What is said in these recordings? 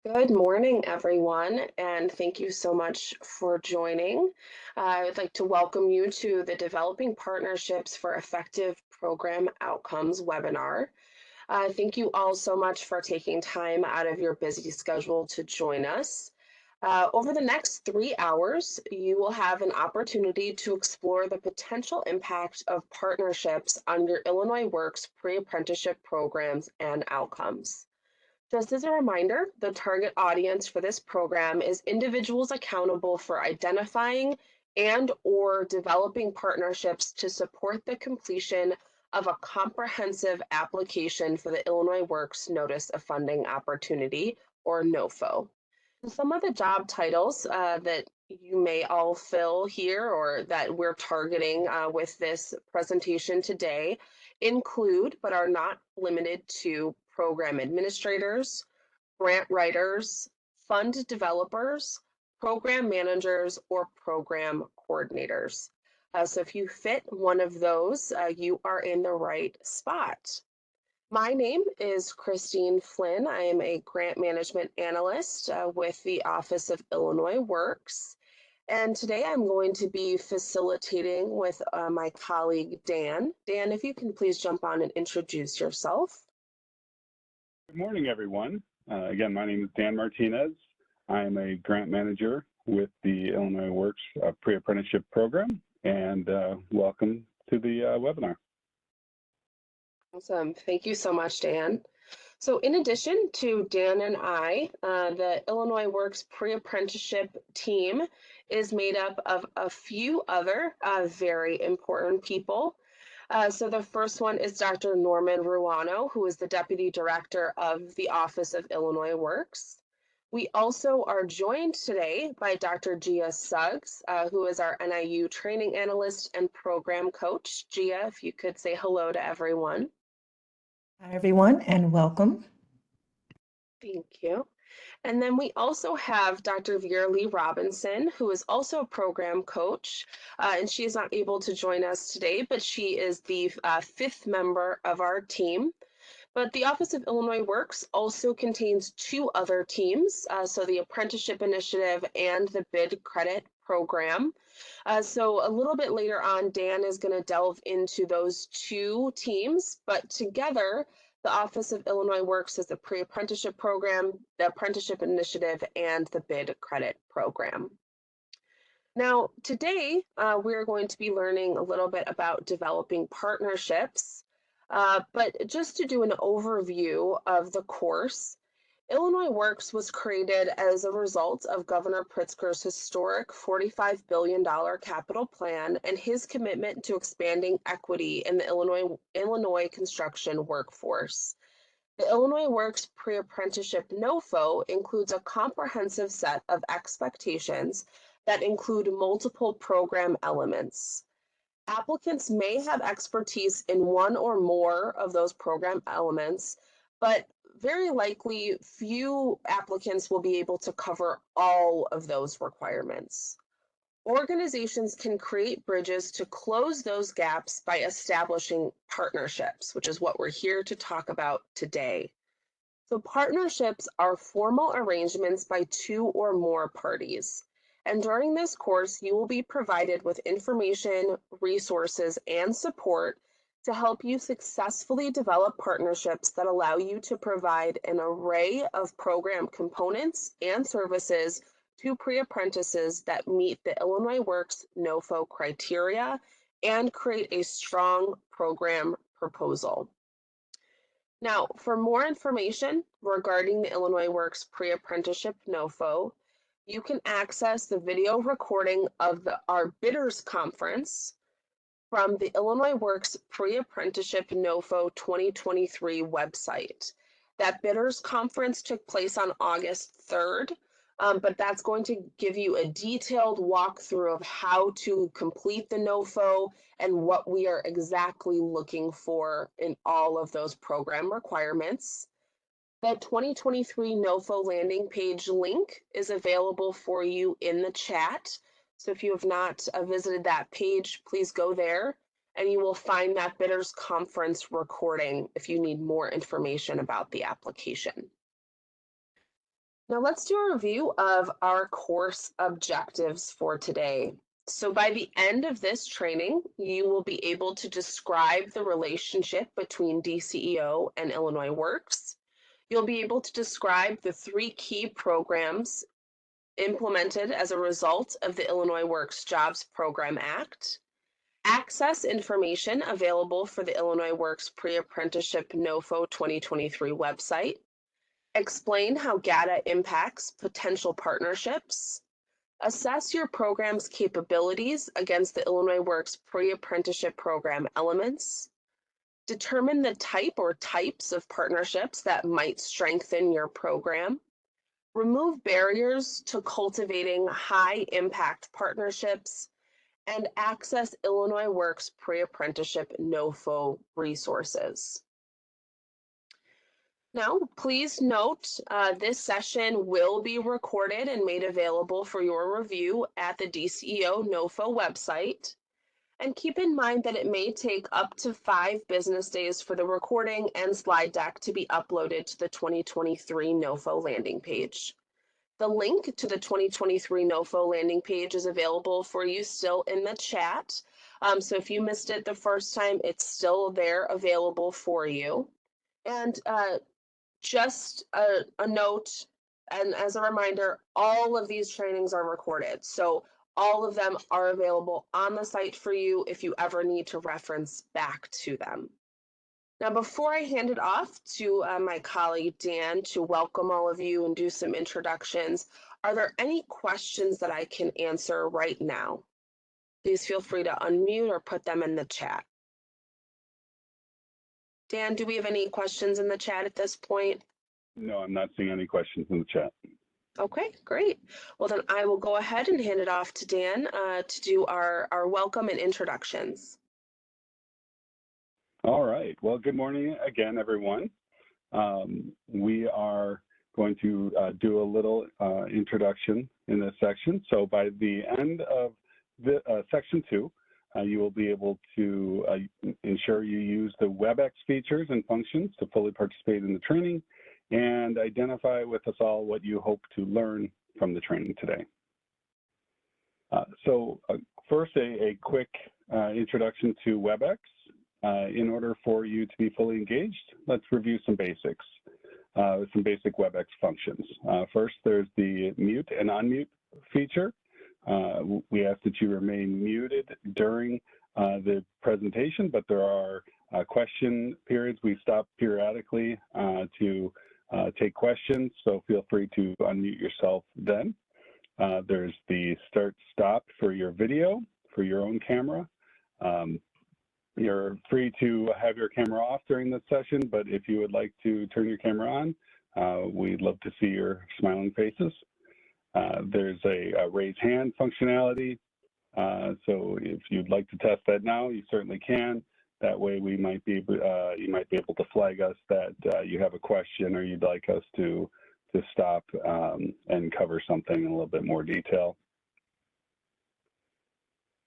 Good morning, everyone, and thank you so much for joining. I would like to welcome you to the Developing Partnerships for Effective Program Outcomes webinar. Thank you all so much for taking time out of your busy schedule to join us. Over the next 3 hours, you will have an opportunity to explore the potential impact of partnerships on your Illinois Works pre-apprenticeship programs and outcomes. Just as a reminder, the target audience for this program is individuals accountable for identifying and/or developing partnerships to support the completion of a comprehensive application for the Illinois Works Notice of Funding Opportunity, or NOFO. Some of the job titles that you may all fill here or that we're targeting with this presentation today include, but are not limited to, program administrators, grant writers, fund developers, program managers, or program coordinators. So if you fit one of those, you are in the right spot. My name is Christine Flynn. I am a grant management analyst with the Office of Illinois Works. And today I'm going to be facilitating with my colleague, Dan. Dan, if you can please jump on and introduce yourself. Good morning, everyone. Again, my name is Dan Martinez. I am a grant manager with the Illinois Works pre-apprenticeship program, and welcome to the webinar. Awesome. Thank you so much, Dan. So in addition to Dan and I, the Illinois Works pre-apprenticeship team is made up of a few other very important people. So the first one is Dr. Norman Ruano, who is the Deputy Director of the Office of Illinois Works. We also are joined today by Dr. Gia Suggs, who is our NIU training analyst and program coach. Gia, if you could say hello to everyone. Hi, everyone, and welcome. Thank you. And then we also have Dr. Vera Lee Robinson, who is also a program coach, and she is not able to join us today, but she is the fifth member of our team. But the Office of Illinois Works also contains two other teams, so the Apprenticeship Initiative and the Bid Credit Program. So a little bit later on, Dan is going to delve into those two teams, but together, the Office of Illinois Works as the pre-apprenticeship program, the Apprenticeship Initiative, and the Bid Credit Program. Now, today, we're going to be learning a little bit about developing partnerships, but just to do an overview of the course, Illinois Works was created as a result of Governor Pritzker's historic $45 billion capital plan and his commitment to expanding equity in the Illinois construction workforce. The Illinois Works pre-apprenticeship NOFO includes a comprehensive set of expectations that include multiple program elements. Applicants may have expertise in one or more of those program elements, but very likely few applicants will be able to cover all of those requirements. Organizations can create bridges to close those gaps by establishing partnerships, which is what we're here to talk about today. So partnerships are formal arrangements by two or more parties. And during this course, you will be provided with information, resources, and support to help you successfully develop partnerships that allow you to provide an array of program components and services to pre-apprentices that meet the Illinois Works NOFO criteria and create a strong program proposal. Now, for more information regarding the Illinois Works pre-apprenticeship NOFO, you can access the video recording of our bidders conference from the Illinois Works pre-apprenticeship NOFO 2023 website. That bidders conference took place on August 3rd, but that's going to give you a detailed walkthrough of how to complete the NOFO and what we are exactly looking for in all of those program requirements. The 2023 NOFO landing page link is available for you in the chat. So if you have not visited that page, please go there and you will find that bidders conference recording if you need more information about the application. Now let's do a review of our course objectives for today. So by the end of this training, you will be able to describe the relationship between DCEO and Illinois Works. You'll be able to describe the 3 key programs implemented as a result of the Illinois Works Jobs Program Act, access information available for the Illinois Works Pre-Apprenticeship NOFO 2023 website, explain how GATA impacts potential partnerships, assess your program's capabilities against the Illinois Works Pre-Apprenticeship Program elements, determine the type or types of partnerships that might strengthen your program, remove barriers to cultivating high-impact partnerships, and access Illinois Works Pre-Apprenticeship NOFO resources. Now, please note this session will be recorded and made available for your review at the DCEO NOFO website. And keep in mind that it may take up to 5 business days for the recording and slide deck to be uploaded to the 2023 NOFO landing page. The link to the 2023 NOFO landing page is available for you still in the chat. So if you missed it the first time, it's still there available for you. And just a note, and as a reminder, all of these trainings are recorded. So all of them are available on the site for you if you ever need to reference back to them. Now, before I hand it off to my colleague Dan to welcome all of you and do some introductions, are there any questions that I can answer right now? Please feel free to unmute or put them in the chat. Dan, do we have any questions in the chat at this point? No, I'm not seeing any questions in the chat. Okay, great. Well, then I will go ahead and hand it off to Dan to do our welcome and introductions. All right. Well, good morning again, everyone. We are going to do a little introduction in this section. So by the end of the section 2, you will be able to ensure you use the WebEx features and functions to fully participate in the training and identify with us all what you hope to learn from the training today. First, a quick introduction to WebEx. In order for you to be fully engaged, let's review some basics, some basic WebEx functions. First, there's the mute and unmute feature. We ask that you remain muted during the presentation, but there are question periods. We stop periodically to take questions, so feel free to unmute yourself then. There's the start-stop for your video, for your own camera. You're free to have your camera off during this session, but if you would like to turn your camera on, we'd love to see your smiling faces. There's a raise hand functionality. So if you'd like to test that now, you certainly can. That way we might be you might be able to flag us that you have a question or you'd like us to stop and cover something in a little bit more detail.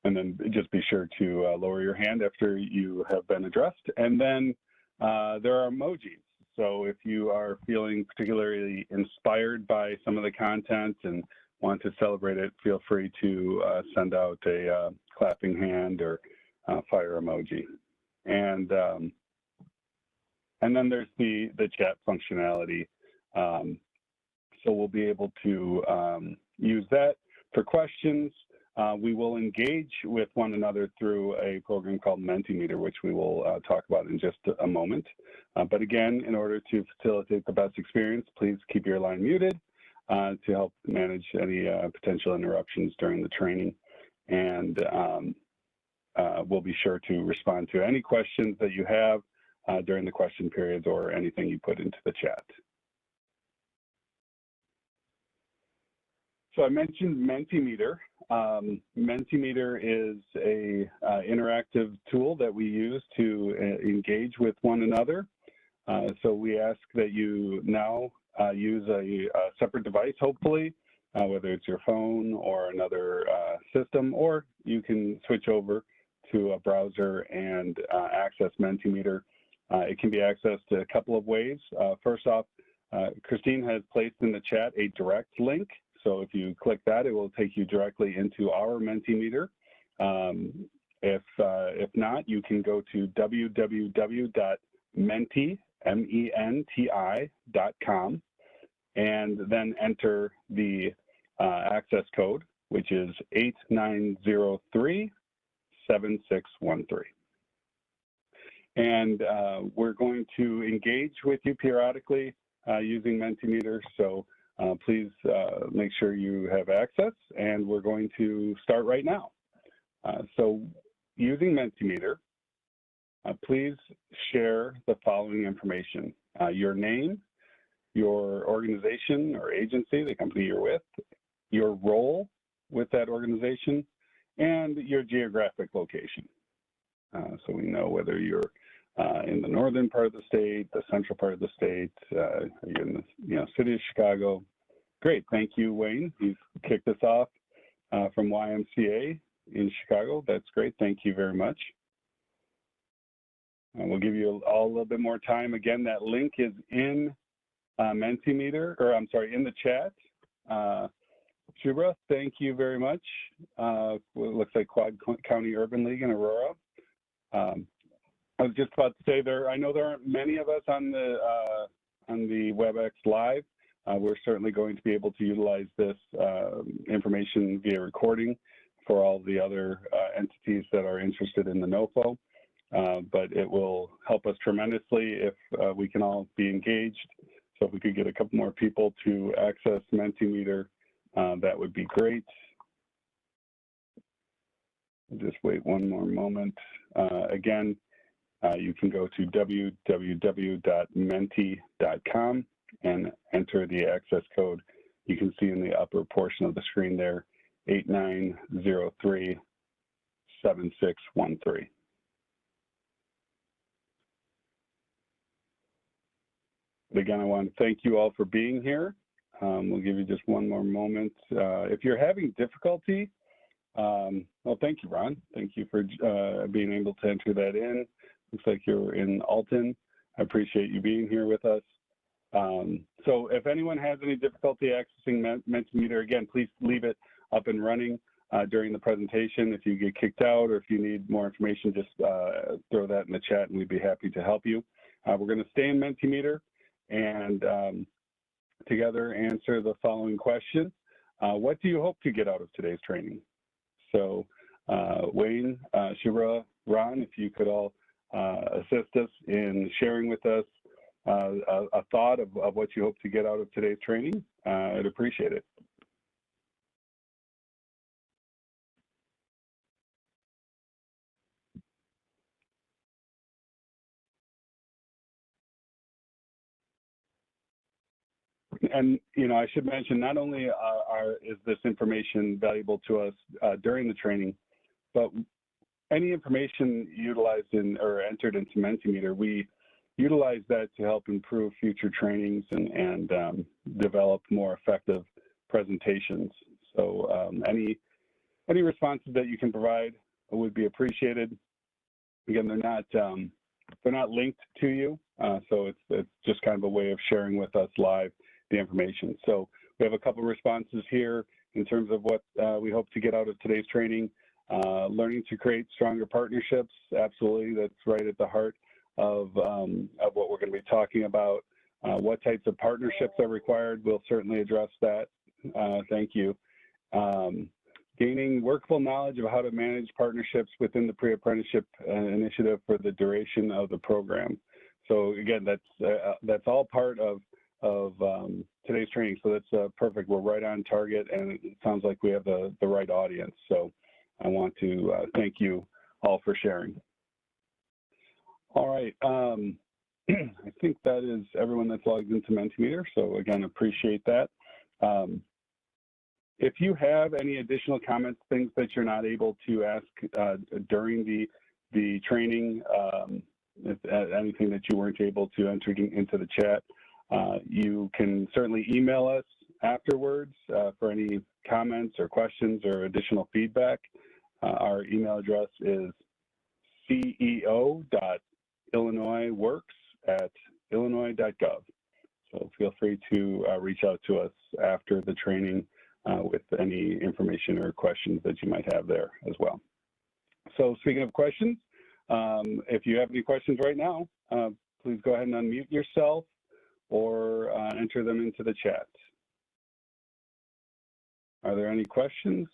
And then just be sure to lower your hand after you have been addressed. And then there are emojis. So if you are feeling particularly inspired by some of the content and want to celebrate it, feel free to send out a clapping hand or fire emoji. And then there's the chat functionality. So we'll be able to use that for questions. We will engage with one another through a program called Mentimeter, which we will talk about in just a moment. But again, in order to facilitate the best experience, please keep your line muted to help manage any potential interruptions during the training. And we'll be sure to respond to any questions that you have during the question periods or anything you put into the chat. So I mentioned Mentimeter. Mentimeter is a interactive tool that we use to engage with one another. So we ask that you now use a separate device, hopefully, whether it's your phone or another system, or you can switch over to a browser and access Mentimeter. It can be accessed a couple of ways. First off, Christine has placed in the chat a direct link. So if you click that, it will take you directly into our Mentimeter. If not, you can go to www.menti.com and then enter the access code, which is 8903-7613. And we're going to engage with you periodically using Mentimeter, so please make sure you have access, and we're going to start right now. So using Mentimeter, please share the following information: your name, your organization or agency, the company you're with, your role with that organization, and your geographic location. So we know whether you're in the northern part of the state, the central part of the state, are you in the city of Chicago. Great, thank you, Wayne. He's kicked us off from YMCA in Chicago. That's great, thank you very much. We'll give you all a little bit more time. Again, that link is in Mentimeter, or I'm sorry, in the chat. Shubra, thank you very much. It looks like Quad County Urban League in Aurora. I was just about to say I know there aren't many of us on the WebEx Live. We're certainly going to be able to utilize this information via recording for all the other entities that are interested in the NOFO. But it will help us tremendously if we can all be engaged. So if we could get a couple more people to access Mentimeter, that would be great. Just wait one more moment. Again, you can go to www.menti.com and enter the access code. You can see in the upper portion of the screen there, 8903-7613. Again, I want to thank you all for being here. We'll give you just one more moment. If you're having difficulty, well, thank you, Ron. Thank you for being able to enter that in. Looks like you're in Alton. I appreciate you being here with us. So if anyone has any difficulty accessing Mentimeter, again, please leave it up and running during the presentation. If you get kicked out or if you need more information, just throw that in the chat and we'd be happy to help you. We're going to stay in Mentimeter and together answer the following question. What do you hope to get out of today's training? So Wayne, Shubra, Ron, if you could all assist us in sharing with us a thought of what you hope to get out of today's training, I'd appreciate it. And, I should mention, not only is this information valuable to us during the training, but any information utilized in or entered into Mentimeter, we utilize that to help improve future trainings and develop more effective presentations. So any responses that you can provide would be appreciated. Again, they're not linked to you, so it's just kind of a way of sharing with us live the information. So we have a couple of responses here in terms of what we hope to get out of today's training. Learning to create stronger partnerships, absolutely, that's right at the heart of what we're going to be talking about. What types of partnerships are required, we'll certainly address that. Thank you. Gaining workable knowledge of how to manage partnerships within the pre-apprenticeship initiative for the duration of the program. So again, that's all part of today's training. So that's perfect. We're right on target, and it sounds like we have the right audience. So I want to thank you all for sharing. All right. I think that is everyone that's logged into Mentimeter. So again, appreciate that. If you have any additional comments, things that you're not able to ask during the training, anything that you weren't able to enter into the chat, you can certainly email us afterwards for any comments or questions or additional feedback. Our email address is ceo.illinoisworks@illinois.gov. So So feel free to reach out to us after the training with any information or questions that you might have there as well. So speaking of questions, if you have any questions right now, please go ahead and unmute yourself or enter them into the chat. Are there any questions?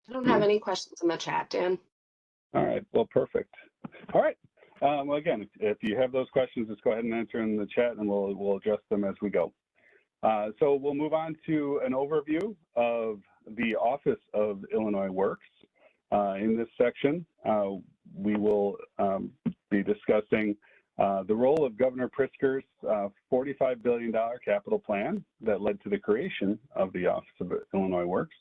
I don't have any questions in the chat, Dan. All right, well, perfect. All right, well, again, if you have those questions, just go ahead and enter in the chat and we'll address them as we go. So we'll move on to an overview of the Office of Illinois Works. In this section, we will be discussing the role of Governor Pritzker's $45 billion capital plan that led to the creation of the Office of Illinois Works.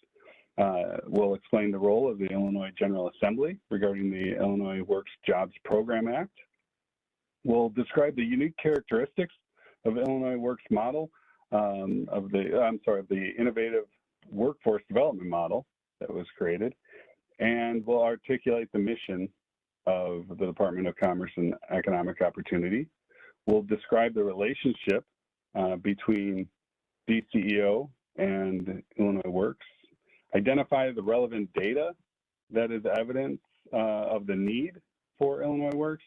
We'll explain the role of the Illinois General Assembly regarding the Illinois Works Jobs Program Act. We'll describe the unique characteristics of Illinois Works model of the innovative workforce development model that was created, and we'll articulate the mission of the Department of Commerce and Economic Opportunity. We'll describe the relationship between DCEO and Illinois Works, identify the relevant data that is evidence of the need for Illinois Works,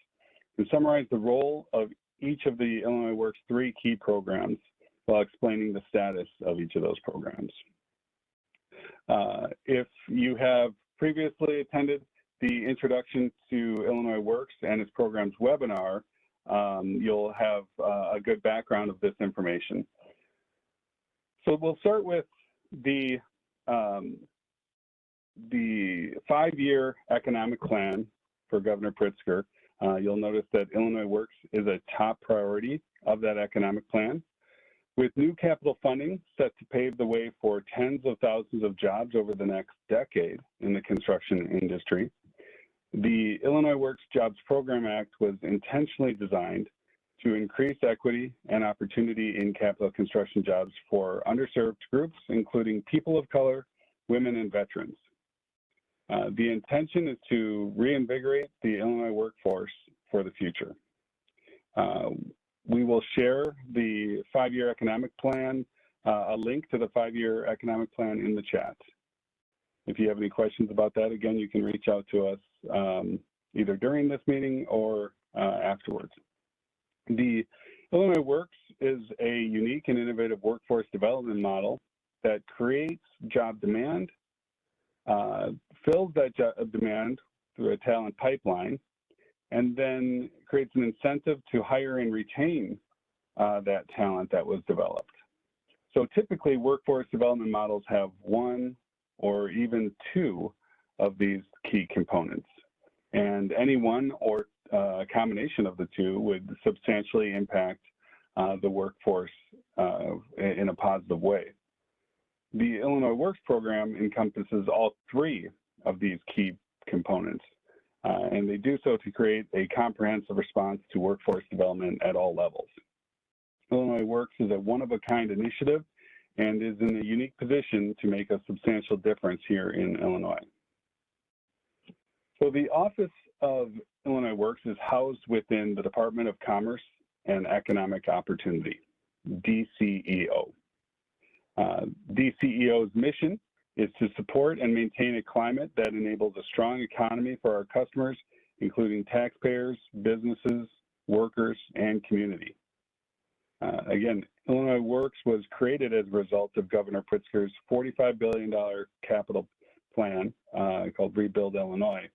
and summarize the role of each of the Illinois Works 3 key programs while explaining the status of each of those programs. If you have previously attended the Introduction to Illinois Works and its programs webinar, you'll have a good background of this information. So we'll start with the 5-year economic plan for Governor Pritzker. You'll notice that Illinois Works is a top priority of that economic plan, with new capital funding set to pave the way for tens of thousands of jobs over the next decade in the construction industry. The Illinois Works Jobs Program Act was intentionally designed to increase equity and opportunity in capital construction jobs for underserved groups, including people of color, women, and veterans. The intention is to reinvigorate the Illinois workforce for the future. We will share the 5-year economic plan, a link to the 5-year economic plan in the chat. If you have any questions about that, again, you can reach out to us either during this meeting or afterwards. The Illinois Works is a unique and innovative workforce development model that creates job demand, fills that demand through a talent pipeline, and then creates an incentive to hire and retain that talent that was developed. So typically, workforce development models have 1 or even 2 of these key components. And any one or a combination of the 2 would substantially impact the workforce in a positive way. The Illinois Works program encompasses all 3 of these key components, and they do so to create a comprehensive response to workforce development at all levels. Illinois Works is a one-of-a-kind initiative and is in a unique position to make a substantial difference here in Illinois. So the Office of Illinois Works is housed within the Department of Commerce and Economic Opportunity, DCEO. DCEO's mission is to support and maintain a climate that enables a strong economy for our customers, including taxpayers, businesses, workers, and community. Again, Illinois Works was created as a result of Governor Pritzker's $45 billion capital plan called Rebuild Illinois,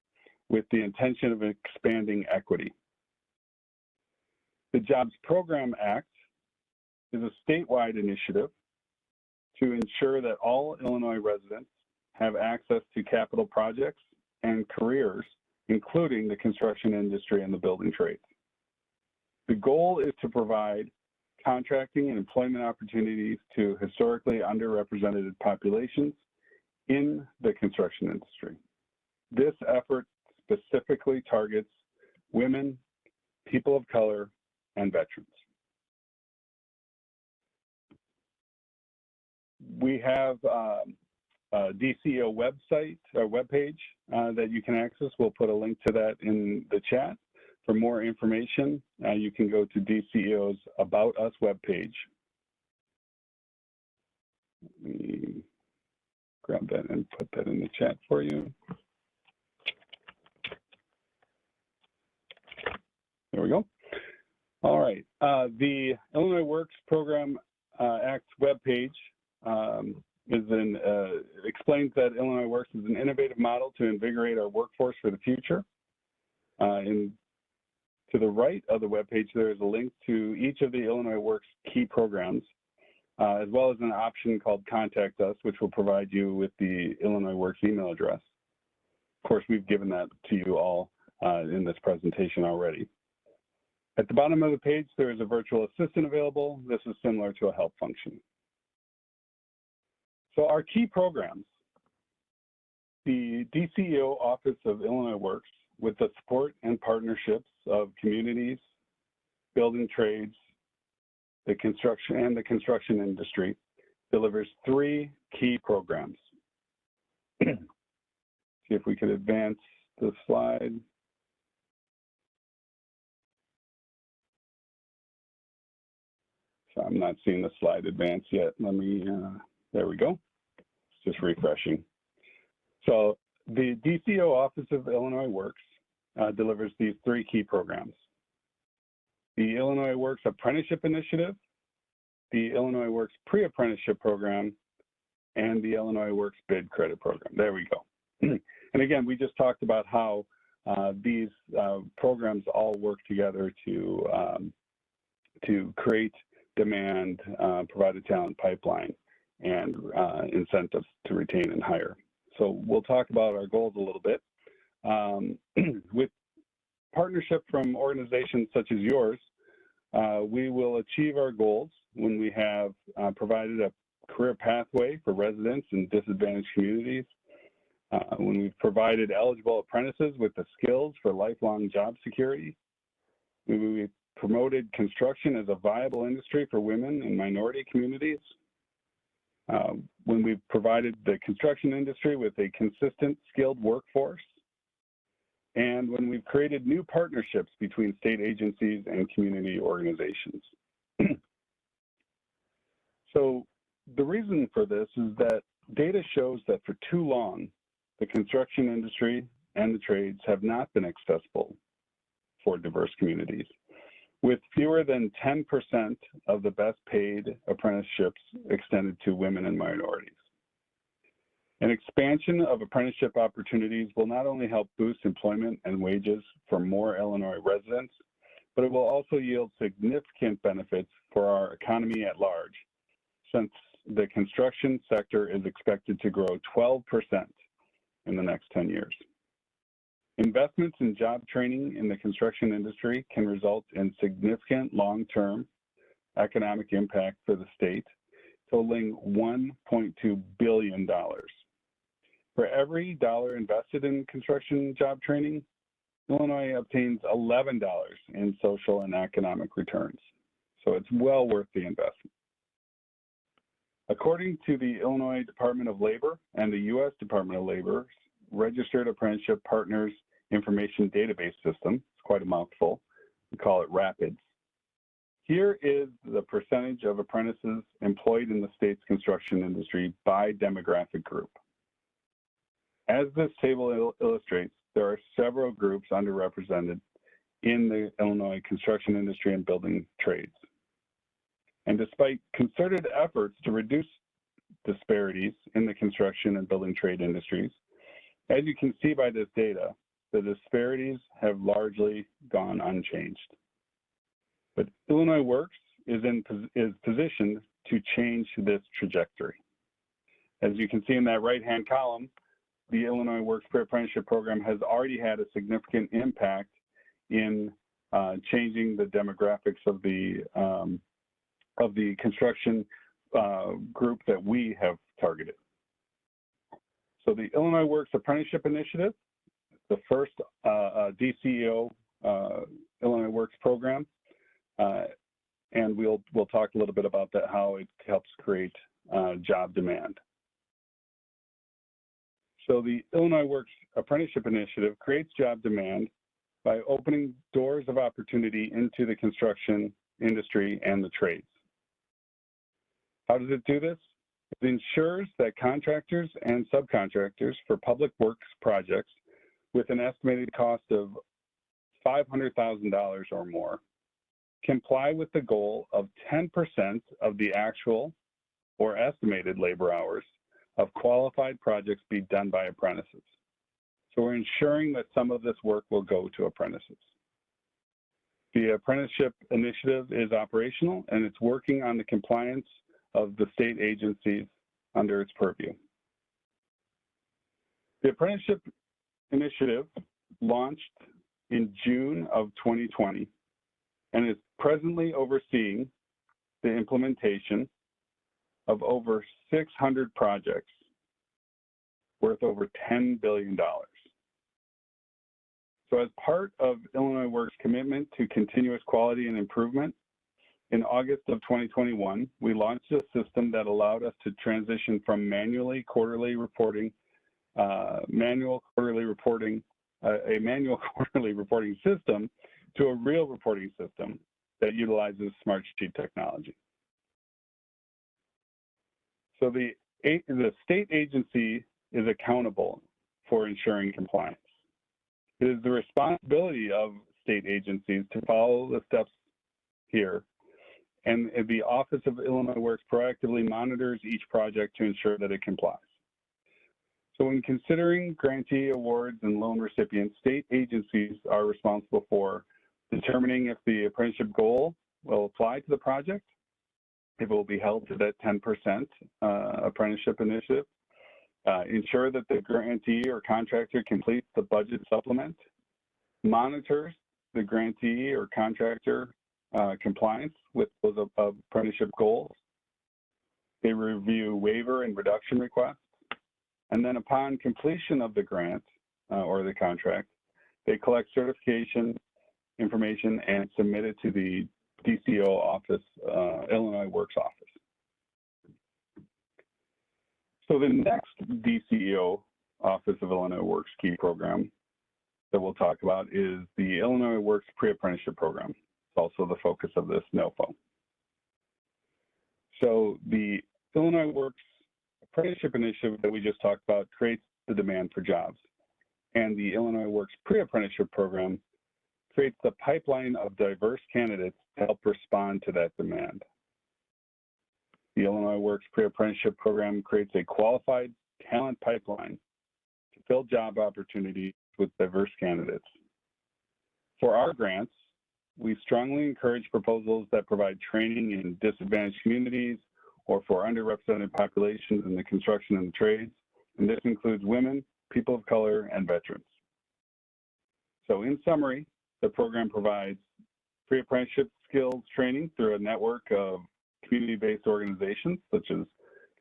with the intention of expanding equity. The Jobs Program Act is a statewide initiative to ensure that all Illinois residents have access to capital projects and careers, including the construction industry and the building trades. The goal is to provide contracting and employment opportunities to historically underrepresented populations in the construction industry. This effort specifically targets women, people of color, and veterans. We have a DCEO website or webpage that you can access. We'll put a link to that in the chat. For more information, you can go to DCEO's About Us webpage. Let me grab that and put that in the chat for you. There we go. All right. The Illinois Works Program Act webpage explains that Illinois Works is an innovative model to invigorate our workforce for the future. To the right of the webpage, there is a link to each of the Illinois Works key programs, as well as an option called Contact Us, which will provide you with the Illinois Works email address. Of course, we've given that to you all in this presentation already. At the bottom of the page, there is a virtual assistant available. This is similar to a help function. So our key programs, the DCEO Office of Illinois Works, with the support and partnerships of communities, building trades, the construction industry, delivers 3 key programs. See if we could advance the slide. So I'm not seeing the slide advance yet. Let me, there we go. It's just refreshing. So the DCEO Office of Illinois Works delivers these 3 key programs. The Illinois Works Apprenticeship Initiative, the Illinois Works Pre-Apprenticeship Program, and the Illinois Works Bid Credit Program. There we go. And again, we just talked about how these programs all work together to create demand, provide a talent pipeline, and incentives to retain and hire. So we'll talk about our goals a little bit. With partnership from organizations such as yours, we will achieve our goals when we have provided a career pathway for residents in disadvantaged communities, when we've provided eligible apprentices with the skills for lifelong job security, when we've promoted construction as a viable industry for women and minority communities, when we've provided the construction industry with a consistent skilled workforce, and when we've created new partnerships between state agencies and community organizations. So the reason for this is that data shows that for too long, the construction industry and the trades have not been accessible for diverse communities, with fewer than 10% of the best paid apprenticeships extended to women and minorities. An expansion of apprenticeship opportunities will not only help boost employment and wages for more Illinois residents, but it will also yield significant benefits for our economy at large, since the construction sector is expected to grow 12% in the next 10 years. Investments in job training in the construction industry can result in significant long-term economic impact for the state, totaling $1.2 billion. For every dollar invested in construction job training, Illinois obtains $11 in social and economic returns. So it's well worth the investment. According to the Illinois Department of Labor and the U.S. Department of Labor's Registered Apprenticeship Partners Information Database System, it's quite a mouthful, we call it RAPIDS. Here is the percentage of apprentices employed in the state's construction industry by demographic group. As this table illustrates, there are several groups underrepresented in the Illinois construction industry and building trades. And despite concerted efforts to reduce disparities in the construction and building trade industries, as you can see by this data, the disparities have largely gone unchanged. But Illinois Works is positioned to change this trajectory. As you can see in that right-hand column, the Illinois Works Pre-Apprenticeship Program has already had a significant impact in changing the demographics of the construction group that we have targeted. So the Illinois Works Apprenticeship Initiative, the first DCEO Illinois Works program, and we'll talk a little bit about that, how it helps create job demand. So the Illinois Works Apprenticeship Initiative creates job demand by opening doors of opportunity into the construction industry and the trades. How does it do this? It ensures that contractors and subcontractors for public works projects with an estimated cost of $500,000 or more comply with the goal of 10% of the actual or estimated labor hours of qualified projects be done by apprentices. So we're ensuring that some of this work will go to apprentices. The apprenticeship initiative is operational and it's working on the compliance of the state agencies under its purview. The apprenticeship initiative launched in June of 2020 and is presently overseeing the implementation of over 600 projects worth over $10 billion. So as part of Illinois Works' commitment to continuous quality and improvement, in August of 2021, we launched a system that allowed us to transition from a manual quarterly reporting system to a real reporting system that utilizes Smartsheet technology. So the state agency is accountable for ensuring compliance. It is the responsibility of state agencies to follow the steps here, and the Office of Illinois Works proactively monitors each project to ensure that it complies. So when considering grantee awards and loan recipients, state agencies are responsible for determining if the apprenticeship goal will apply to the project, if it will be held to that 10% apprenticeship initiative, ensure that the grantee or contractor completes the budget supplement, monitors the grantee or contractor compliance with those apprenticeship goals. They review waiver and reduction requests. And then upon completion of the grant or the contract, they collect certification information and submit it to the DCO office, Illinois Works office. So the next DCO Office of Illinois Works key program that we'll talk about is the Illinois Works Pre-Apprenticeship Program. It's also the focus of this NOFO. So the Illinois Works Apprenticeship Initiative that we just talked about creates the demand for jobs. And the Illinois Works Pre-Apprenticeship Program creates the pipeline of diverse candidates to help respond to that demand. The Illinois Works Pre-Apprenticeship Program creates a qualified talent pipeline to fill job opportunities with diverse candidates. For our grants, we strongly encourage proposals that provide training in disadvantaged communities or for underrepresented populations in the construction and the trades, and this includes women, people of color, and veterans. So in summary, the program provides pre-apprenticeship skills training through a network of community-based organizations such as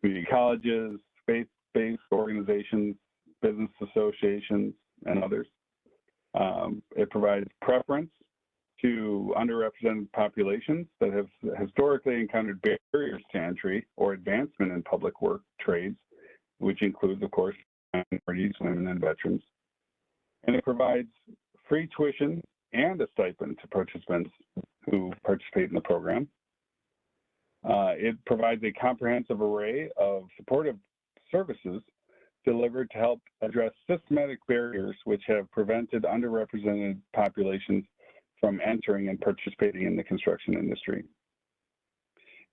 community colleges, faith-based organizations, business associations, and others. It provides preference to underrepresented populations that have historically encountered barriers to entry or advancement in public work trades, which includes, of course, minorities, women, and veterans. And it provides free tuition and a stipend to participants who participate in the program. It provides a comprehensive array of supportive services delivered to help address systematic barriers which have prevented underrepresented populations from entering and participating in the construction industry.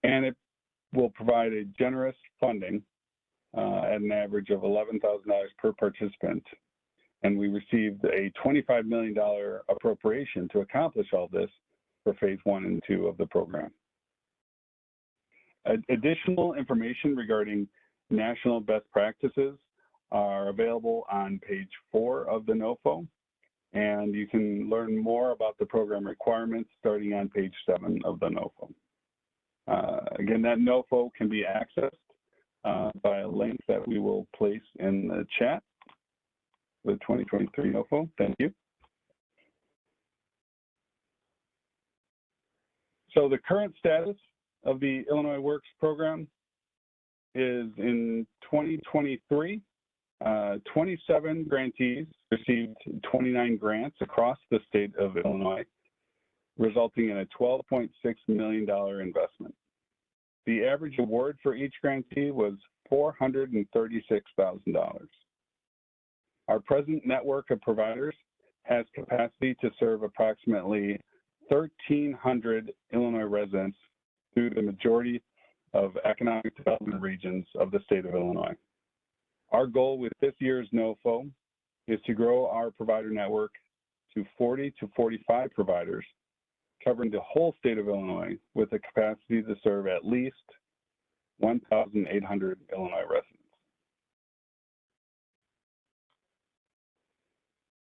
And it will provide a generous funding at an average of $11,000 per participant. And we received a $25 million appropriation to accomplish all this for phase 1 and 2 of the program. Additional information regarding national best practices are available on page 4 of the NOFO, and you can learn more about the program requirements starting on page 7 of the NOFO. Again, that NOFO can be accessed by a link that we will place in the chat, the 2023 NOFO. Thank you. So the current status of the Illinois Works program is in 2023. 27 grantees received 29 grants across the state of Illinois, resulting in a $12.6 million investment. The average award for each grantee was $436,000. Our present network of providers has capacity to serve approximately 1,300 Illinois residents through the majority of economic development regions of the state of Illinois. Our goal with this year's NOFO is to grow our provider network to 40 to 45 providers, covering the whole state of Illinois with a capacity to serve at least 1,800 Illinois residents.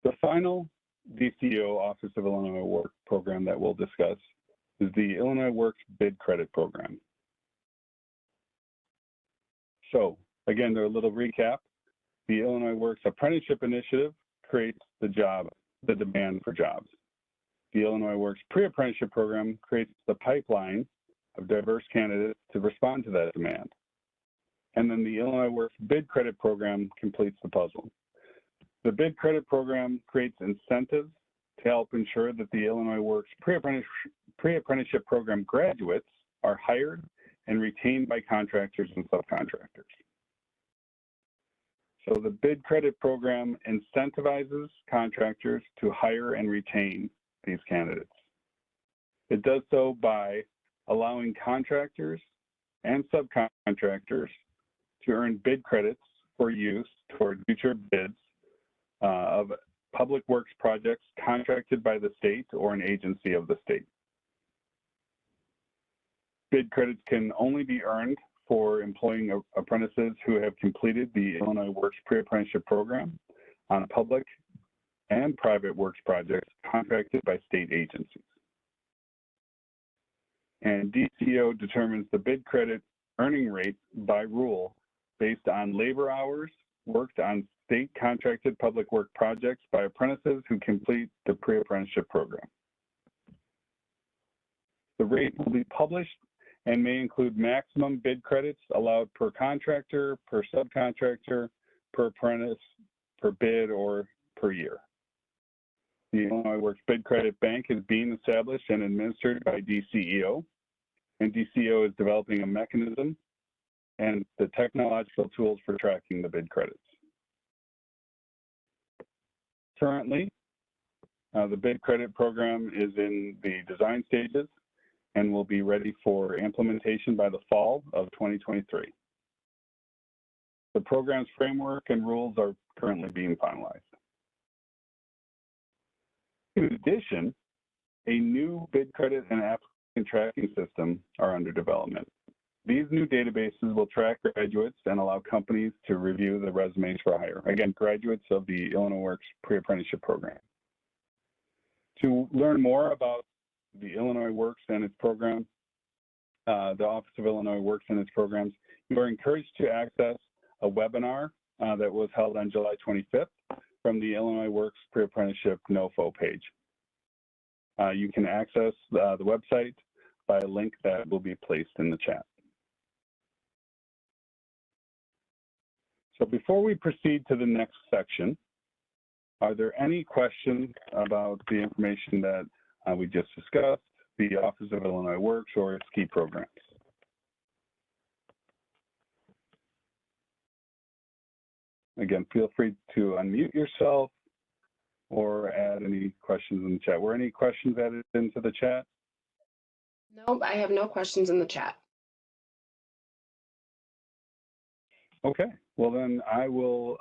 The final DCO Office of Illinois Work program that we'll discuss is the Illinois Works Bid Credit Program. So, again, a little recap. The Illinois Works Apprenticeship Initiative creates the demand for jobs. The Illinois Works Pre-Apprenticeship Program creates the pipeline of diverse candidates to respond to that demand. And then the Illinois Works Bid Credit Program completes the puzzle. The Bid Credit Program creates incentives to help ensure that the Illinois Works Pre-Apprenticeship Program graduates are hired and retained by contractors and subcontractors. So the Bid Credit Program incentivizes contractors to hire and retain these candidates. It does so by allowing contractors and subcontractors to earn bid credits for use toward future bids of public works projects contracted by the state or an agency of the state. Bid credits can only be earned for employing apprentices who have completed the Illinois Works Pre-Apprenticeship Program on public and private works projects contracted by state agencies. And DCO determines the bid credit earning rate by rule based on labor hours worked on state contracted public work projects by apprentices who complete the pre-apprenticeship program. The rate will be published and may include maximum bid credits allowed per contractor, per subcontractor, per apprentice, per bid, or per year. The Illinois Works Bid Credit Bank is being established and administered by DCEO, and DCEO is developing a mechanism and the technological tools for tracking the bid credits. Currently, the bid credit program is in the design stages and will be ready for implementation by the fall of 2023. The program's framework and rules are currently being finalized. In addition, a new bid credit and applicant tracking system are under development. These new databases will track graduates and allow companies to review the resumes for hire. Again, graduates of the Illinois Works Pre-Apprenticeship Program. To learn more about the Illinois Works and its program, the Office of Illinois Works and its programs, you are encouraged to access a webinar that was held on July 25th from the Illinois Works Pre-Apprenticeship NOFO page. You can access the website by a link that will be placed in the chat. So before we proceed to the next section, are there any questions about the information that we just discussed, the Office of Illinois Works or its key programs? Again, feel free to unmute yourself or add any questions in the chat. Were any questions added into the chat? Nope, I have no questions in the chat. Okay, well then I will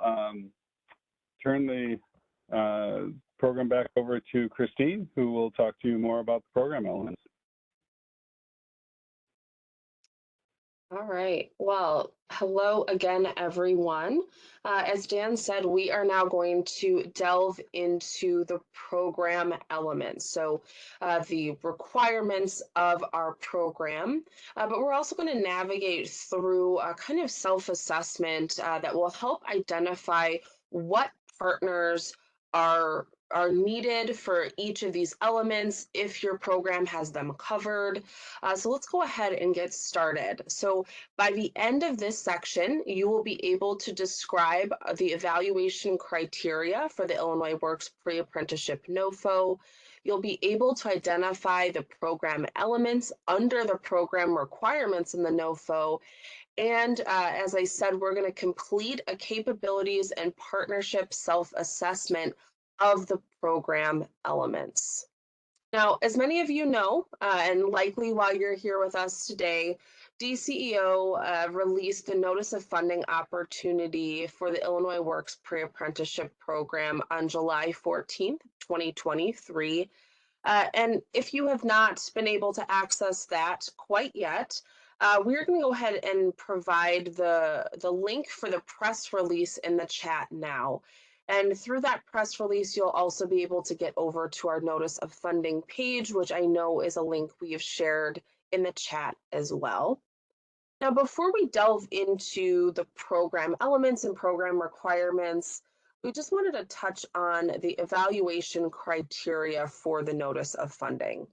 turn the program back over to Christine, who will talk to you more about the program elements. All right. Well, hello again, everyone. As Dan said, we are now going to delve into the program elements. So the requirements of our program, but we're also going to navigate through a kind of self-assessment that will help identify what partners are are needed for each of these elements if your program has them covered. So let's go ahead and get started. So by the end of this section, you will be able to describe the evaluation criteria for the Illinois Works Pre-Apprenticeship NOFO. You'll be able to identify the program elements under the program requirements in the NOFO. And as I said, we're going to complete a capabilities and partnership self-assessment of the program elements. Now, as many of you know, and likely while you're here with us today, DCEO released the Notice of Funding Opportunity for the Illinois Works Pre-Apprenticeship Program on July 14th, 2023. And if you have not been able to access that quite yet, we're going to go ahead and provide the link for the press release in the chat now. And through that press release, you'll also be able to get over to our Notice of Funding page, which I know is a link we have shared in the chat as well. Now, before we delve into the program elements and program requirements, we just wanted to touch on the evaluation criteria for the Notice of Funding.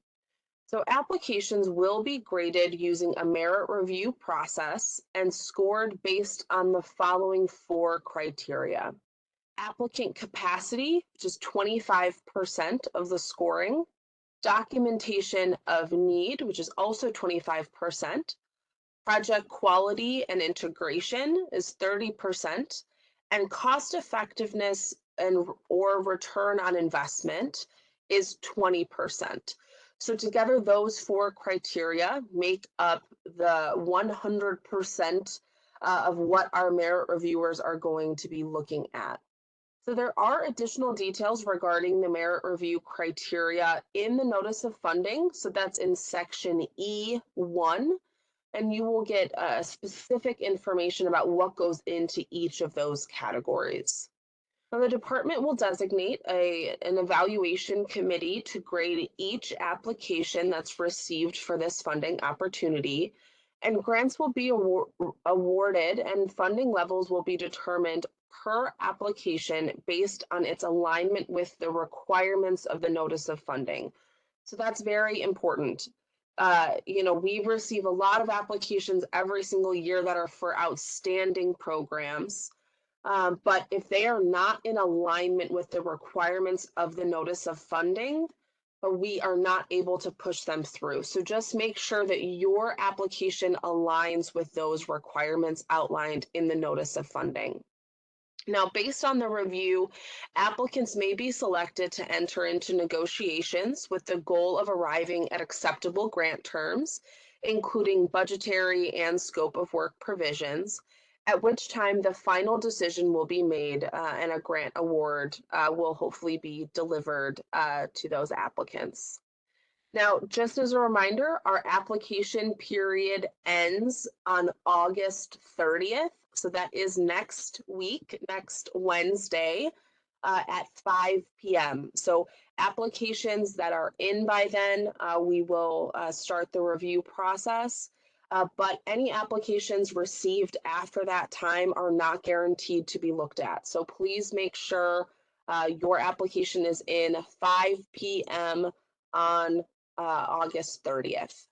So applications will be graded using a merit review process and scored based on the following 4 criteria. Applicant capacity, which is 25% of the scoring. Documentation of need, which is also 25%. Project quality and integration is 30%, and cost effectiveness and or return on investment is 20%. So together, those 4 criteria make up the 100% of what our merit reviewers are going to be looking at. So there are additional details regarding the merit review criteria in the Notice of Funding. So that's in section E1, and you will get specific information about what goes into each of those categories. Now, the department will designate an evaluation committee to grade each application that's received for this funding opportunity, and grants will be awarded and funding levels will be determined per application based on its alignment with the requirements of the Notice of Funding. So that's very important. We receive a lot of applications every single year that are for outstanding programs. But if they are not in alignment with the requirements of the Notice of Funding, we are not able to push them through. So just make sure that your application aligns with those requirements outlined in the Notice of Funding. Now, based on the review, applicants may be selected to enter into negotiations with the goal of arriving at acceptable grant terms, including budgetary and scope of work provisions, at which time the final decision will be made and a grant award will hopefully be delivered to those applicants. Now, just as a reminder, our application period ends on August 30th. So that is next week, next Wednesday at 5 p.m. So applications that are in by then, we will start the review process. But any applications received after that time are not guaranteed to be looked at. So please make sure your application is in 5 p.m. on August 30th.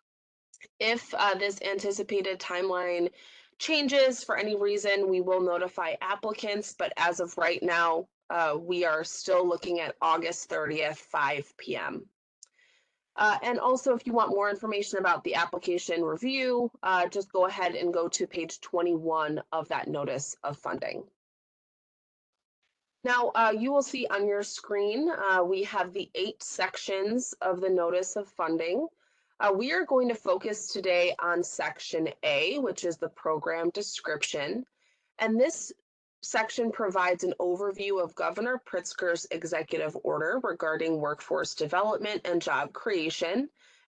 If this anticipated timeline changes for any reason, we will notify applicants, but as of right now, we are still looking at August 30th, 5 p.m. And also, if you want more information about the application review, just go ahead and go to page 21 of that Notice of Funding. Now, you will see on your screen, we have the 8 sections of the Notice of Funding. We are going to focus today on Section A, which is the program description. And this section provides an overview of Governor Pritzker's executive order regarding workforce development and job creation,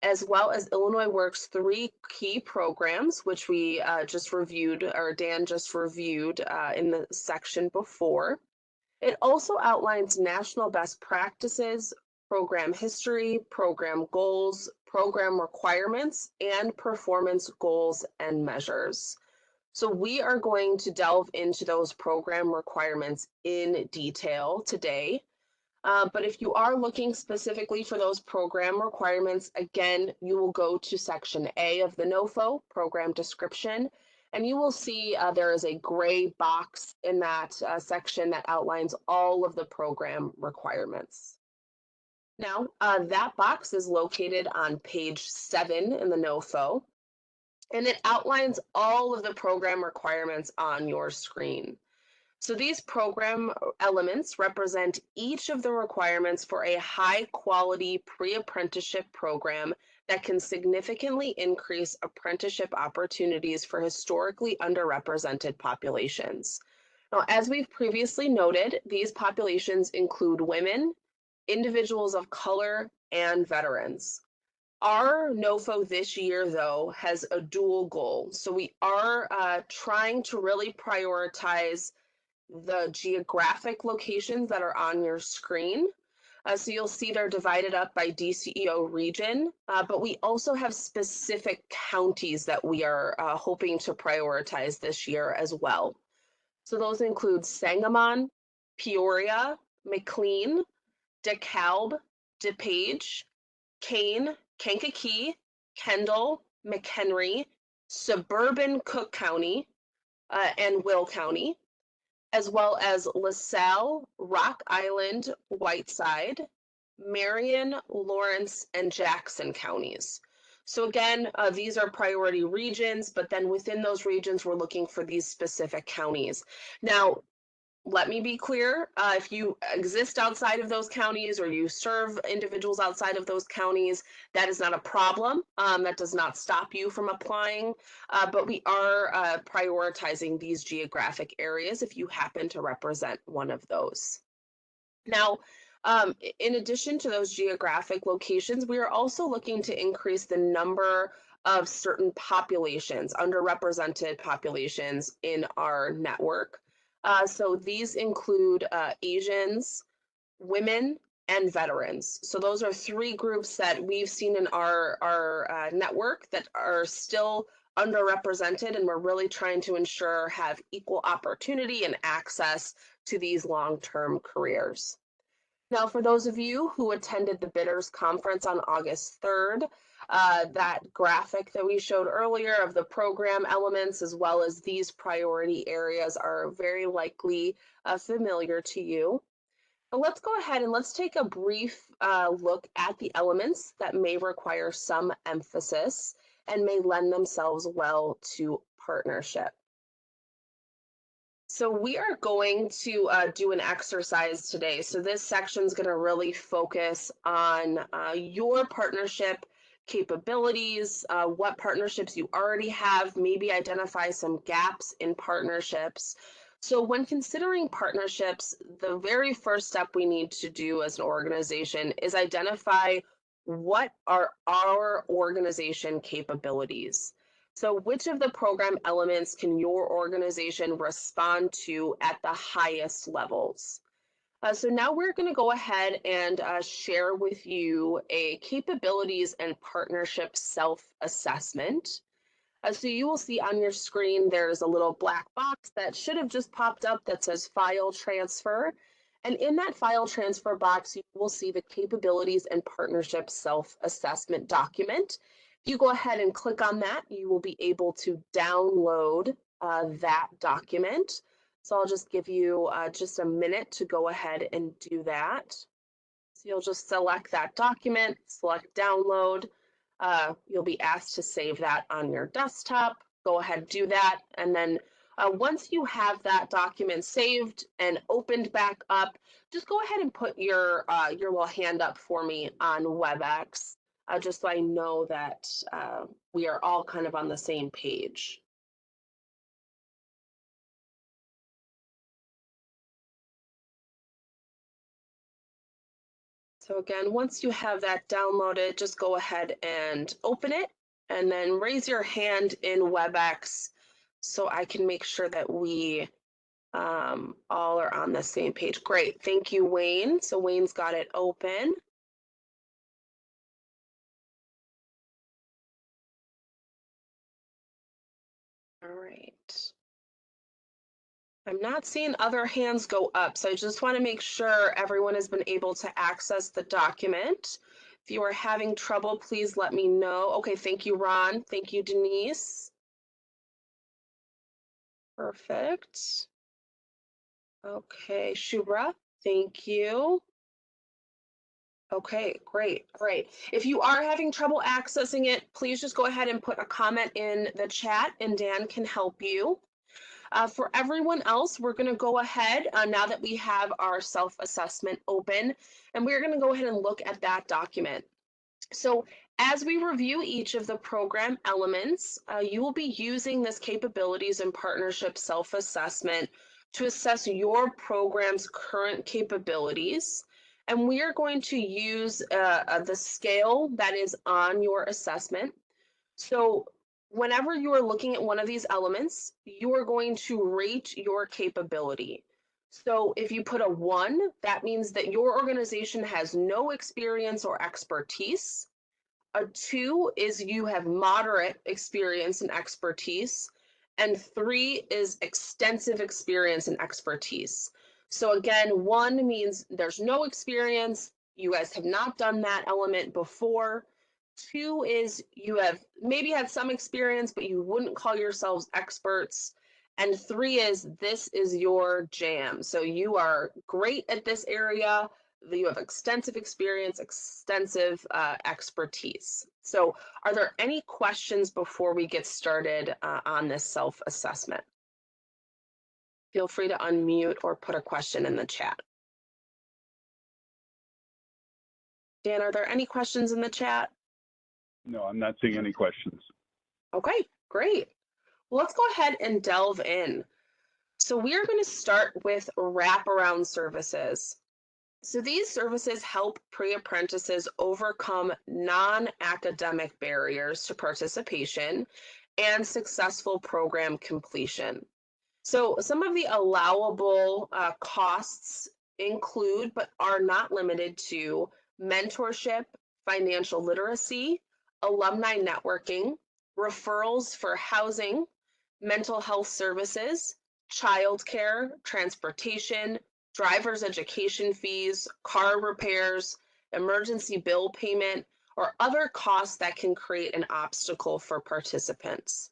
as well as Illinois Works' 3 key programs, which we just reviewed, or Dan just reviewed in the section before. It also outlines national best practices, program history, program goals, program requirements, and performance goals and measures. So we are going to delve into those program requirements in detail today. But if you are looking specifically for those program requirements, again, you will go to section A of the NOFO, program description, and you will see there is a gray box in that section that outlines all of the program requirements. Now, that box is located on page 7 in the NOFO, and it outlines all of the program requirements on your screen. So these program elements represent each of the requirements for a high-quality pre-apprenticeship program that can significantly increase apprenticeship opportunities for historically underrepresented populations. Now, as we've previously noted, these populations include women, individuals of color, and veterans. Our NOFO this year, though, has a dual goal. So we are trying to really prioritize the geographic locations that are on your screen. So you'll see they're divided up by DCEO region, but we also have specific counties that we are hoping to prioritize this year as well. So those include Sangamon, Peoria, McLean, DeKalb, DePage, Kane, Kankakee, Kendall, McHenry, suburban Cook County, and Will County, as well as LaSalle, Rock Island, Whiteside, Marion, Lawrence, and Jackson counties. So again, these are priority regions, but then within those regions, we're looking for these specific counties. Now, let me be clear, if you exist outside of those counties or you serve individuals outside of those counties, that is not a problem. That does not stop you from applying, but we are prioritizing these geographic areas if you happen to represent one of those. Now, in addition to those geographic locations, we are also looking to increase the number of certain populations, underrepresented populations in our network. So these include Asians, women, and veterans. So those are 3 groups that we've seen in our network that are still underrepresented, and we're really trying to ensure have equal opportunity and access to these long-term careers. Now, for those of you who attended the Bidders Conference on August 3rd, that graphic that we showed earlier of the program elements as well as these priority areas are very likely familiar to you. But let's go ahead and let's take a brief look at the elements that may require some emphasis and may lend themselves well to partnership. So we are going to do an exercise today. So this section is going to really focus on your partnership capabilities, what partnerships you already have, maybe identify some gaps in partnerships. So when considering partnerships, the very first step we need to do as an organization is identify what are our organization capabilities. So which of the program elements can your organization respond to at the highest levels? So now we're going to go ahead and share with you a capabilities and partnership self-assessment. So you will see on your screen, there's a little black box that should have just popped up that says file transfer. And in that file transfer box, you will see the capabilities and partnership self-assessment document. If you go ahead and click on that, you will be able to download that document. So I'll just give you just a minute to go ahead and do that. So you'll just select that document, select download. You'll be asked to save that on your desktop. Go ahead, do that. And then once you have that document saved and opened back up, just go ahead and put your little hand up for me on WebEx, just so I know that we are all kind of on the same page. So again, once you have that downloaded, just go ahead and open it and then raise your hand in WebEx so I can make sure that we all are on the same page. Great, thank you, Wayne. So Wayne's got it open. All right. I'm not seeing other hands go up, so I just want to make sure everyone has been able to access the document. If you are having trouble, please let me know. Okay, thank you, Ron. Thank you, Denise. Perfect. Okay, Shubra, thank you. Okay, great. All right. If you are having trouble accessing it, please just go ahead and put a comment in the chat and Dan can help you. For everyone else, we're going to go ahead now that we have our self-assessment open, and we're going to go ahead and look at that document. So as we review each of the program elements, you will be using this capabilities and partnership self-assessment to assess your program's current capabilities. And we are going to use the scale that is on your assessment. So whenever you are looking at one of these elements, you are going to rate your capability. So if you put a 1, that means that your organization has no experience or expertise. A 2 is you have moderate experience and expertise. And 3 is extensive experience and expertise. So again, 1 means there's no experience. You guys have not done that element before. 2 is you have maybe had some experience, but you wouldn't call yourselves experts. And 3 is this is your jam. So you are great at this area. You have extensive experience, extensive expertise. So are there any questions before we get started on this self-assessment? Feel free to unmute or put a question in the chat. Dan, are there any questions in the chat? No, I'm not seeing any questions. Okay, great. Well, let's go ahead and delve in. So we are going to start with wraparound services. So these services help pre-apprentices overcome non-academic barriers to participation and successful program completion. So some of the allowable costs include, but are not limited to, mentorship, financial literacy, alumni networking, referrals for housing, mental health services, childcare, transportation, driver's education fees, car repairs, emergency bill payment, or other costs that can create an obstacle for participants.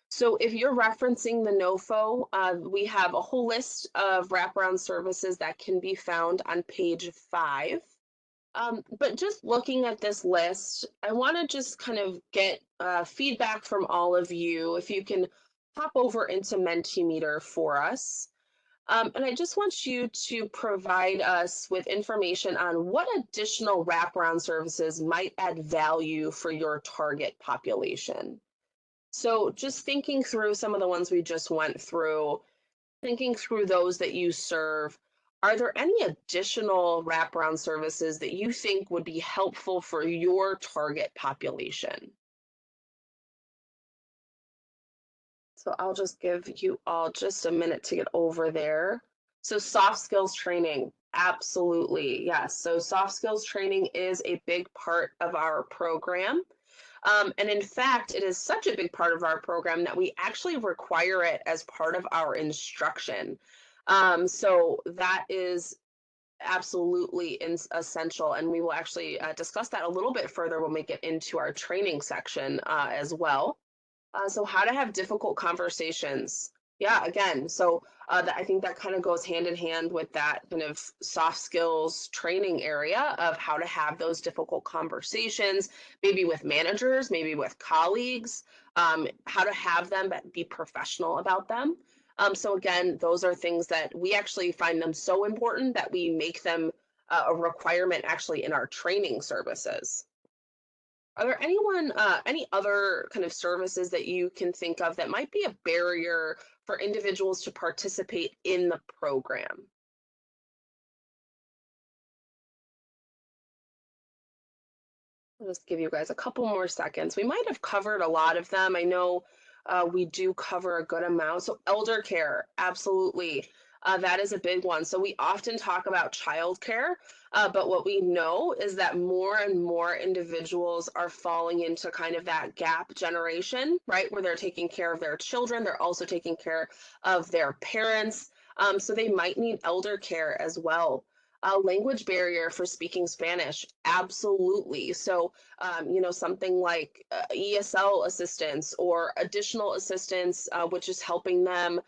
So if you're referencing the NOFO, we have a whole list of wraparound services that can be found on page 5. But just looking at this list, I want to just kind of get feedback from all of you. If you can hop over into Mentimeter for us. And I just want you to provide us with information on what additional wraparound services might add value for your target population. So just thinking through some of the ones we just went through, thinking through those that you serve, are there any additional wraparound services that you think would be helpful for your target population? So I'll just give you all just a minute to get over there. So soft skills training, absolutely, yes. So soft skills training is a big part of our program. And in fact, it is such a big part of our program that we actually require it as part of our instruction. So that is absolutely essential. And we will actually discuss that a little bit further when we get into our training section as well. So how to have difficult conversations. Yeah, again, so I think that kind of goes hand in hand with that kind of soft skills training area of how to have those difficult conversations, maybe with managers, maybe with colleagues, how to have them, but be professional about them. So again, those are things that we actually find them so important that we make them a requirement actually in our training services. Are there any other kind of services that you can think of that might be a barrier for individuals to participate in the program? I'll just give you guys a couple more seconds. We might have covered a lot of them. I know we do cover a good amount. So elder care, absolutely. That is a big one. So we often talk about childcare, but what we know is that more and more individuals are falling into kind of that gap generation, right? Where they're taking care of their children. They're also taking care of their parents. So they might need elder care as well. Language barrier for speaking Spanish, absolutely. So, something like ESL assistance or additional assistance, which is helping them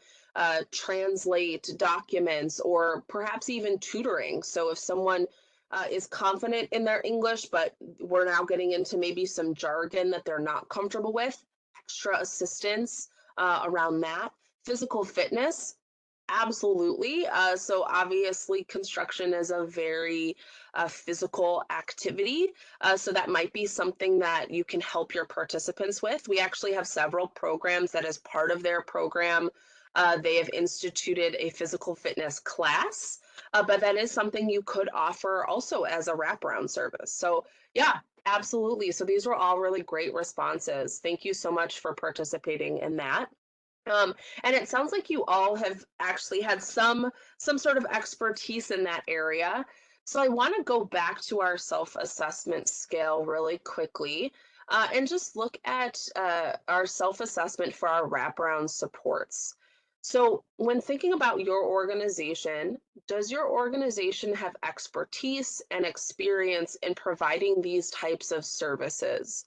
translate documents or perhaps even tutoring. So if someone is confident in their English, but we're now getting into maybe some jargon that they're not comfortable with, extra assistance around that. Physical fitness, absolutely. So obviously, construction is a very physical activity. So that might be something that you can help your participants with. We actually have several programs that, as part of their program, they have instituted a physical fitness class. But that is something you could offer also as a wraparound service. So, yeah, absolutely. So these were all really great responses. Thank you so much for participating in that. Um, and it sounds like you all have actually had some sort of expertise in that area. So I want to go back to our self-assessment scale really quickly, and just look at our self-assessment for our wraparound supports. So when thinking about your organization, does your organization have expertise and experience in providing these types of services?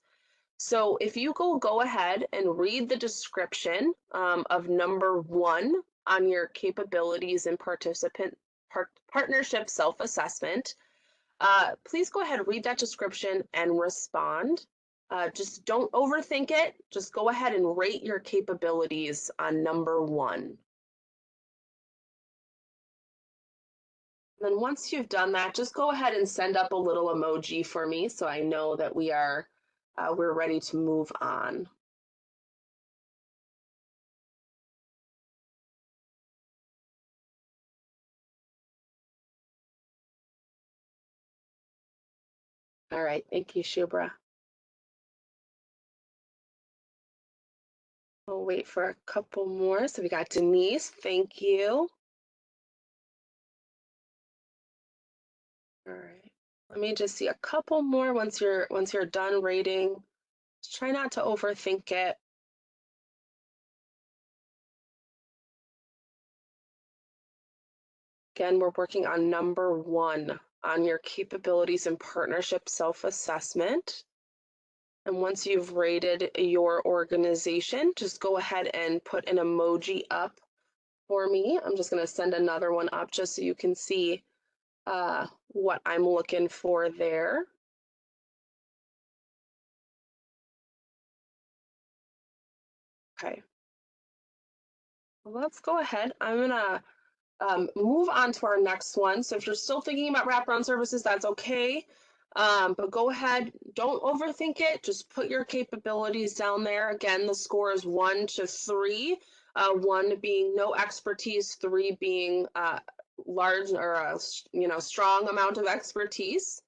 So if you go ahead and read the description of number 1 on your capabilities and partnership self-assessment, please go ahead and read that description and respond. Just don't overthink it. Just go ahead and rate your capabilities on number 1. Then once you've done that, just go ahead and send up a little emoji for me so I know that we're ready to move on. All right, thank you, Shubra. We'll wait for a couple more. So we got Denise, thank you. All right. Let me just see a couple more once you're done rating. Just try not to overthink it. Again, we're working on number 1 on your capabilities and partnership self-assessment. And once you've rated your organization, just go ahead and put an emoji up for me. I'm just going to send another one up just so you can see what I'm looking for there. Okay. Well, let's go ahead. I'm gonna move on to our next one. So if you're still thinking about wraparound services, that's okay. But go ahead, don't overthink it. Just put your capabilities down there. Again, the score is 1 to 3. 1 being no expertise, 3 being large or a strong amount of expertise.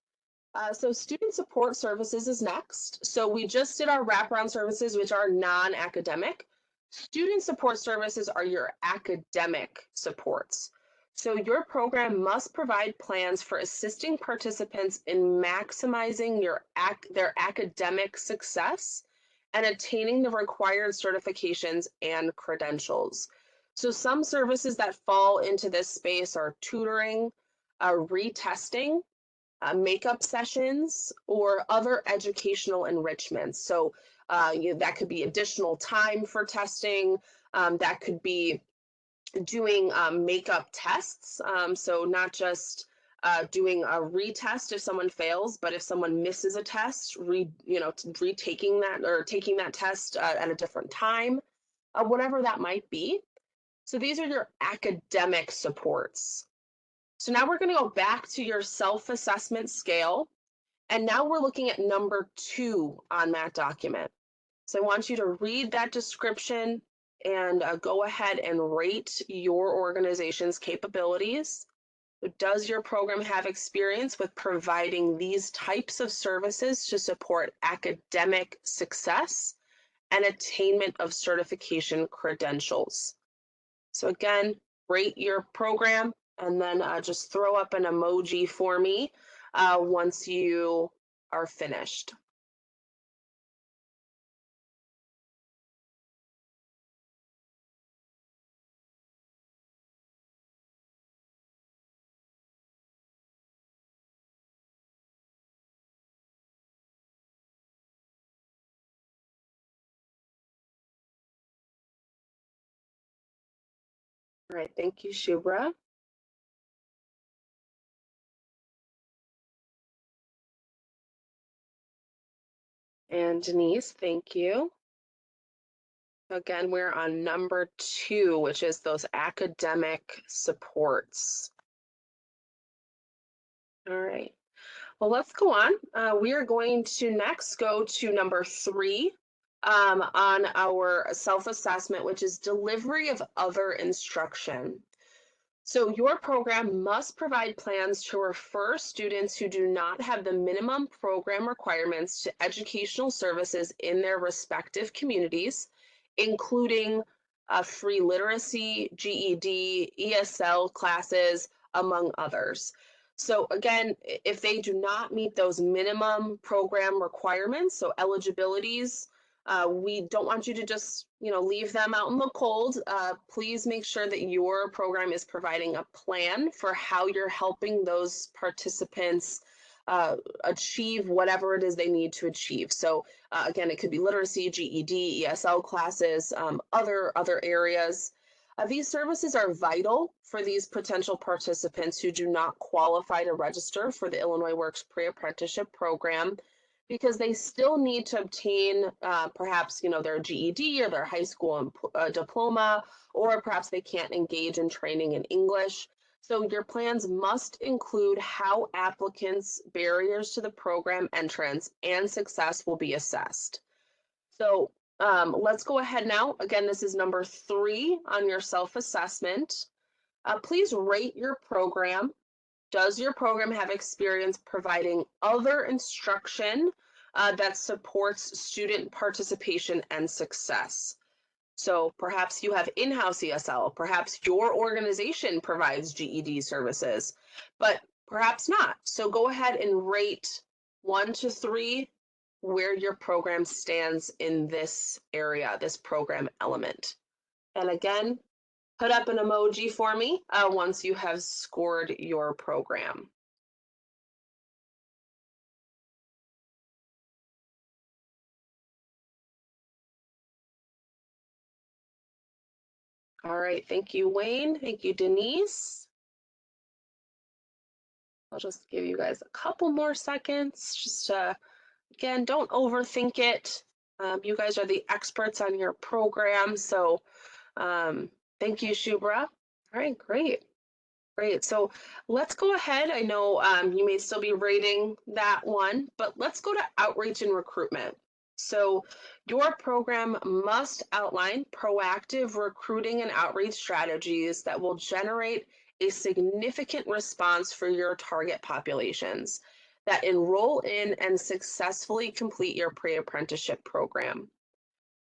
So student support services is next. So we just did our wraparound services, which are non-academic. Student support services are your academic supports. So your program must provide plans for assisting participants in maximizing their academic success and attaining the required certifications and credentials. So some services that fall into this space are tutoring, retesting, makeup sessions, or other educational enrichments. So that could be additional time for testing. That could be doing makeup tests. So not just doing a retest if someone fails, but if someone misses a test, retaking that or taking that test at a different time, whatever that might be. So these are your academic supports. So now we're going to go back to your self-assessment scale. And now we're looking at number 2 on that document. So I want you to read that description and go ahead and rate your organization's capabilities. Does your program have experience with providing these types of services to support academic success and attainment of certification credentials? So again, rate your program and then just throw up an emoji for me once you are finished. All right, thank you, Shubra. And Denise, thank you. Again, we're on number 2, which is those academic supports. All right. Well, let's go on. We are going to next go to number 3 on our self-assessment, which is delivery of other instruction. So your program must provide plans to refer students who do not have the minimum program requirements to educational services in their respective communities, including free literacy, GED, ESL classes, among others. So again, if they do not meet those minimum program requirements, so eligibilities, we don't want you to just, leave them out in the cold. Please make sure that your program is providing a plan for how you're helping those participants achieve whatever it is they need to achieve. So again, it could be literacy, GED, ESL classes, other areas. These services are vital for these potential participants who do not qualify to register for the Illinois Works Pre-Apprenticeship Program, because they still need to obtain perhaps their GED or their high school diploma, or perhaps they can't engage in training in English. So your plans must include how applicants' barriers to the program entrance and success will be assessed. So let's go ahead now. Again, this is number 3 on your self-assessment. Please rate your program. Does your program have experience providing other instruction that supports student participation and success? So perhaps you have in-house ESL, perhaps your organization provides GED services, but perhaps not. So go ahead and rate 1 to 3 where your program stands in this area, this program element. And again, put up an emoji for me once you have scored your program. All right, thank you, Wayne. Thank you, Denise. I'll just give you guys a couple more seconds. Just again, don't overthink it. You guys are the experts on your program, so thank you, Shubra. All right, great. Great. So let's go ahead. I know you may still be rating that one, but let's go to outreach and recruitment. So your program must outline proactive recruiting and outreach strategies that will generate a significant response for your target populations that enroll in and successfully complete your pre-apprenticeship program.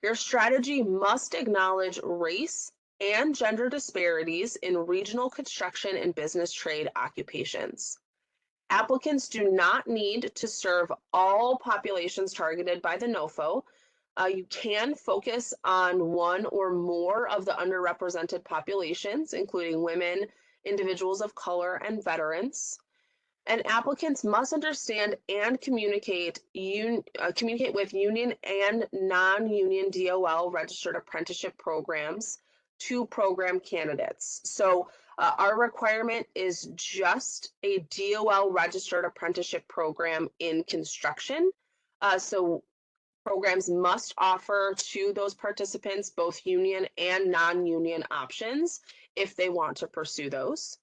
Your strategy must acknowledge race and gender disparities in regional construction and business trade occupations. Applicants do not need to serve all populations targeted by the NOFO. You can focus on one or more of the underrepresented populations, including women, individuals of color, and veterans. And applicants must understand and communicate with union and non-union DOL registered apprenticeship programs to program candidates. So our requirement is just a DOL registered apprenticeship program in construction. So programs must offer to those participants both union and non-union options if they want to pursue those.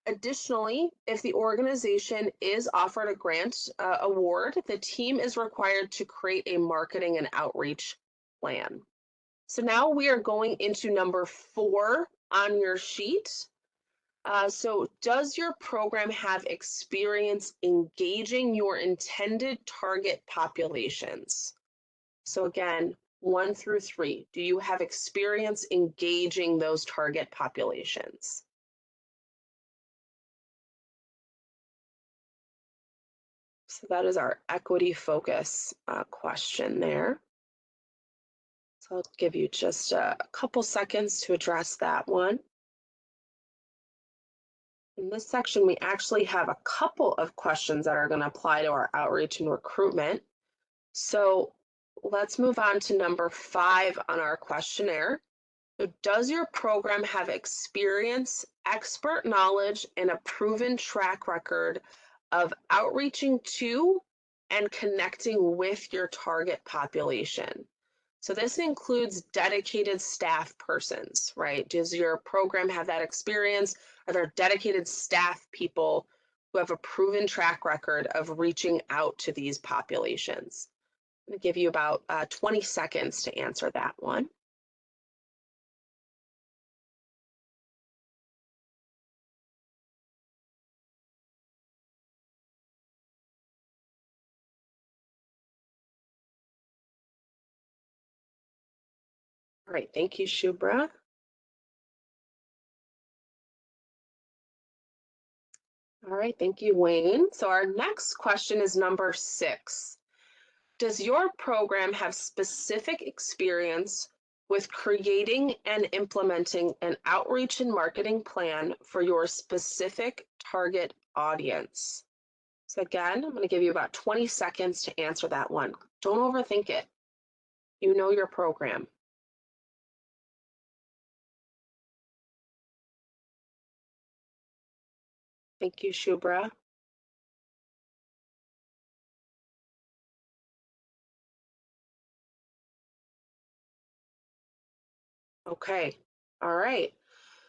Additionally, if the organization is offered a grant award, the team is required to create a marketing and outreach plan. So now we are going into number 4 on your sheet. So does your program have experience engaging your intended target populations? So again, 1 through 3, do you have experience engaging those target populations? So that is our equity focus question there. So I'll give you just a couple seconds to address that one. In this section, we actually have a couple of questions that are going to apply to our outreach and recruitment. So let's move on to number 5 on our questionnaire, So does your program have experience, expert knowledge, and a proven track record of outreaching to and connecting with your target population? So this includes dedicated staff persons, right? Does your program have that experience? Are there dedicated staff people who have a proven track record of reaching out to these populations? I'm going to give you about 20 seconds to answer that one. All right, thank you, Shubra. All right, thank you, Wayne. So our next question is number 6. Does your program have specific experience with creating and implementing an outreach and marketing plan for your specific target audience? So again, I'm going to give you about 20 seconds to answer that one. Don't overthink it. You know your program. Thank you, Shubra. Okay, all right.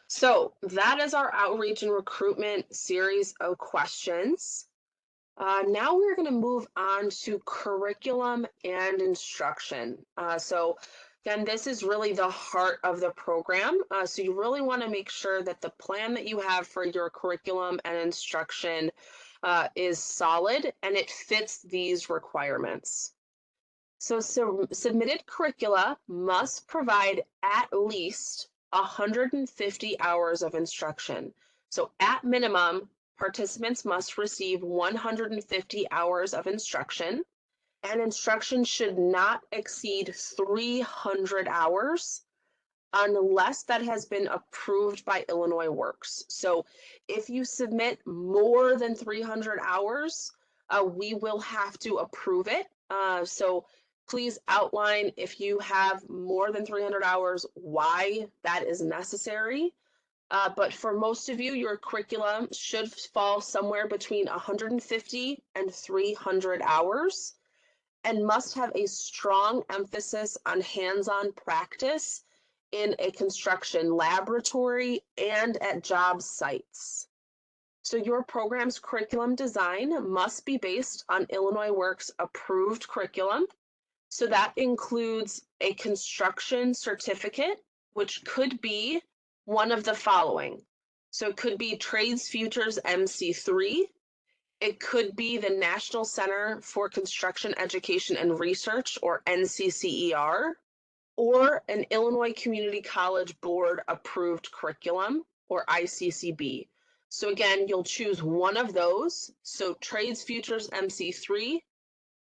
So that is our outreach and recruitment series of questions. Now we're going to move on to curriculum and instruction. So again, this is really the heart of the program. So you really want to make sure that the plan that you have for your curriculum and instruction is solid and it fits these requirements. So submitted curricula must provide at least 150 hours of instruction. So at minimum, participants must receive 150 hours of instruction, and instruction should not exceed 300 hours unless that has been approved by Illinois Works. So if you submit more than 300 hours, we will have to approve it. So please outline, if you have more than 300 hours, why that is necessary. But for most of you, your curriculum should fall somewhere between 150 and 300 hours and must have a strong emphasis on hands-on practice in a construction laboratory and at job sites. So your program's curriculum design must be based on Illinois Works approved curriculum. So that includes a construction certificate, which could be one of the following. So it could be Trades Futures MC3. It could be the National Center for Construction Education and Research, or NCCER, or an Illinois Community College Board approved curriculum, or ICCB. So again, you'll choose one of those. So Trades Futures MC3,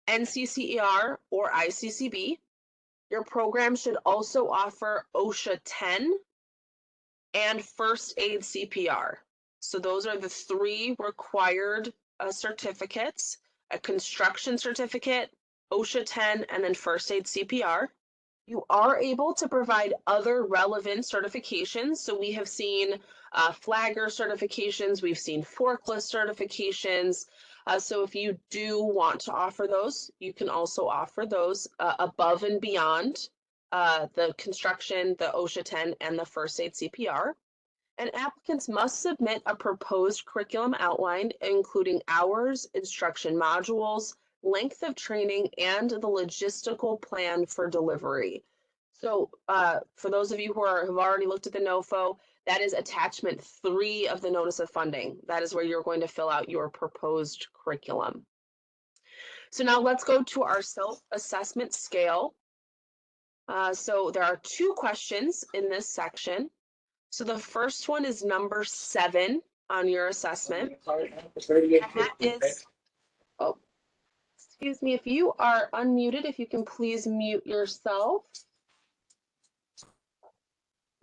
NCCER, or ICCB. Your program should also offer OSHA 10 and First Aid CPR. So those are the 3 required certificates: a construction certificate, OSHA 10, and then First Aid CPR. You are able to provide other relevant certifications. So we have seen flagger certifications, we've seen forklift certifications. So if you do want to offer those, you can also offer those above and beyond the construction, the OSHA 10, and the First Aid CPR. And applicants must submit a proposed curriculum outline, including hours, instruction modules, length of training, and the logistical plan for delivery. So for those of you who have already looked at the NOFO, that is attachment 3 of the notice of funding. That is where you're going to fill out your proposed curriculum. So now let's go to our self-assessment scale. So there are 2 questions in this section. So the first one is number 7 on your assessment. And that is, oh, excuse me, if you are unmuted, if you can please mute yourself.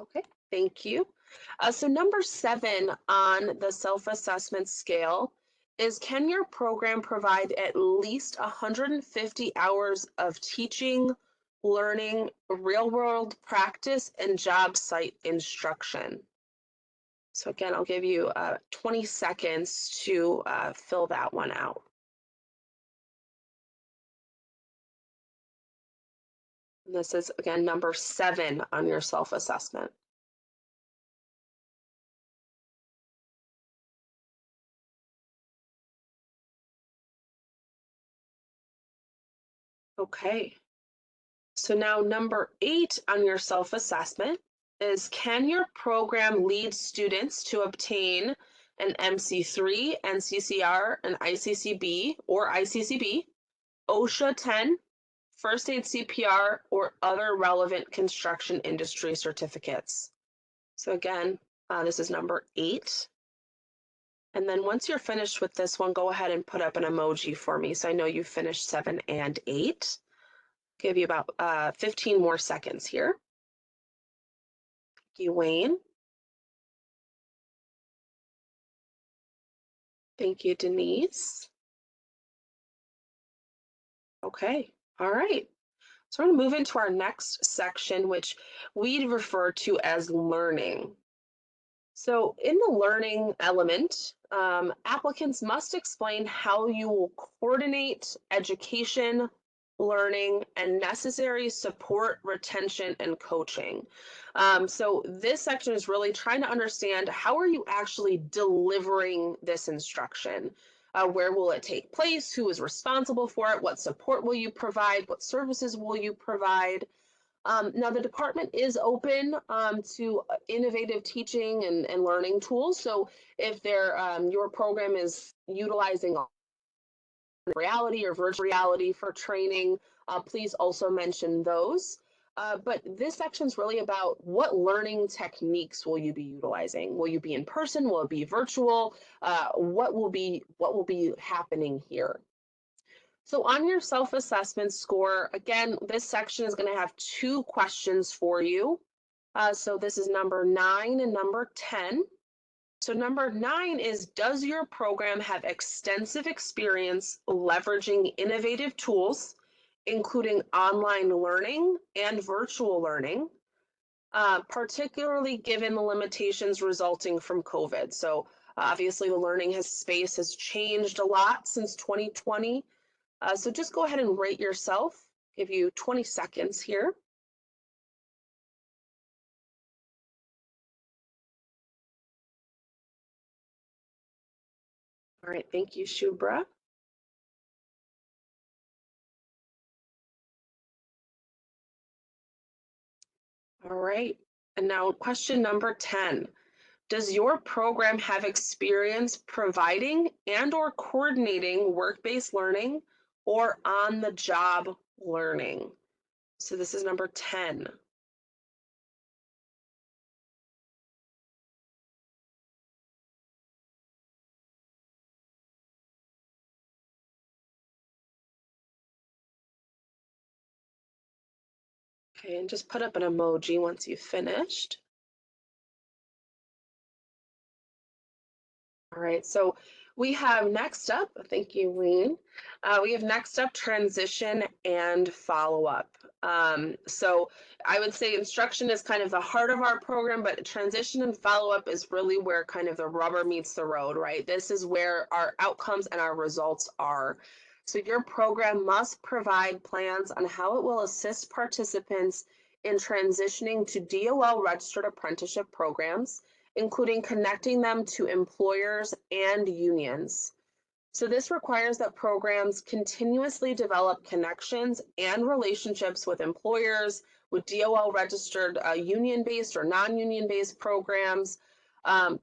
Okay, thank you. So number 7 on the self-assessment scale is, can your program provide at least 150 hours of teaching, learning, real-world practice, and job site instruction. So again, I'll give you 20 seconds to fill that one out. And this is, again, number 7 on your self-assessment. Okay. So now number 8 on your self-assessment is, can your program lead students to obtain an MC3, NCCR, an ICCB or ICCB, OSHA 10, first aid CPR, or other relevant construction industry certificates? So again, this is number 8. And then once you're finished with this one, go ahead and put up an emoji for me so I know you've finished 7 and 8. Give you about 15 more seconds here. Thank you, Wayne. Thank you, Denise. Okay, all right. So we're going to move into our next section, which we refer to as learning. So in the learning element, applicants must explain how you will coordinate education, learning, and necessary support, retention, and coaching. So this section is really trying to understand, how are you actually delivering this instruction? Where will it take place? Who is responsible for it? What support will you provide? What services will you provide? Now, the department is open to innovative teaching and learning tools. So if your program is utilizing reality or virtual reality for training, please also mention those. But this section is really about, what learning techniques will you be utilizing? Will you be in person? Will it be virtual? What will be happening here? So on your self-assessment score, again, this section is going to have 2 questions for you. So this is number 9 and number 10. So number 9 is, does your program have extensive experience leveraging innovative tools, including online learning and virtual learning, particularly given the limitations resulting from COVID? So obviously the learning space has changed a lot since 2020. So just go ahead and rate yourself. Give you 20 seconds here. All right, thank you, Shubra. All right, and now question number 10. Does your program have experience providing and or coordinating work-based learning or on-the-job learning? So this is number 10. Okay, and just put up an emoji once you've finished. All right, so we have next up, thank you, Wayne. We have next up transition and follow-up. So I would say instruction is kind of the heart of our program, but transition and follow-up is really where kind of the rubber meets the road, right? This is where our outcomes and our results are. So your program must provide plans on how it will assist participants in transitioning to DOL registered apprenticeship programs, including connecting them to employers and unions. So this requires that programs continuously develop connections and relationships with employers, with DOL registered union-based or non-union-based programs,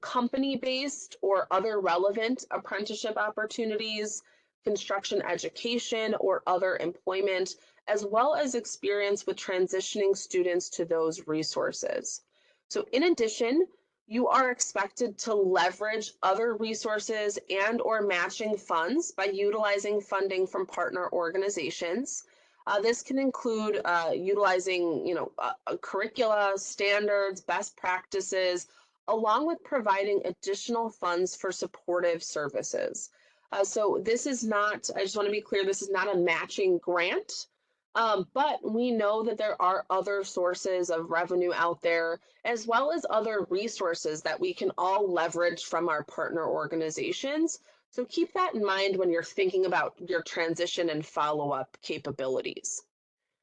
company-based or other relevant apprenticeship opportunities, construction education, or other employment, as well as experience with transitioning students to those resources. So in addition, you are expected to leverage other resources and or matching funds by utilizing funding from partner organizations. This can include utilizing, curricula, standards, best practices, along with providing additional funds for supportive services. So this is not, I just want to be clear, this is not a matching grant. But we know that there are other sources of revenue out there, as well as other resources that we can all leverage from our partner organizations. So keep that in mind when you're thinking about your transition and follow-up capabilities.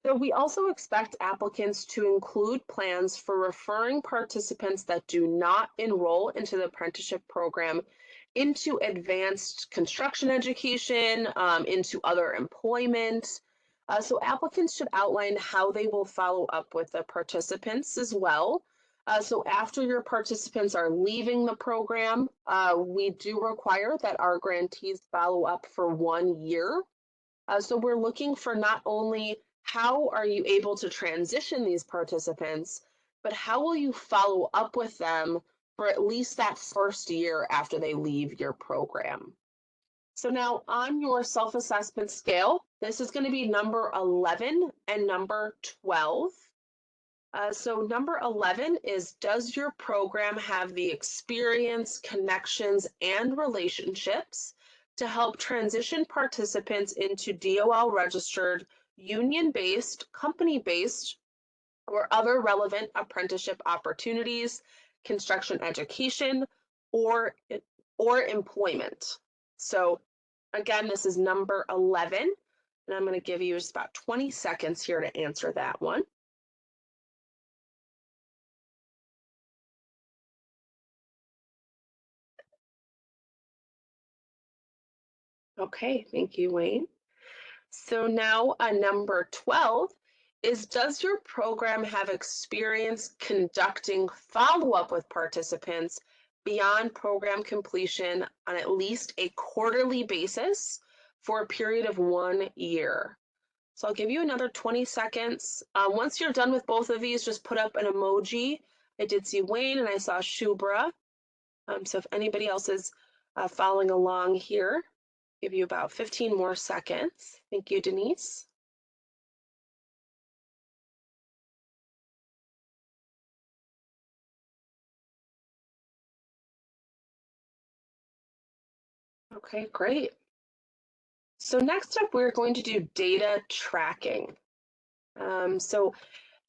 So we also expect applicants to include plans for referring participants that do not enroll into the apprenticeship program into advanced construction education, into other employment. So applicants should outline how they will follow up with the participants as well. So after your participants are leaving the program, we do require that our grantees follow up for 1 year. So we're looking for not only how are you able to transition these participants, but how will you follow up with them for at least that first year after they leave your program. So now on your self-assessment scale, this is going to be number 11 and number 12. So number 11 is, does your program have the experience, connections, and relationships to help transition participants into DOL registered, union-based, company-based, or other relevant apprenticeship opportunities, construction education, or, or employment? So again, this is number 11, and I'm going to give you just about 20 seconds here to answer that one. Okay, thank you, Wayne. So now number 12 is, does your program have experience conducting follow-up with participants beyond program completion on at least a quarterly basis for a period of 1 year? So I'll give you another 20 seconds. Once you're done with both of these, just put up an emoji. I did see Wayne and I saw Shubra. So if anybody else is following along here, give you about 15 more seconds. Thank you, Denise. Okay, great. So next up, we're going to do data tracking. So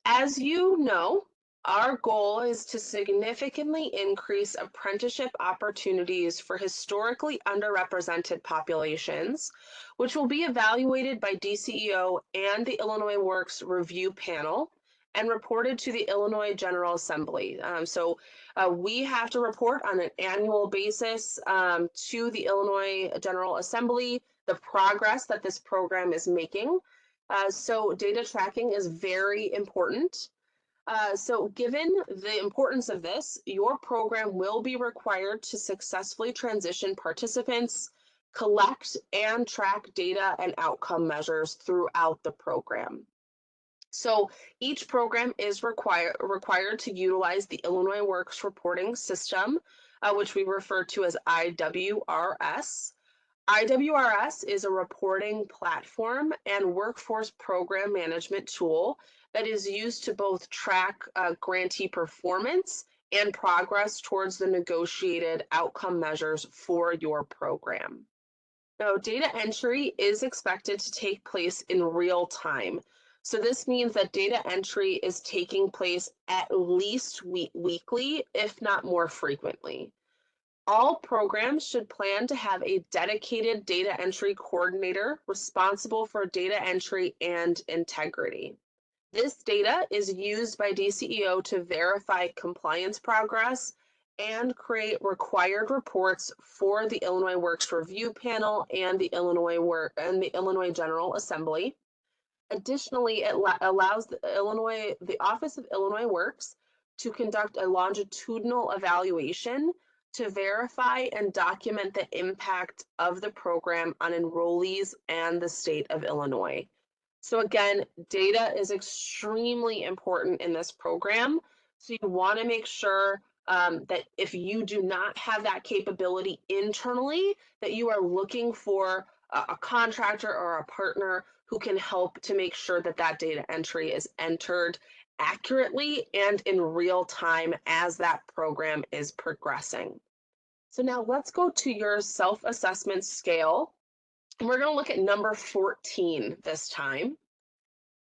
as you know, our goal is to significantly increase apprenticeship opportunities for historically underrepresented populations, which will be evaluated by DCEO and the Illinois Works Review Panel and reported to the Illinois General Assembly. We have to report on an annual basis to the Illinois General Assembly the progress that this program is making. So data tracking is very important. So given the importance of this, your program will be required to successfully transition participants, collect and track data and outcome measures throughout the program. So each program is required to utilize the Illinois Works Reporting System, which we refer to as IWRS. IWRS is a reporting platform and workforce program management tool that is used to both track grantee performance and progress towards the negotiated outcome measures for your program. Now, data entry is expected to take place in real time. So this means that data entry is taking place at least weekly, if not more frequently. All programs should plan to have a dedicated data entry coordinator responsible for data entry and integrity. This data is used by DCEO to verify compliance progress and create required reports for the Illinois Works Review Panel and the Illinois General Assembly. Additionally, it allows the Office of Illinois Works to conduct a longitudinal evaluation to verify and document the impact of the program on enrollees and the state of Illinois. So again, data is extremely important in this program. So you want to make sure that if you do not have that capability internally, that you are looking for a contractor or a partner who can help to make sure that that data entry is entered accurately and in real time as that program is progressing. So now let's go to your self-assessment scale. And we're going to look at number 14 this time.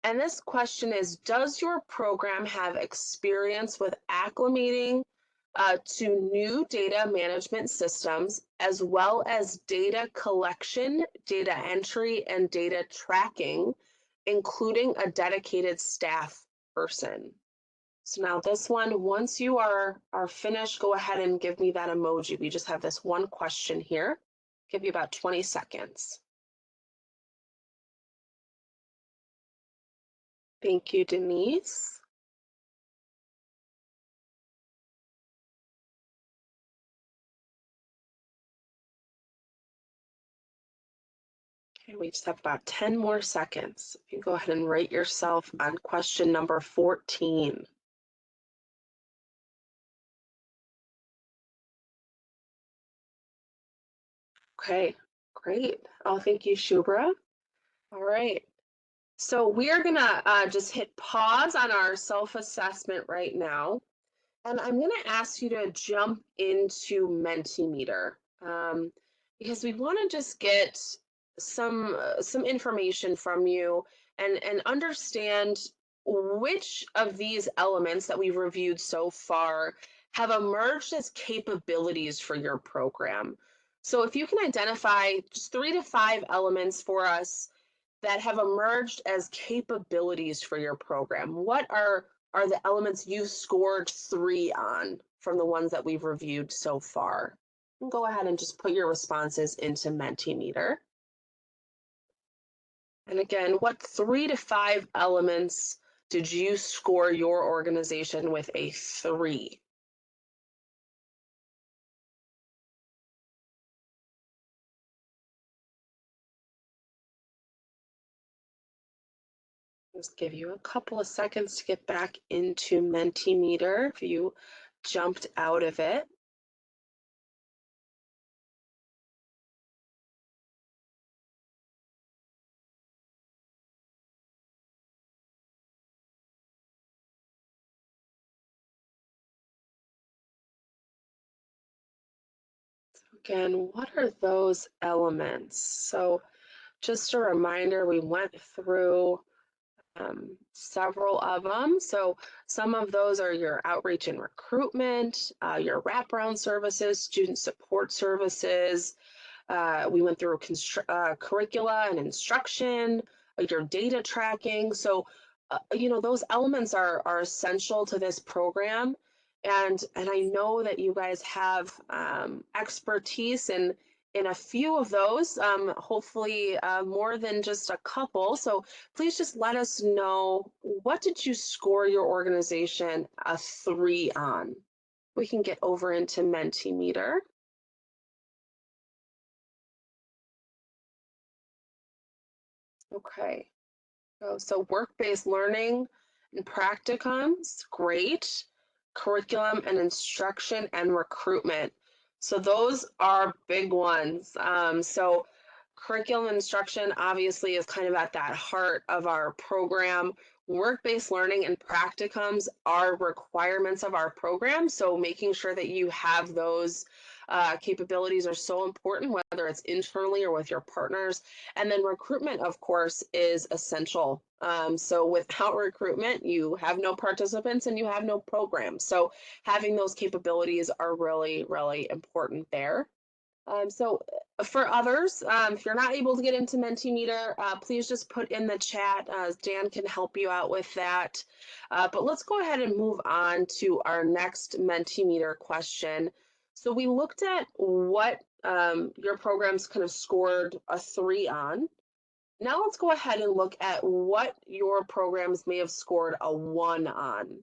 And this question is, does your program have experience with acclimating to new data management systems, as well as data collection, data entry, and data tracking, including a dedicated staff person? So now this one, once you are finished, go ahead and give me that emoji. We just have this one question here. Give you about 20 seconds. Thank you, Denise. Okay, we just have about 10 more seconds. You can go ahead and rate yourself on question number 14. Okay, great. Oh, thank you, Shubra. All right. So we are gonna just hit pause on our self-assessment right now. And I'm going to ask you to jump into Mentimeter because we want to just get some information from you and understand which of these elements that we've reviewed so far have emerged as capabilities for your program. So if you can identify just 3 to 5 elements for us that have emerged as capabilities for your program, what are the elements you've scored 3 on from the ones that we've reviewed so far? And go ahead and just put your responses into Mentimeter. And again, what 3 to 5 elements did you score your organization with a 3? Just give you a couple of seconds to get back into Mentimeter if you jumped out of it. Again, what are those elements? So just a reminder, we went through several of them. So some of those are your outreach and recruitment, your wraparound services, student support services. We went through curricula and instruction, your data tracking. So, those elements are essential to this program. And I know that you guys have expertise in a few of those, hopefully more than just a couple. So please just let us know, what did you score your organization a 3 on? We can get over into Mentimeter. Okay. So work-based learning and practicums, great. Curriculum and instruction and recruitment. So those are big ones. So curriculum and instruction obviously is kind of at that heart of our program. Work-based learning and practicums are requirements of our program. So making sure that you have those capabilities are so important, whether it's internally or with your partners. And then recruitment, of course, is essential. So without recruitment, you have no participants and you have no program. So having those capabilities are really, really important there. So for others, if you're not able to get into Mentimeter, please just put in the chat. Dan can help you out with that. But let's go ahead and move on to our next Mentimeter question. So we looked at what your programs kind of scored a 3 on. Now let's go ahead and look at what your programs may have scored a 1 on.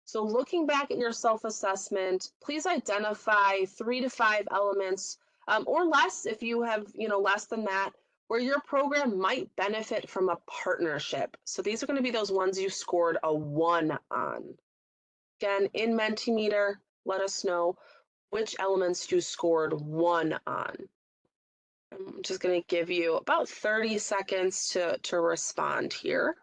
So looking back at your self-assessment, please identify 3 to 5 elements or less if you have, less than that, where your program might benefit from a partnership. So these are going to be those ones you scored a 1 on. Again, in Mentimeter, let us know which elements you scored 1 on. I'm just going to give you about 30 seconds to respond here.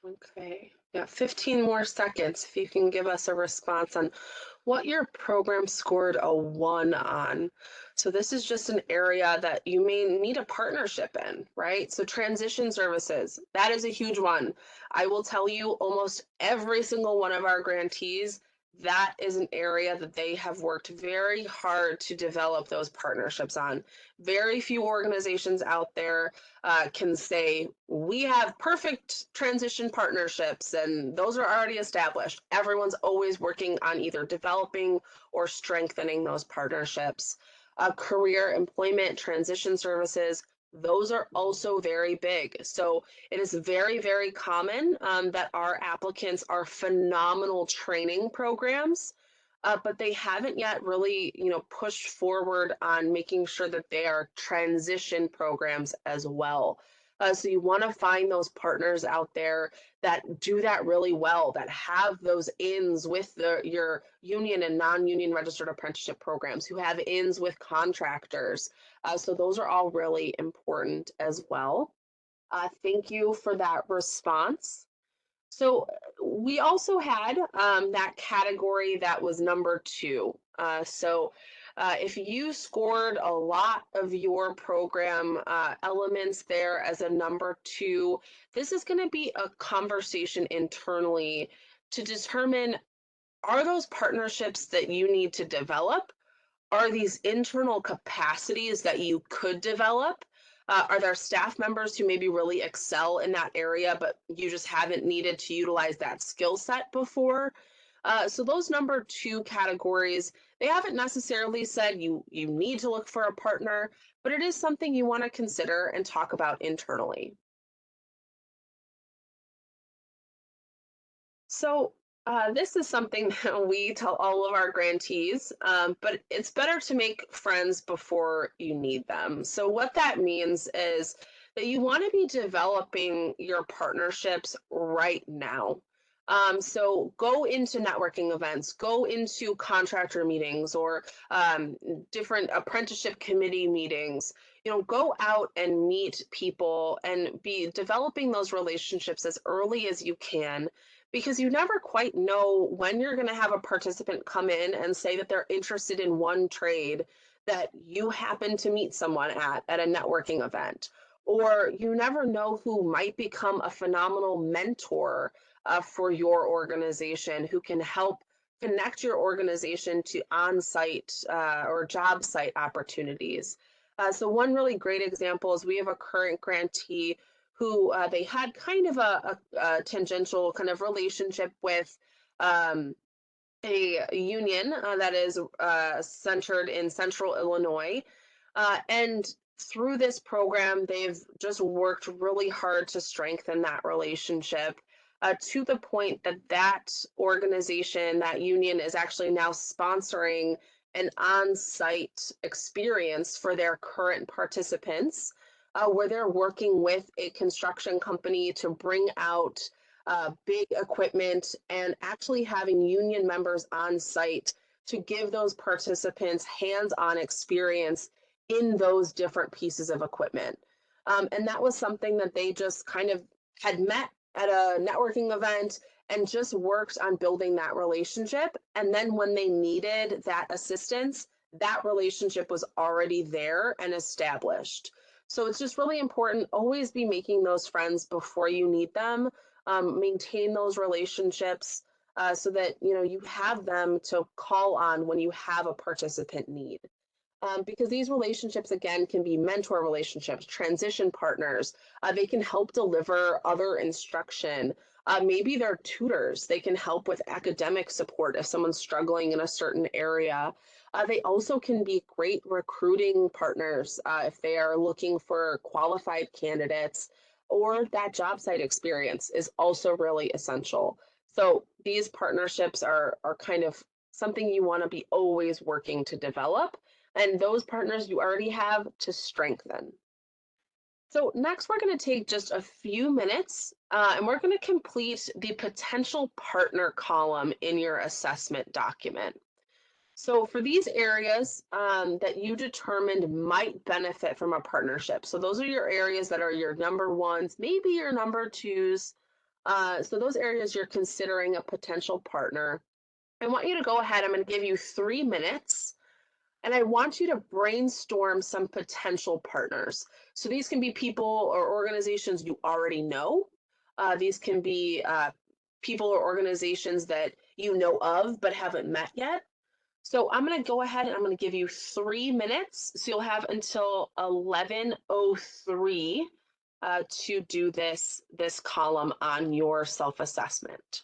Okay. Yeah, 15 more seconds if you can give us a response on what your program scored a 1 on. So this is just an area that you may need a partnership in, right? So transition services, that is a huge one. I will tell you almost every single one of our grantees, that is an area that they have worked very hard to develop those partnerships on. Very few organizations out there can say, we have perfect transition partnerships and those are already established. Everyone's always working on either developing or strengthening those partnerships. Career, employment, transition services, those are also very big. So it is very, very common that our applicants are phenomenal training programs. But they haven't yet really, pushed forward on making sure that they are transition programs as well. So you want to find those partners out there that do that really well, that have those ins with your union and non-union registered apprenticeship programs, who have ins with contractors. So those are all really important as well. Thank you for that response. So we also had that category that was number 2. If you scored a lot of your program elements there as a number 2, this is going to be a conversation internally to determine, are those partnerships that you need to develop, are these internal capacities that you could develop? Are there staff members who maybe really excel in that area, but you just haven't needed to utilize that skill set before? So those number 2 categories, they haven't necessarily said you need to look for a partner, but it is something you want to consider and talk about internally. So this is something that we tell all of our grantees, but it's better to make friends before you need them. So what that means is that you want to be developing your partnerships right now. So go into networking events, go into contractor meetings or different apprenticeship committee meetings. Go out and meet people and be developing those relationships as early as you can, because you never quite know when you're going to have a participant come in and say that they're interested in one trade that you happen to meet someone at a networking event. Or you never know who might become a phenomenal mentor for your organization, who can help connect your organization to on-site or job site opportunities. So one really great example is we have a current grantee who they had kind of a tangential kind of relationship with um, a union that is centered in central Illinois. And through this program, they've just worked really hard to strengthen that relationship to the point that that organization, that union, is actually now sponsoring an on-site experience for their current participants, where they're working with a construction company to bring out big equipment and actually having union members on site to give those participants hands-on experience in those different pieces of equipment. And that was something that they just kind of had met at a networking event and just worked on building that relationship. And then when they needed that assistance, that relationship was already there and established. So it's just really important, always be making those friends before you need them. Maintain those relationships so that you have them to call on when you have a participant need. Because these relationships, again, can be mentor relationships, transition partners. They can help deliver other instruction. Maybe they're tutors. They can help with academic support if someone's struggling in a certain area. They also can be great recruiting partners if they are looking for qualified candidates, or that job site experience is also really essential. So these partnerships are kind of something you want to be always working to develop, and those partners you already have to strengthen. So next, we're going to take just a few minutes and we're going to complete the potential partner column in your assessment document. So for these areas that you determined might benefit from a partnership, so those are your areas that are your number ones, maybe your number twos. So those areas you're considering a potential partner. I want you to go ahead. I'm going to give you 3 minutes and I want you to brainstorm some potential partners. So these can be people or organizations you already know. These can be people or organizations that you know of but haven't met yet. So I'm going to go ahead and I'm going to give you 3 minutes. So you'll have until 11:03 to do this column on your self-assessment.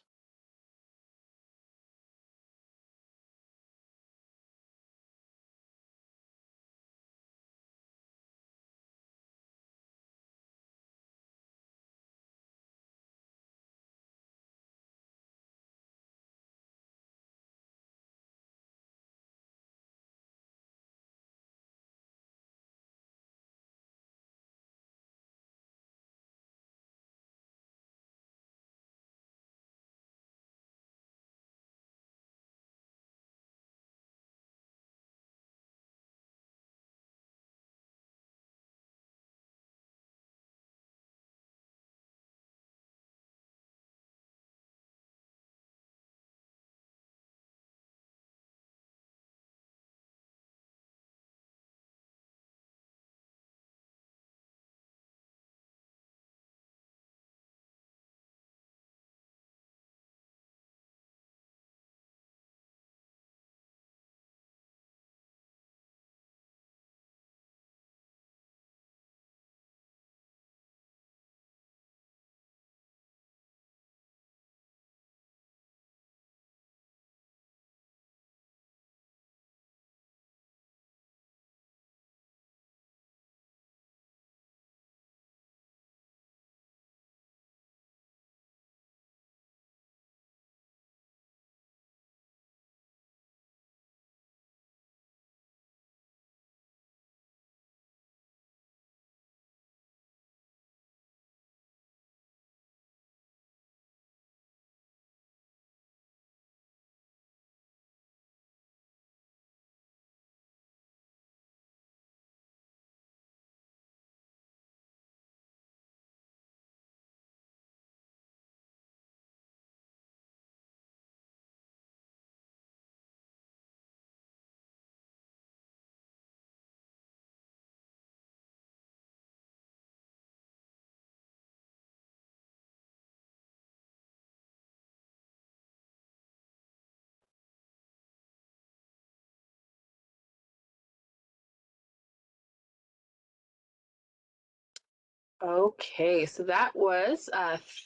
Okay, so that was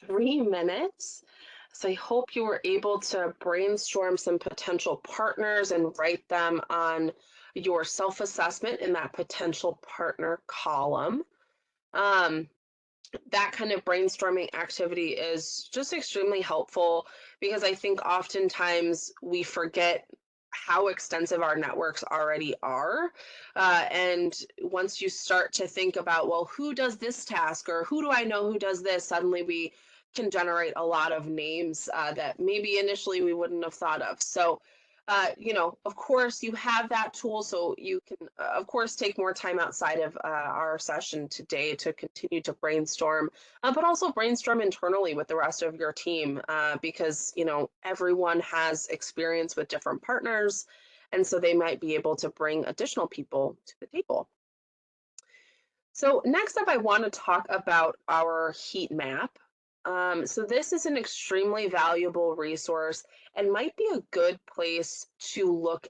3 minutes. So I hope you were able to brainstorm some potential partners and write them on your self-assessment in that potential partner column. Um, that kind of brainstorming activity is just extremely helpful because I think oftentimes we forget how extensive our networks already are. And once you start to think about, well, who does this task or who do I know who does this, suddenly we can generate a lot of names that maybe initially we wouldn't have thought of. So of course, you have that tool, so you can, of course, take more time outside of our session today to continue to brainstorm, but also brainstorm internally with the rest of your team because, everyone has experience with different partners, and so they might be able to bring additional people to the table. So next up, I want to talk about our heat map. So this is an extremely valuable resource and might be a good place to look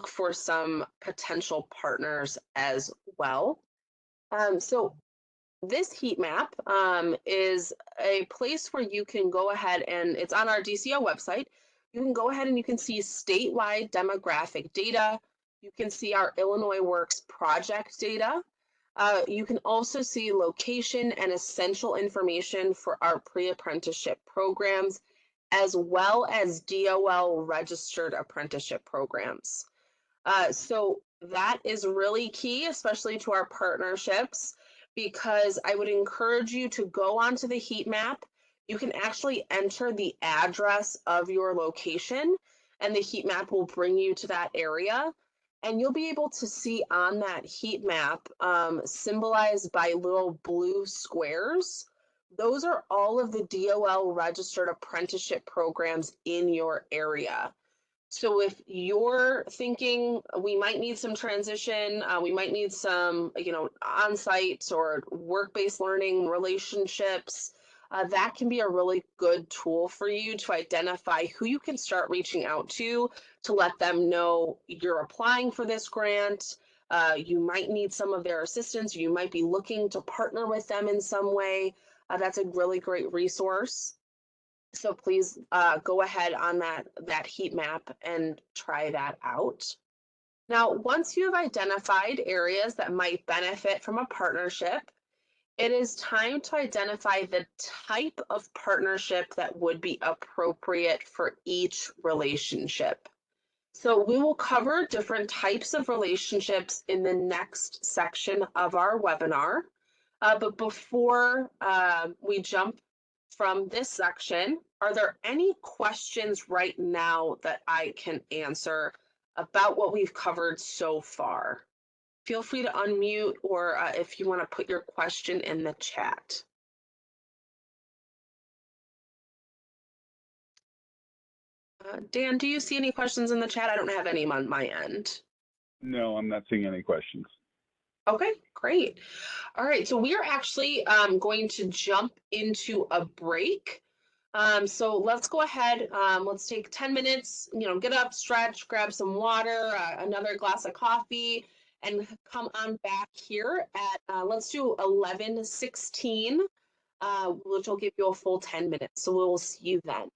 for some potential partners as well. So this heat map is a place where you can go ahead and it's on our DCO website. You can go ahead and you can see statewide demographic data. You can see our Illinois Works project data. You can also see location and essential information for our pre-apprenticeship programs, as well as DOL registered apprenticeship programs. So that is really key, especially to our partnerships, because I would encourage you to go onto the heat map. You can actually enter the address of your location, and the heat map will bring you to that area. And you'll be able to see on that heat map, symbolized by little blue squares, those are all of the DOL registered apprenticeship programs in your area. So if you're thinking we might need some transition, we might need some, on-site or work-based learning relationships, that can be a really good tool for you to identify who you can start reaching out to let them know you're applying for this grant. You might need some of their assistance. You might be looking to partner with them in some way. That's a really great resource. So please go ahead on that heat map and try that out. Now, once you have identified areas that might benefit from a partnership, it is time to identify the type of partnership that would be appropriate for each relationship. So we will cover different types of relationships in the next section of our webinar. But before we jump from this section, are there any questions right now that I can answer about what we've covered so far? Feel free to unmute or if you want to put your question in the chat. Dan, do you see any questions in the chat? I don't have any on my end. No, I'm not seeing any questions. Okay, great. All right, so we are actually going to jump into a break. So let's go ahead. Let's take 10 minutes, get up, stretch, grab some water, another glass of coffee, and come on back here at, let's do 11:16, which will give you a full 10 minutes. So we'll see you then.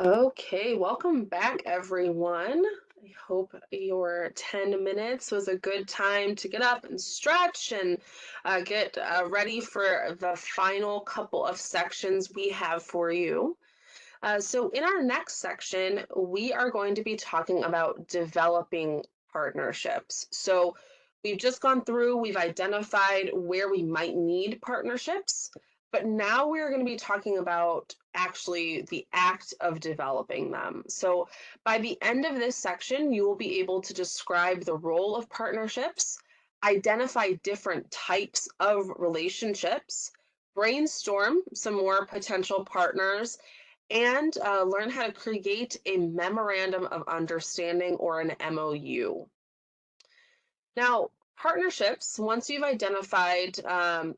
Okay, welcome back, everyone. I hope your 10 minutes was a good time to get up and stretch and get ready for the final couple of sections we have for you. So, in our next section, we are going to be talking about developing partnerships. So, we've just gone through, we've identified where we might need partnerships, but now we're going to be talking about actually the act of developing them. So, by the end of this section, you will be able to describe the role of partnerships, identify different types of relationships, brainstorm some more potential partners, and learn how to create a memorandum of understanding or an MOU. Now, partnerships, once you've identified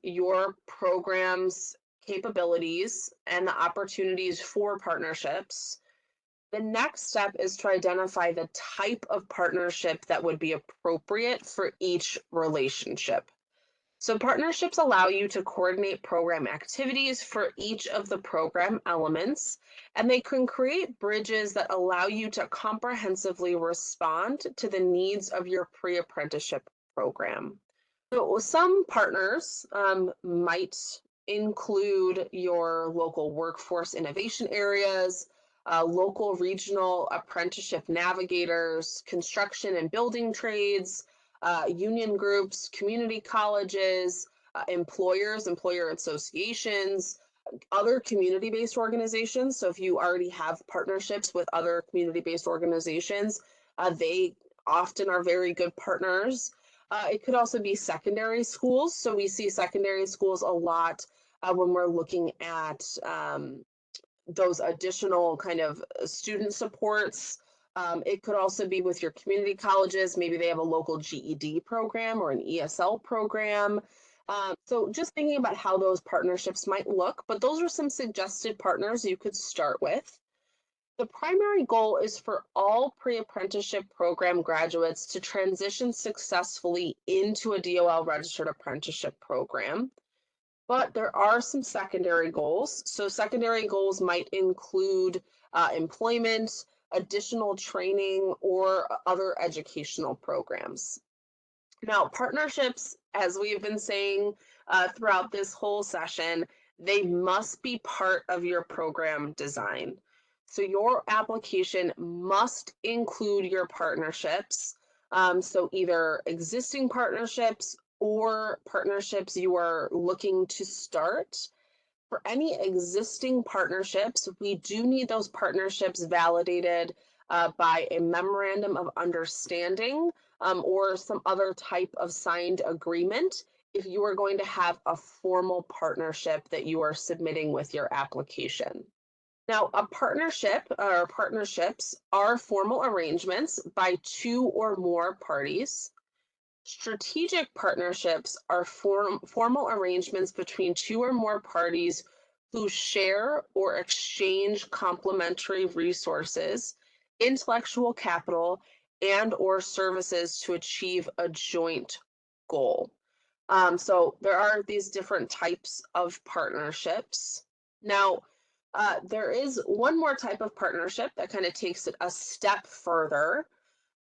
your program's capabilities and the opportunities for partnerships, the next step is to identify the type of partnership that would be appropriate for each relationship. So, partnerships allow you to coordinate program activities for each of the program elements, and they can create bridges that allow you to comprehensively respond to the needs of your pre apprenticeship program. So, some partners might include your local workforce innovation areas, local regional apprenticeship navigators, construction and building trades, union groups, community colleges, employers, employer associations, other community based organizations. So, if you already have partnerships with other community based organizations, they often are very good partners. It could also be secondary schools. So, we see secondary schools a lot when we're looking at those additional kind of student supports. It could also be with your community colleges. Maybe they have a local GED program or an ESL program. So just thinking about how those partnerships might look, but those are some suggested partners you could start with. The primary goal is for all pre-apprenticeship program graduates to transition successfully into a DOL registered apprenticeship program. But there are some secondary goals. So, secondary goals might include employment, additional training, or other educational programs. Now, partnerships, as we've been saying throughout this whole session, they must be part of your program design. So, your application must include your partnerships. So, either existing partnerships or partnerships you are looking to start. For any existing partnerships, we do need those partnerships validated by a memorandum of understanding or some other type of signed agreement if you are going to have a formal partnership that you are submitting with your application. Now, a partnership or partnerships are formal arrangements by two or more parties. Strategic partnerships are formal arrangements between two or more parties who share or exchange complementary resources, intellectual capital, and or services to achieve a joint goal. So there are these different types of partnerships. Now, there is one more type of partnership that kind of takes it a step further,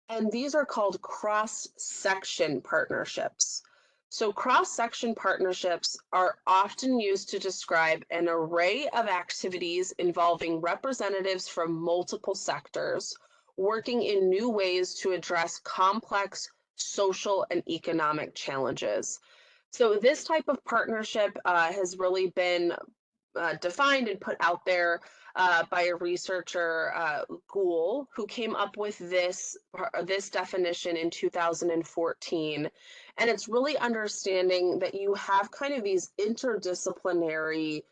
and these are called cross-section partnerships. So cross-section partnerships are often used to describe an array of activities involving representatives from multiple sectors working in new ways to address complex social and economic challenges. So this type of partnership has really been defined and put out there by a researcher, Gould, who came up with this definition in 2014. And it's really understanding that you have kind of these interdisciplinary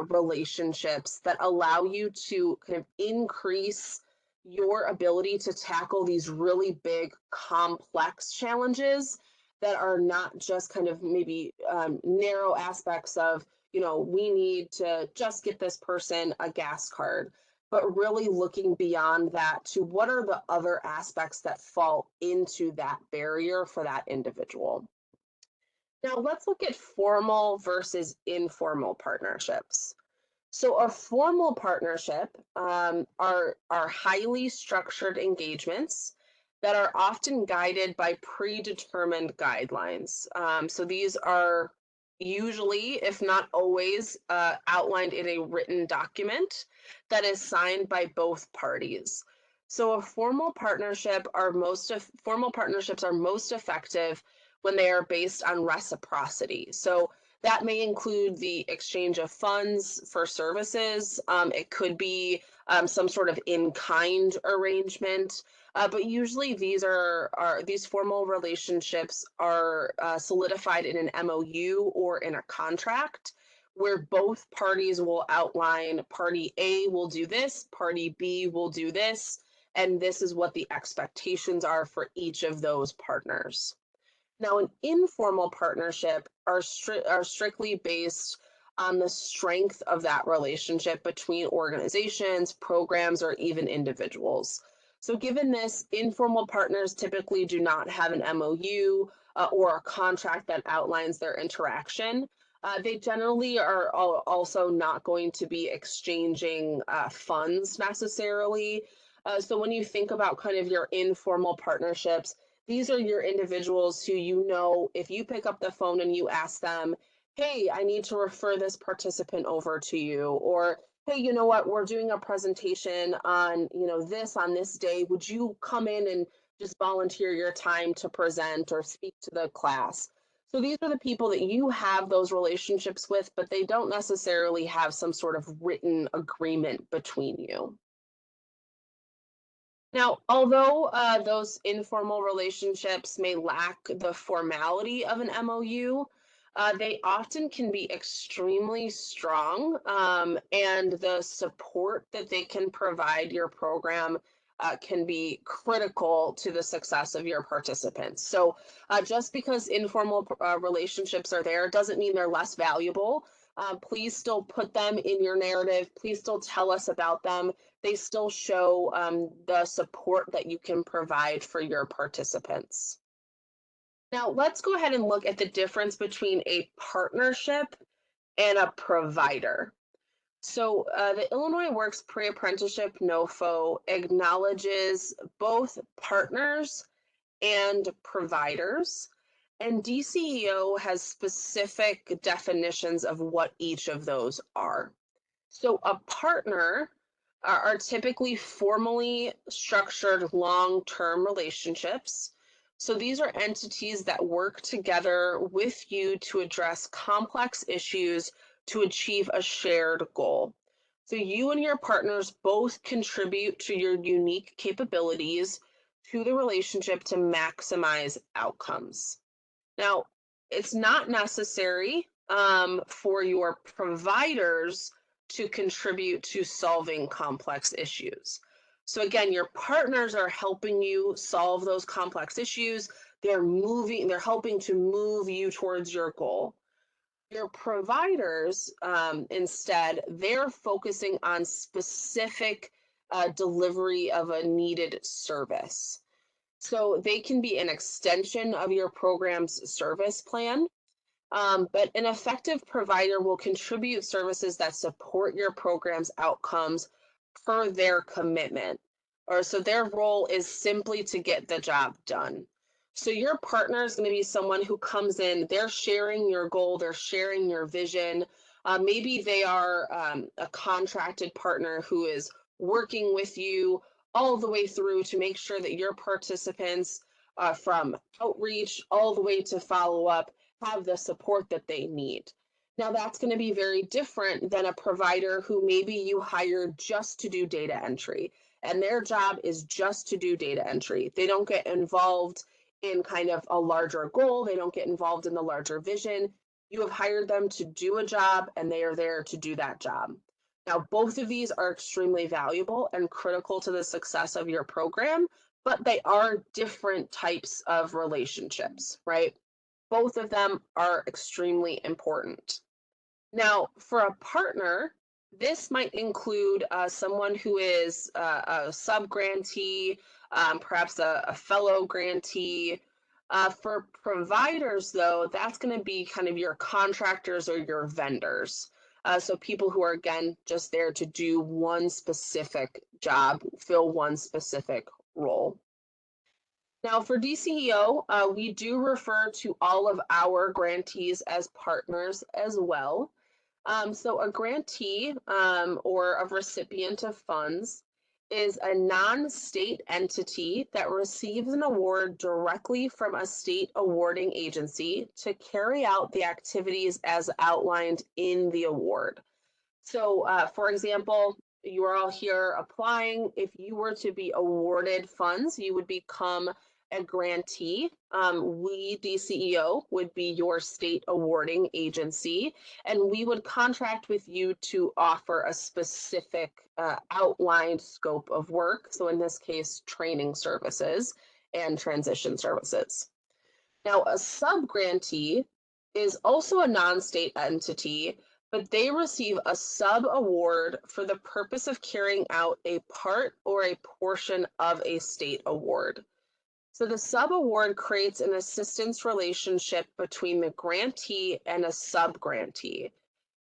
relationships that allow you to kind of increase your ability to tackle these really big, complex challenges that are not just kind of maybe narrow aspects of, we need to just get this person a gas card, but really looking beyond that to what are the other aspects that fall into that barrier for that individual. Now, let's look at formal versus informal partnerships. So a formal partnership are highly structured engagements that are often guided by predetermined guidelines. So these are usually, if not always, outlined in a written document that is signed by both parties. So a formal partnerships are most effective when they are based on reciprocity. So that may include the exchange of funds for services. It could be some sort of in-kind arrangement. But usually these formal relationships are solidified in an MOU or in a contract where both parties will outline party A will do this, party B will do this, and this is what the expectations are for each of those partners. Now, an informal partnership are strictly based on the strength of that relationship between organizations, programs, or even individuals. So, given this, informal partners typically do not have an MOU or a contract that outlines their interaction. They generally are also not going to be exchanging funds necessarily. So, when you think about kind of your informal partnerships, these are your individuals who, you know, if you pick up the phone and you ask them, hey, I need to refer this participant over to you, or hey, you know what, we're doing a presentation on, this on this day. Would you come in and just volunteer your time to present or speak to the class? So these are the people that you have those relationships with, but they don't necessarily have some sort of written agreement between you. Now, although those informal relationships may lack the formality of an MOU, they often can be extremely strong, and the support that they can provide your program can be critical to the success of your participants. So, just because informal relationships are there doesn't mean they're less valuable. Please still put them in your narrative. Please still tell us about them. They still show the support that you can provide for your participants. Now, let's go ahead and look at the difference between a partnership and a provider. So, the Illinois Works Pre-Apprenticeship NOFO acknowledges both partners and providers, and DCEO has specific definitions of what each of those are. So a partner are typically formally structured long-term relationships. So these are entities that work together with you to address complex issues to achieve a shared goal. So you and your partners both contribute to your unique capabilities to the relationship to maximize outcomes. Now, it's not necessary for your providers to contribute to solving complex issues. So again, your partners are helping you solve those complex issues. They're helping to move you towards your goal. Your providers, instead, they're focusing on specific delivery of a needed service. So they can be an extension of your program's service plan, but an effective provider will contribute services that support your program's outcomes per their commitment. Or so their role is simply to get the job done. So your partner is going to be someone who comes in, they're sharing your goal, they're sharing your vision. Maybe they are a contracted partner who is working with you all the way through to make sure that your participants, from outreach all the way to follow up, have the support that they need. Now, that's going to be very different than a provider who maybe you hired just to do data entry, and their job is just to do data entry. They don't get involved in kind of a larger goal, they don't get involved in the larger vision. You have hired them to do a job, and they are there to do that job. Now, both of these are extremely valuable and critical to the success of your program, but they are different types of relationships, right? Both of them are extremely important. Now, for a partner, this might include someone who is a sub-grantee, perhaps a fellow grantee. For providers, though, that's going to be kind of your contractors or your vendors. So people who are, again, just there to do one specific job, fill one specific role. Now for DCEO, we do refer to all of our grantees as partners as well. So a grantee or a recipient of funds is a non-state entity that receives an award directly from a state awarding agency to carry out the activities as outlined in the award. So, for example, you are all here applying. If you were to be awarded funds, you would become a grantee. We, DCEO, would be your state awarding agency, and we would contract with you to offer a specific outlined scope of work. So, in this case, training services and transition services. Now, a sub-grantee is also a non-state entity, but they receive a sub-award for the purpose of carrying out a part or a portion of a state award. So the sub-award creates an assistance relationship between the grantee and a sub-grantee.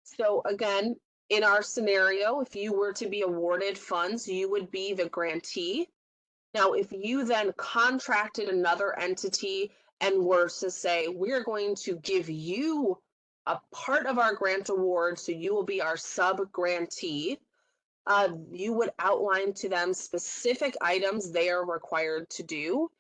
So again, in our scenario, if you were to be awarded funds, you would be the grantee. Now, if you then contracted another entity and were to say, we're going to give you a part of our grant award, so you will be our sub-grantee, you would outline to them specific items they are required to do,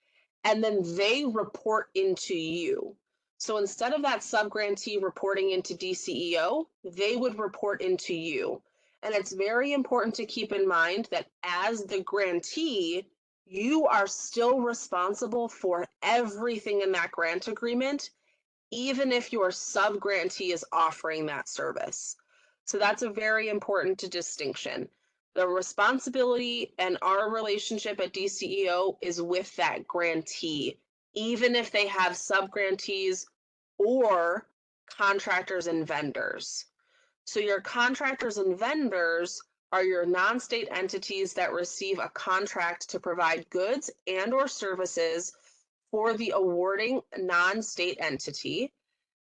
and then they report into you. So instead of that sub-grantee reporting into DCEO, they would report into you. And it's very important to keep in mind that as the grantee, you are still responsible for everything in that grant agreement, even if your sub-grantee is offering that service. So that's a very important distinction. The responsibility and our relationship at DCEO is with that grantee, even if they have sub-grantees or contractors and vendors. So your contractors and vendors are your non-state entities that receive a contract to provide goods and or services for the awarding non-state entity.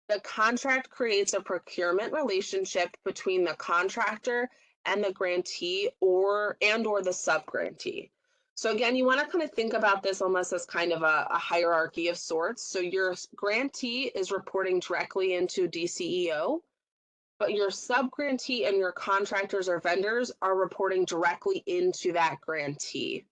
The contract creates a procurement relationship between the contractor and the grantee or the sub-grantee. So again, you want to kind of think about this almost as kind of a hierarchy of sorts. So your grantee is reporting directly into DCEO, but your sub-grantee and your contractors or vendors are reporting directly into that grantee.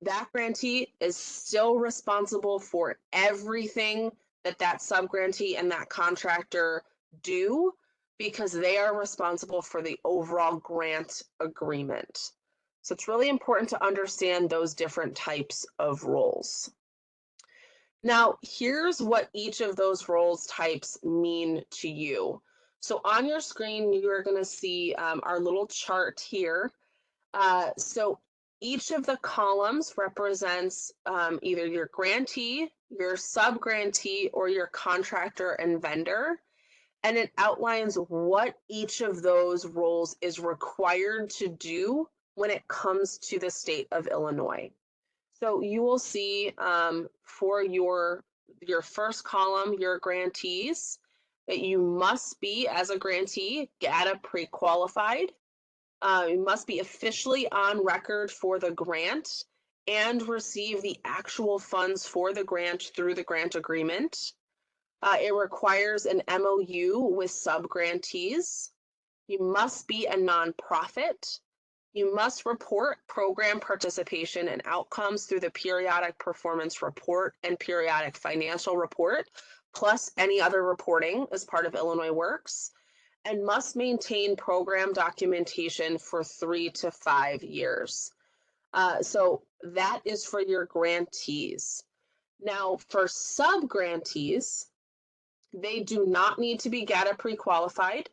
That grantee is still responsible for everything that sub-grantee and that contractor do, because they are responsible for the overall grant agreement. So it's really important to understand those different types of roles. Now, here's what each of those roles types mean to you. So on your screen, you're going to see our little chart here. So each of the columns represents either your grantee, your sub-grantee, or your contractor and vendor. And it outlines what each of those roles is required to do when it comes to the state of Illinois. So you will see for your first column, your grantees, that you must be, as a grantee, GATA pre-qualified. You must be officially on record for the grant and receive the actual funds for the grant through the grant agreement. It requires an MOU with sub-grantees. You must be a nonprofit. You must report program participation and outcomes through the periodic performance report and periodic financial report, plus any other reporting as part of Illinois Works, and must maintain program documentation for 3 to 5 years. So that is for your grantees. Now, for sub-grantees, they do not need to be GATA pre-qualified.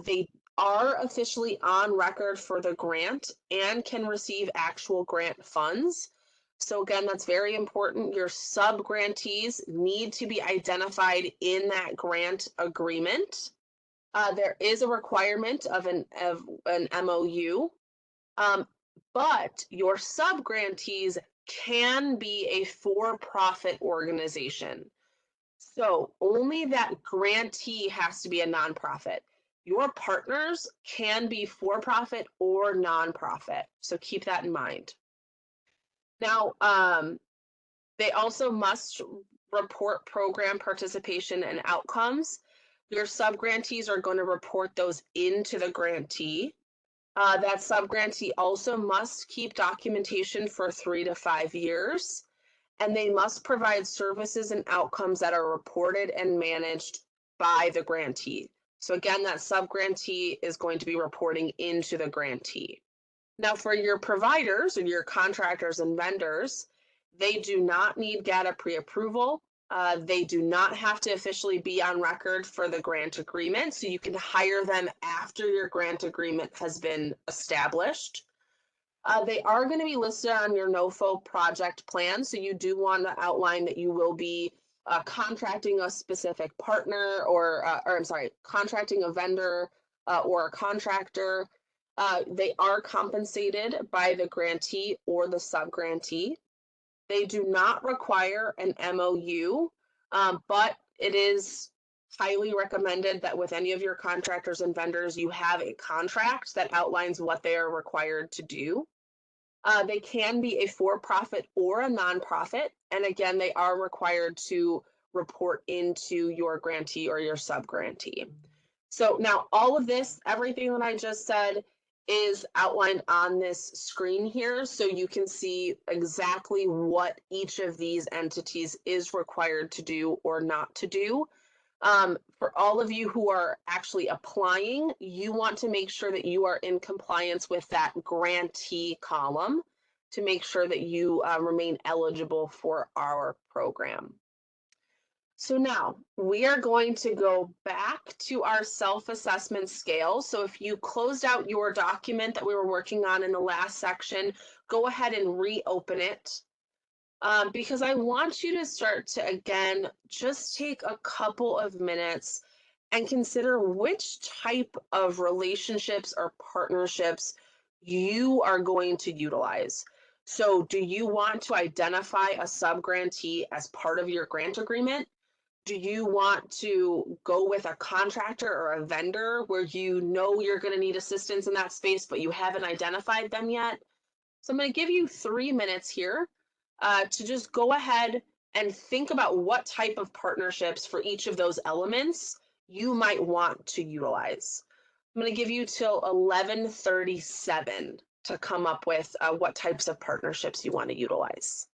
They are officially on record for the grant and can receive actual grant funds. So again, that's very important. Your sub-grantees need to be identified in that grant agreement. There is a requirement of an MOU, but your sub-grantees can be a for-profit organization. So only that grantee has to be a nonprofit. Your partners can be for-profit or nonprofit, so keep that in mind. Now, they also must report program participation and outcomes. Your subgrantees are going to report those into the grantee. That subgrantee also must keep documentation for 3 to 5 years, and they must provide services and outcomes that are reported and managed by the grantee. So again, that subgrantee is going to be reporting into the grantee. Now, for your providers or your contractors and vendors, they do not need GATA pre-approval. They do not have to officially be on record for the grant agreement, so you can hire them after your grant agreement has been established. They are going to be listed on your NOFO project plan, so you do want to outline that you will be contracting a specific partner or I'm sorry, contracting a vendor or a contractor. They are compensated by the grantee or the subgrantee. They do not require an MOU, but it is highly recommended that with any of your contractors and vendors, you have a contract that outlines what they are required to do. They can be a for-profit or a nonprofit. And again, they are required to report into your grantee or your subgrantee. So now all of this, everything that I just said is outlined on this screen here. So you can see exactly what each of these entities is required to do or not to do. For all of you who are actually applying, you want to make sure that you are in compliance with that grantee column to make sure that you remain eligible for our program. So now we are going to go back to our self-assessment scale. So if you closed out your document that we were working on in the last section, go ahead and reopen it. Because I want you to start to, again, just take a couple of minutes and consider which type of relationships or partnerships you are going to utilize. So do you want to identify a subgrantee as part of your grant agreement? Do you want to go with a contractor or a vendor where you know you're going to need assistance in that space, but you haven't identified them yet? So I'm going to give you 3 minutes here to just go ahead and think about what type of partnerships for each of those elements you might want to utilize. I'm going to give you till 11:37 to come up with what types of partnerships you want to utilize.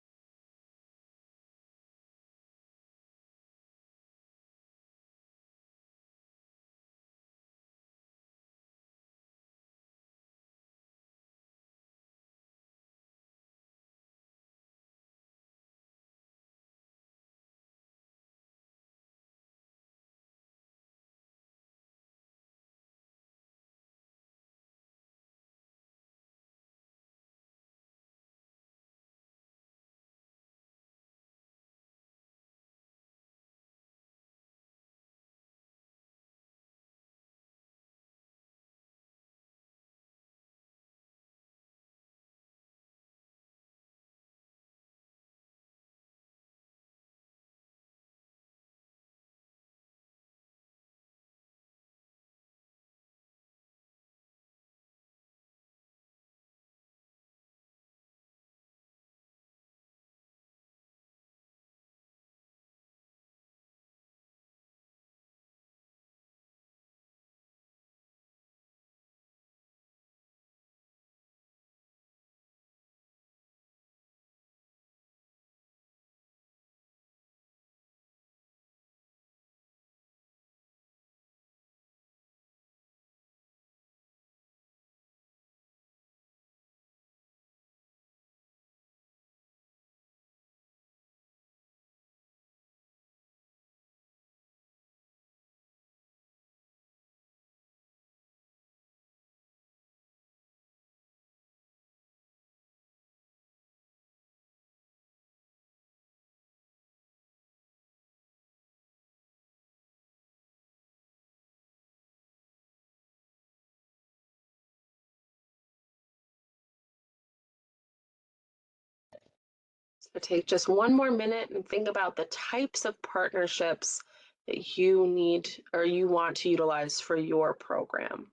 So take just one more minute and think about the types of partnerships that you need or you want to utilize for your program?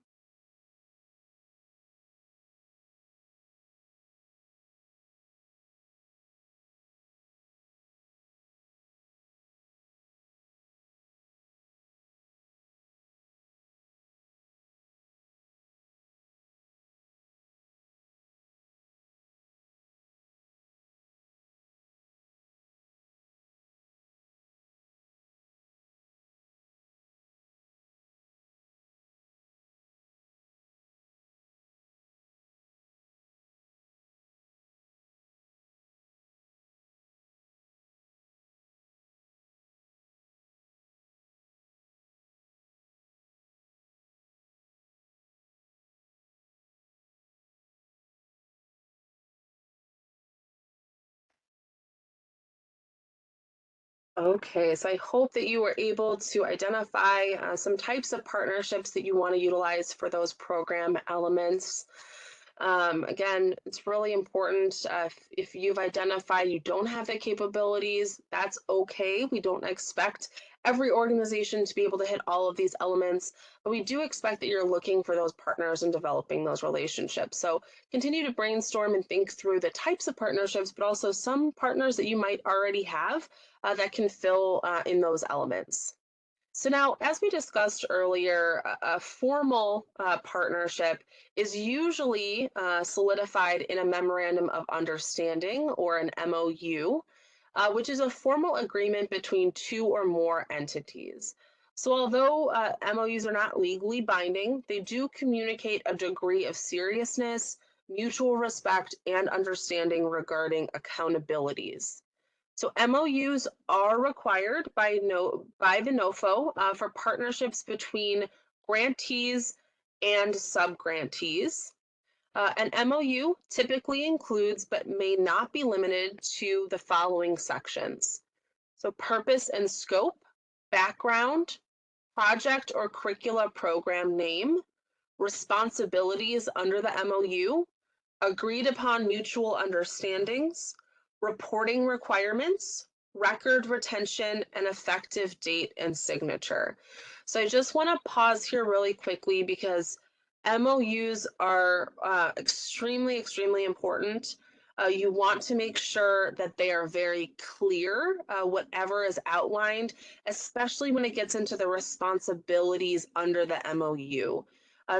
Okay, so I hope that you were able to identify some types of partnerships that you want to utilize for those program elements. Again, it's really important if you've identified you don't have the capabilities, that's okay. We don't expect every organization to be able to hit all of these elements, but we do expect that you're looking for those partners and developing those relationships. So continue to brainstorm and think through the types of partnerships, but also some partners that you might already have that can fill in those elements. So now, as we discussed earlier, a formal partnership is usually solidified in a memorandum of understanding or an MOU, which is a formal agreement between two or more entities. So although MOUs are not legally binding, they do communicate a degree of seriousness, mutual respect, and understanding regarding accountabilities. So MOUs are required by the NOFO for partnerships between grantees and subgrantees. An MOU typically includes but may not be limited to the following sections. So purpose and scope, background, project or curricula program name, responsibilities under the MOU, agreed upon mutual understandings, reporting requirements, record retention, and effective date and signature. So I just want to pause here really quickly because MOUs are extremely, extremely important. You want to make sure that they are very clear, whatever is outlined, especially when it gets into the responsibilities under the MOU.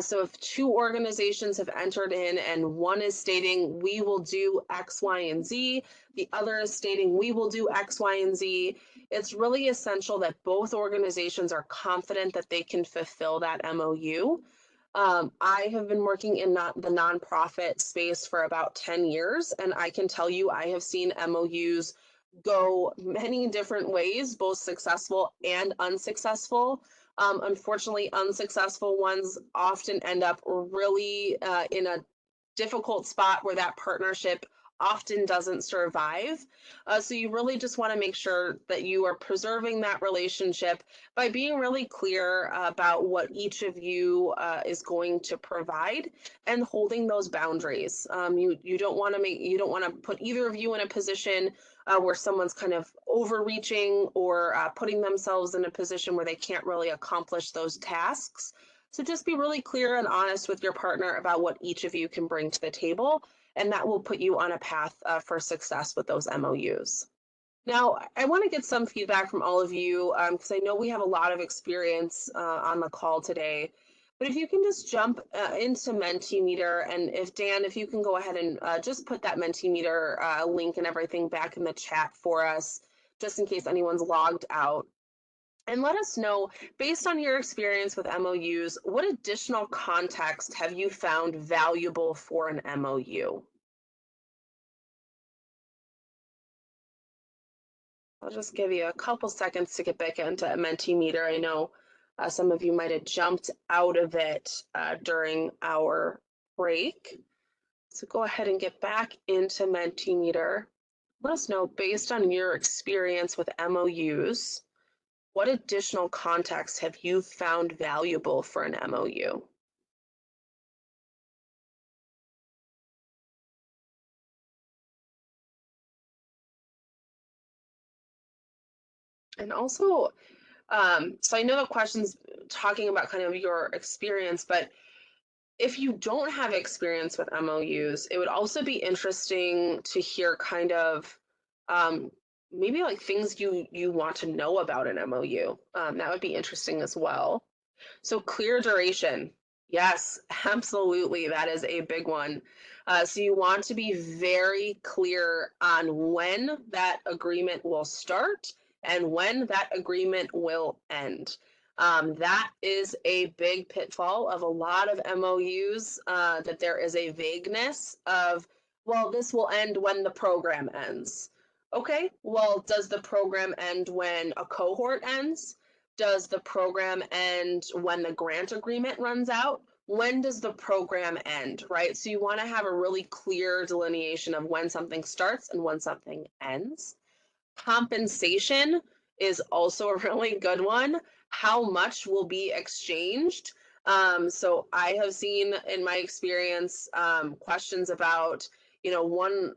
So if two organizations have entered in and one is stating we will do X, Y, and Z, the other is stating we will do X, Y, and Z, it's really essential that both organizations are confident that they can fulfill that MOU. I have been working in the nonprofit space for about 10 years, and I can tell you I have seen MOUs go many different ways, both successful and unsuccessful. Unfortunately, unsuccessful ones often end up really in a difficult spot where that partnership often doesn't survive. So you really just want to make sure that you are preserving that relationship by being really clear about what each of you is going to provide and holding those boundaries. You don't want to put either of you in a position where someone's kind of overreaching or putting themselves in a position where they can't really accomplish those tasks. So just be really clear and honest with your partner about what each of you can bring to the table, and that will put you on a path for success with those MOUs. Now, I want to get some feedback from all of you because I know we have a lot of experience on the call today. But if you can just jump into Mentimeter, and if Dan, if you can go ahead and just put that Mentimeter link and everything back in the chat for us, just in case anyone's logged out. And let us know, based on your experience with MOUs, what additional context have you found valuable for an MOU? I'll just give you a couple seconds to get back into Mentimeter. I know some of you might have jumped out of it during our break. So go ahead and get back into Mentimeter. Let us know, based on your experience with MOUs, what additional context have you found valuable for an MOU? And also, So I know the question's talking about kind of your experience, but if you don't have experience with MOUs, it would also be interesting to hear kind of um, maybe like things you want to know about an MOU. That would be interesting as well. So clear duration. Yes, absolutely. That is a big one. So you want to be very clear on when that agreement will start and when that agreement will end. That is a big pitfall of a lot of MOUs, that there is a vagueness of, well, this will end when the program ends. Okay, well, does the program end when a cohort ends? Does the program end when the grant agreement runs out? When does the program end, right? So you want to have a really clear delineation of when something starts and when something ends. Compensation is also a really good one. How much will be exchanged? So I have seen in my experience questions about, one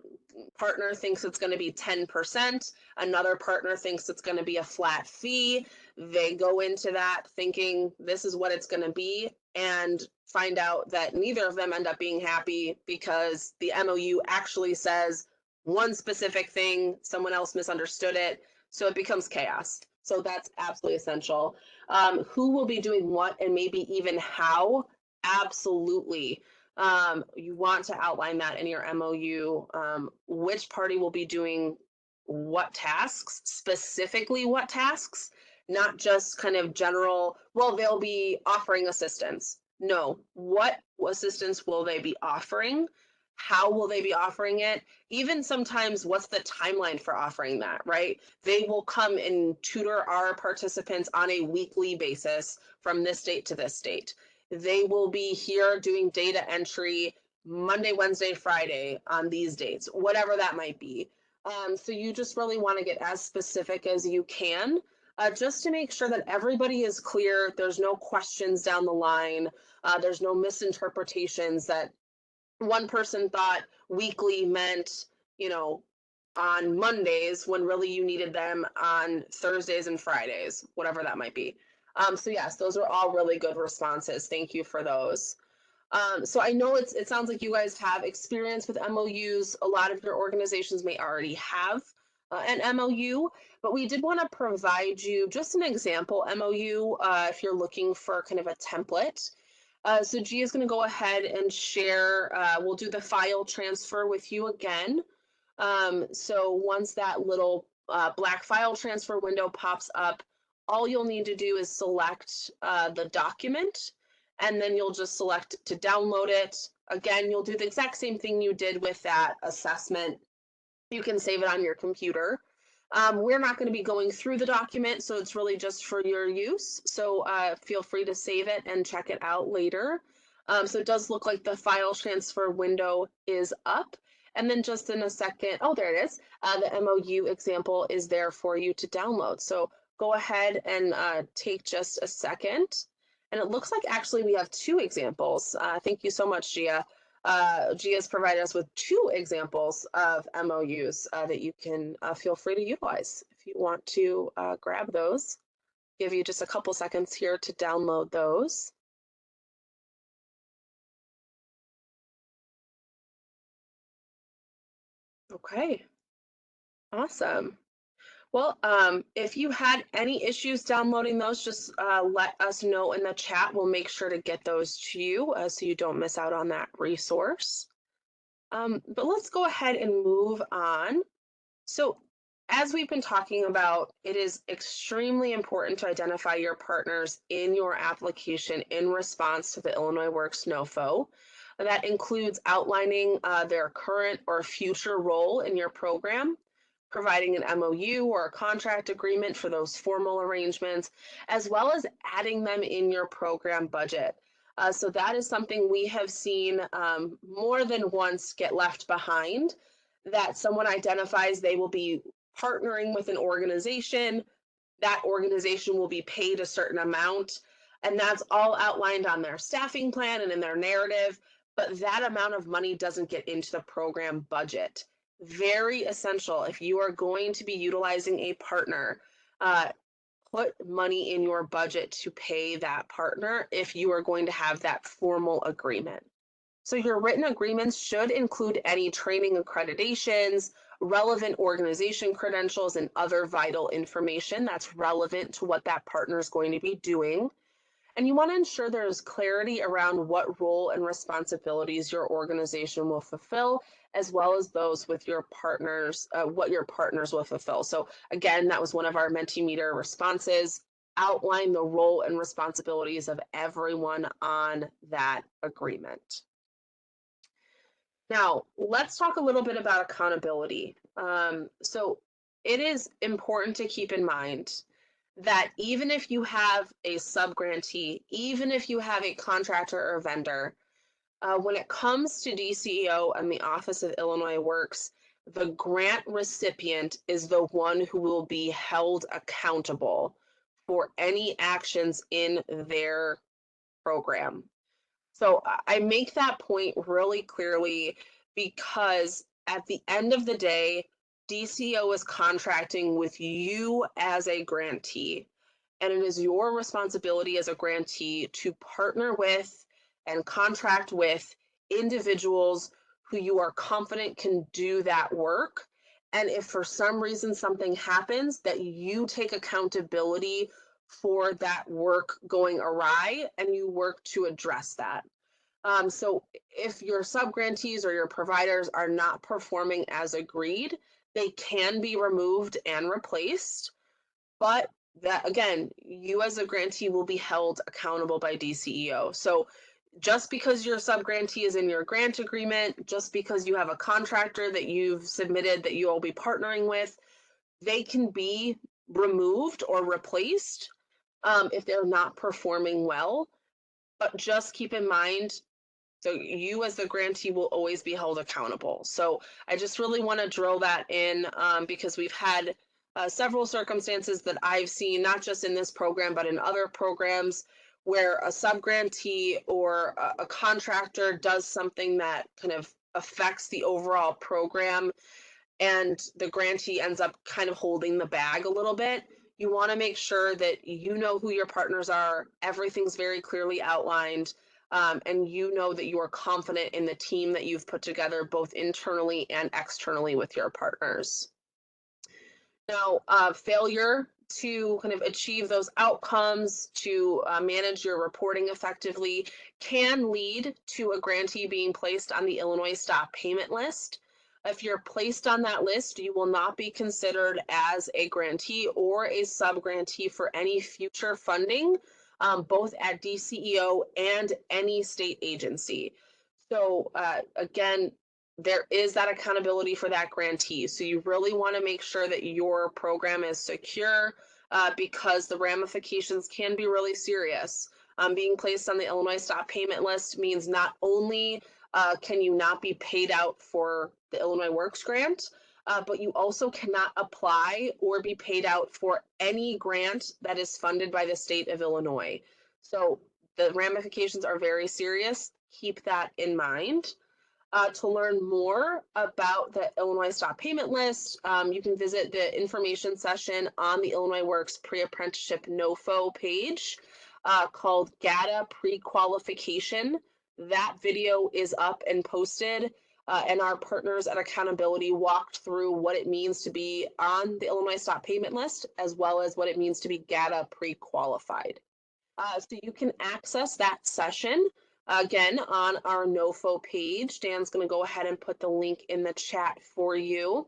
partner thinks it's going to be 10%, another partner thinks it's going to be a flat fee. They go into that thinking this is what it's going to be and find out that neither of them end up being happy because the MOU actually says one specific thing, someone else misunderstood it, so it becomes chaos. So that's absolutely essential. Who will be doing what and maybe even how? Absolutely. You want to outline that in your MOU. Which party will be doing what tasks, specifically what tasks, not just kind of general, well, they'll be offering assistance. No, what assistance will they be offering? How will they be offering it? Even sometimes, what's the timeline for offering that, right? They will come and tutor our participants on a weekly basis from this date to this date. They will be here doing data entry Monday, Wednesday, Friday on these dates, whatever that might be. So you just really want to get as specific as you can, just to make sure that everybody is clear. There's no questions down the line. There's no misinterpretations that one person thought weekly meant, you know, on Mondays when really you needed them on Thursdays and Fridays, whatever that might be. So yes, those are all really good responses. Thank you for those. So I know it sounds like you guys have experience with MOUs. A lot of your organizations may already have an MOU, but we did want to provide you just an example MOU if you're looking for kind of a template. So Gia is going to go ahead and share. We'll do the file transfer with you again. So once that little black file transfer window pops up, all you'll need to do is select the document, and then you'll just select to download it. Again, you'll do the exact same thing you did with that assessment. You can save it on your computer. We're not going to be going through the document, so it's really just for your use. So feel free to save it and check it out later. So it does look like the file transfer window is up. And then just in a second, oh, there it is. The MOU example is there for you to download. So go ahead and take just a second. And it looks like actually we have two examples. Thank you so much, Gia. Gia's provided us with two examples of MOUs that you can feel free to utilize if you want to grab those. Give you just a couple seconds here to download those. Okay, awesome. Well, if you had any issues downloading those, just let us know in the chat. We'll make sure to get those to you so you don't miss out on that resource. But let's go ahead and move on. So as we've been talking about, it is extremely important to identify your partners in your application in response to the Illinois Works NOFO. That includes outlining their current or future role in your program, providing an MOU or a contract agreement for those formal arrangements, as well as adding them in your program budget. So that is something we have seen more than once get left behind, that someone identifies they will be partnering with an organization, that organization will be paid a certain amount, and that's all outlined on their staffing plan and in their narrative, but that amount of money doesn't get into the program budget. Very essential if you are going to be utilizing a partner. put money in your budget to pay that partner if you are going to have that formal agreement. So your written agreements should include any training accreditations, relevant organization credentials, and other vital information that's relevant to what that partner is going to be doing. And you want to ensure there's clarity around what role and responsibilities your organization will fulfill, as well as those with your partners, what your partners will fulfill. So again, that was one of our Mentimeter responses. Outline the role and responsibilities of everyone on that agreement. Now, let's talk a little bit about accountability. So it is important to keep in mind that even if you have a sub-grantee, even if you have a contractor or vendor, when it comes to DCEO and the Office of Illinois Works, the grant recipient is the one who will be held accountable for any actions in their program. So I make that point really clearly because at the end of the day, DCO is contracting with you as a grantee, and it is your responsibility as a grantee to partner with and contract with individuals who you are confident can do that work. And if for some reason something happens, that you take accountability for that work going awry and you work to address that. So if your subgrantees or your providers are not performing as agreed, they can be removed and replaced. But that again, you as a grantee will be held accountable by DCEO. So just because your subgrantee is in your grant agreement, just because you have a contractor that you've submitted that you will be partnering with, they can be removed or replaced if they're not performing well. But just keep in mind, so you as the grantee will always be held accountable. So I just really want to drill that in because we've had several circumstances that I've seen, not just in this program, but in other programs where a subgrantee or a contractor does something that kind of affects the overall program and the grantee ends up kind of holding the bag a little bit. You want to make sure that you know who your partners are, everything's very clearly outlined, and you know that you are confident in the team that you've put together, both internally and externally with your partners. Now, failure to kind of achieve those outcomes, to manage your reporting effectively, can lead to a grantee being placed on the Illinois Stop Payment List. If you're placed on that list, you will not be considered as a grantee or a sub-grantee for any future funding, both at DCEO and any state agency. So again, there is that accountability for that grantee. So you really want to make sure that your program is secure because the ramifications can be really serious. Being placed on the Illinois Stop Payment List means not only can you not be paid out for the Illinois Works grant, but you also cannot apply or be paid out for any grant that is funded by the state of Illinois. So the ramifications are very serious. Keep that in mind. To learn more about the Illinois Stop Payment List, you can visit the information session on the Illinois Works Pre-Apprenticeship NOFO page called GATA Pre-Qualification. That video is up and posted, and our partners at Accountability walked through what it means to be on the Illinois Stop Payment List, as well as what it means to be GATA Pre-Qualified. So you can access that session again on our NOFO page. Dan's going to go ahead and put the link in the chat for you.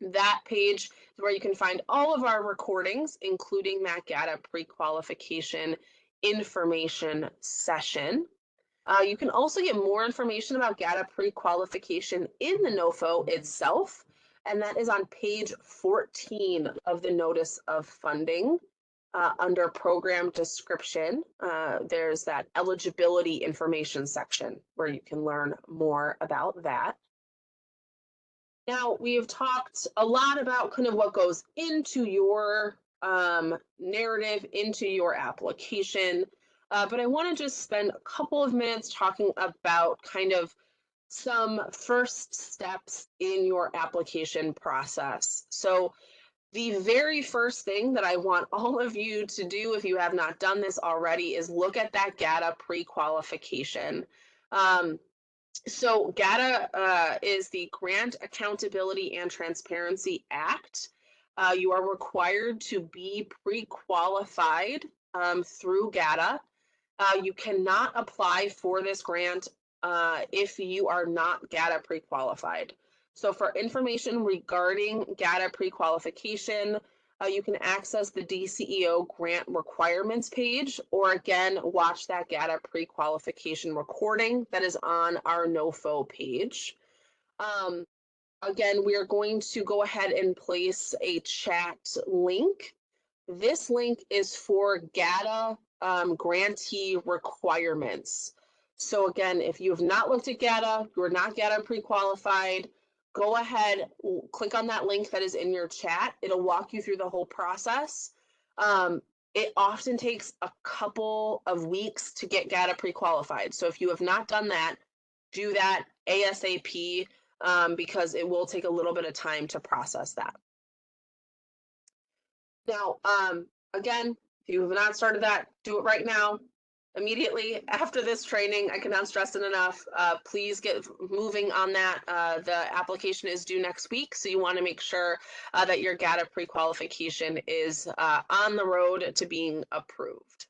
That page is where you can find all of our recordings, including that GATA pre-qualification information session. You can also get more information about GATA pre-qualification in the NOFO itself, and that is on page 14 of the Notice of Funding. Under program description, there's that eligibility information section where you can learn more about that. Now, we've talked a lot about kind of what goes into your narrative, into your application, but I want to just spend a couple of minutes talking about kind of some first steps in your application process. So The very first thing that I want all of you to do, if you have not done this already, is look at that GATA pre-qualification. Um, so GATA is the Grant Accountability and Transparency Act. You are required to be pre-qualified through GATA. You cannot apply for this grant if you are not GATA pre-qualified. So for information regarding GATA pre-qualification, you can access the DCEO grant requirements page, or again, watch that GATA pre-qualification recording that is on our NOFO page. Um, Again, we are going to go ahead and place a chat link. This link is for GATA grantee requirements. So again, if you have not looked at GATA, you are not GATA pre-qualified, go ahead, click on that link that is in your chat. It'll walk you through the whole process. It often takes a couple of weeks to get GATA pre-qualified. So if you have not done that, do that ASAP because it will take a little bit of time to process that. Now, again, if you have not started that, do it right now. Immediately after this training, I cannot stress it enough. Please get moving on that. The application is due next week, so you want to make sure that your GATA pre-qualification is on the road to being approved.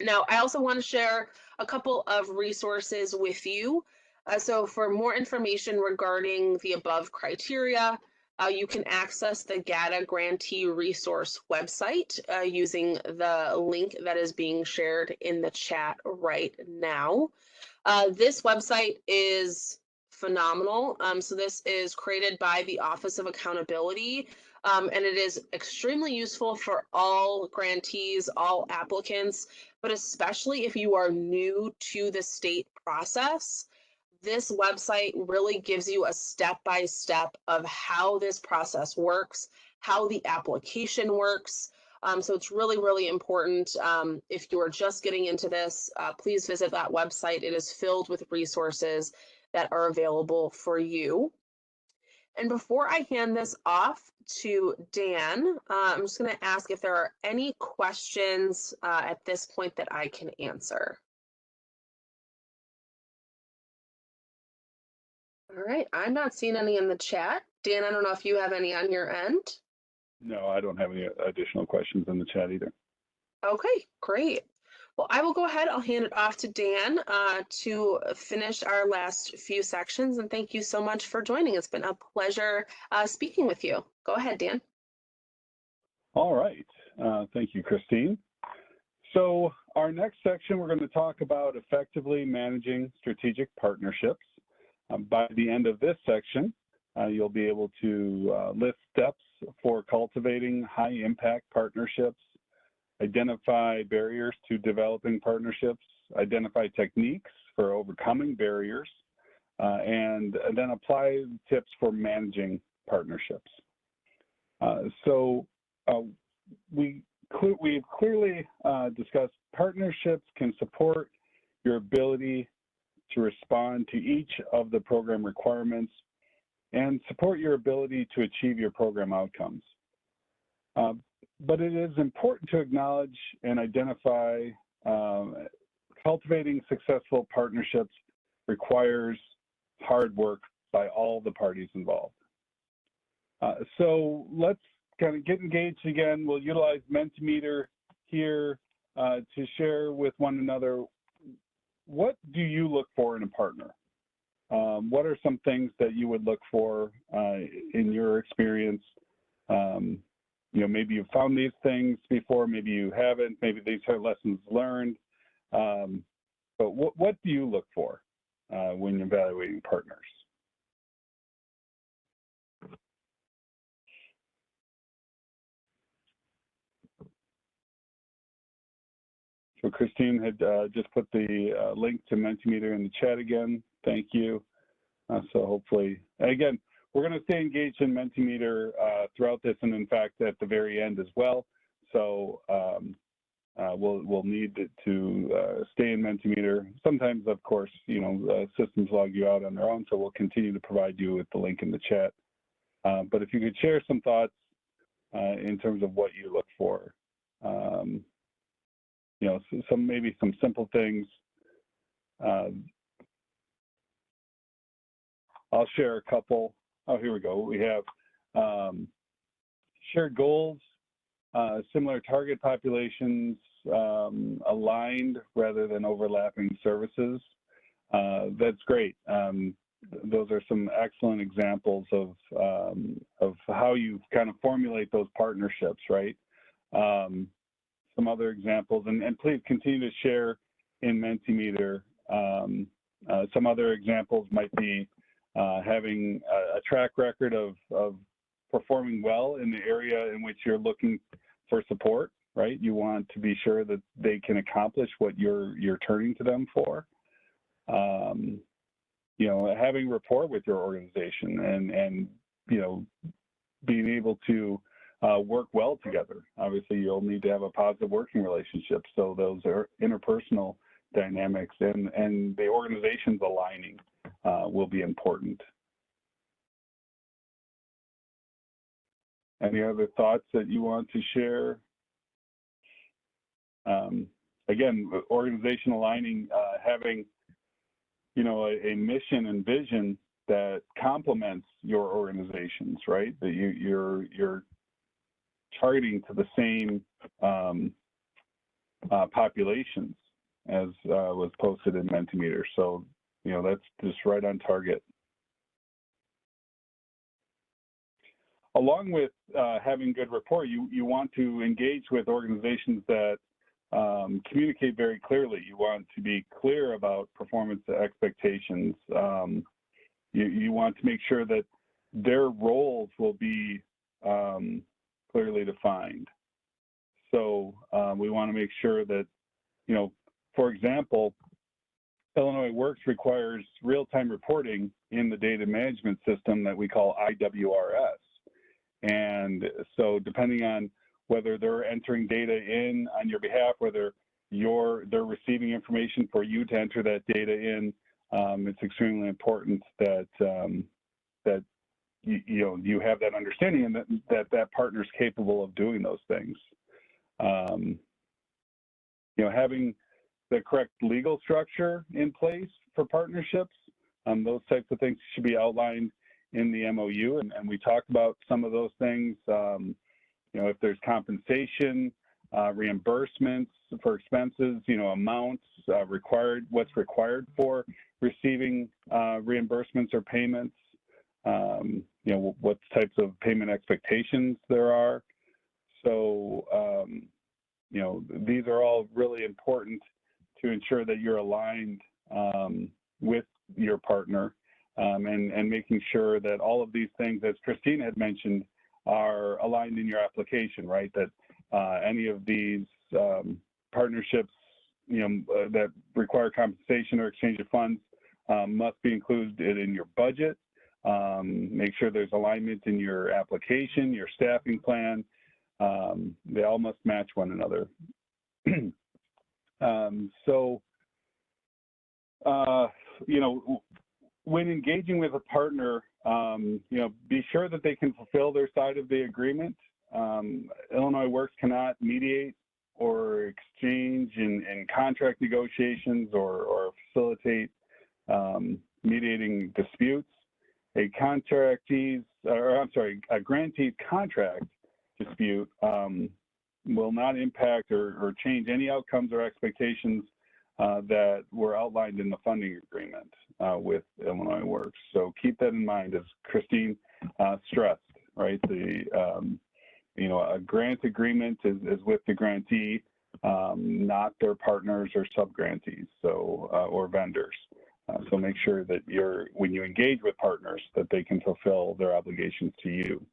Now, I also want to share a couple of resources with you. So for more information regarding the above criteria, you can access the GATA grantee resource website using the link that is being shared in the chat right now. This website is phenomenal. So this is created by the Office of Accountability, and it is extremely useful for all grantees, all applicants, but especially if you are new to the state process. This website really gives you a step-by-step of how this process works, how the application works. So it's really, really important. If you are just getting into this, please visit that website. It is filled with resources that are available for you. And before I hand this off to Dan, I'm just going to ask if there are any questions at this point that I can answer. All right, I'm not seeing any in the chat. Dan, I don't know if you have any on your end. No, I don't have any additional questions in the chat either. Okay, great. Well, I will go ahead. I'll hand it off to Dan to finish our last few sections. And thank you so much for joining. It's been a pleasure speaking with you. Go ahead, Dan. All right. Thank you, Christine. So our next section, we're going to talk about effectively managing strategic partnerships. By the end of this section, you'll be able to list steps for cultivating high-impact partnerships, identify barriers to developing partnerships, identify techniques for overcoming barriers, and then apply tips for managing partnerships. We've clearly discussed partnerships can support your ability to respond to each of the program requirements and support your ability to achieve your program outcomes. But it is important to acknowledge and identify cultivating successful partnerships requires hard work by all the parties involved. So let's kind of get engaged again. We'll utilize Mentimeter here to share with one another, what do you look for in a partner? What are some things that you would look for in your experience? You know, maybe you've found these things before, maybe you haven't, maybe these are lessons learned. But what do you look for when evaluating partners? So Christine had just put the link to Mentimeter in the chat again. Thank you. So hopefully, again, we're going to stay engaged in Mentimeter throughout this, and in fact, at the very end as well. So we'll need to stay in Mentimeter. Sometimes, of course, you know, systems log you out on their own, so we'll continue to provide you with the link in the chat. But if you could share some thoughts in terms of what you look for, you know, maybe some simple things. I'll share a couple. Oh, here we go. We have shared goals, similar target populations, aligned rather than overlapping services. That's great. Those are some excellent examples of how you kind of formulate those partnerships, right? Some other examples, and please continue to share in Mentimeter. Some other examples might be having a track record of performing well in the area in which you're looking for support, right? You want to be sure that they can accomplish what you're turning to them for. You know, having rapport with your organization and you know, being able to work well together. Obviously, you'll need to have a positive working relationship. So those are interpersonal dynamics and the organization's aligning will be important. Any other thoughts that you want to share? Again, organization aligning, having, you know, a mission and vision that complements your organizations, right? That you're targeting to the same populations as was posted in Mentimeter. So, you know, that's just right on target. Along with having good rapport, you want to engage with organizations that communicate very clearly. You want to be clear about performance expectations. You want to make sure that their roles will be clearly defined. So we want to make sure that, you know, for example, Illinois Works requires real-time reporting in the data management system that we call IWRS. And so depending on whether they're entering data in on your behalf, whether they're receiving information for you to enter that data in, it's extremely important that that you have that understanding and that partner's capable of doing those things. You know, having the correct legal structure in place for partnerships, those types of things should be outlined in the MOU, and we talked about some of those things. You know, if there's compensation, reimbursements for expenses, you know, amounts required, what's required for receiving reimbursements or payments, you know, what types of payment expectations there are. So, you know, these are all really important to ensure that you're aligned with your partner. And making sure that all of these things, as Christine had mentioned, are aligned in your application, right? That any of these partnerships, you know, that require compensation or exchange of funds must be included in your budget. Make sure there's alignment in your application, your staffing plan. They all must match one another. You know, when engaging with a partner, you know, be sure that they can fulfill their side of the agreement. Illinois Works cannot mediate or exchange in contract negotiations or facilitate mediating disputes. A grantee's contract dispute will not impact or change any outcomes or expectations that were outlined in the funding agreement with Illinois Works. So keep that in mind, as Christine stressed, right? You know, a grant agreement is with the grantee, not their partners or sub-grantees, so or vendors. So make sure that when you engage with partners, that they can fulfill their obligations to you.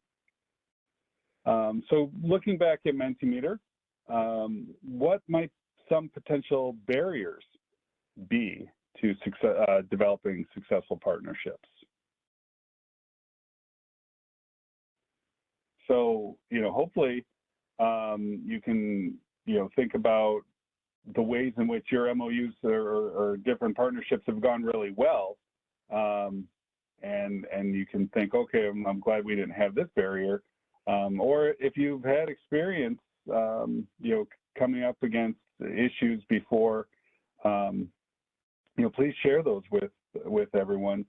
So looking back at Mentimeter, what might some potential barriers be to developing successful partnerships? So, you know, hopefully you can, you know, think about the ways in which your MOUs or different partnerships have gone really well. and you can think, okay, I'm glad we didn't have this barrier. Or if you've had experience, coming up against issues before, please share those with everyone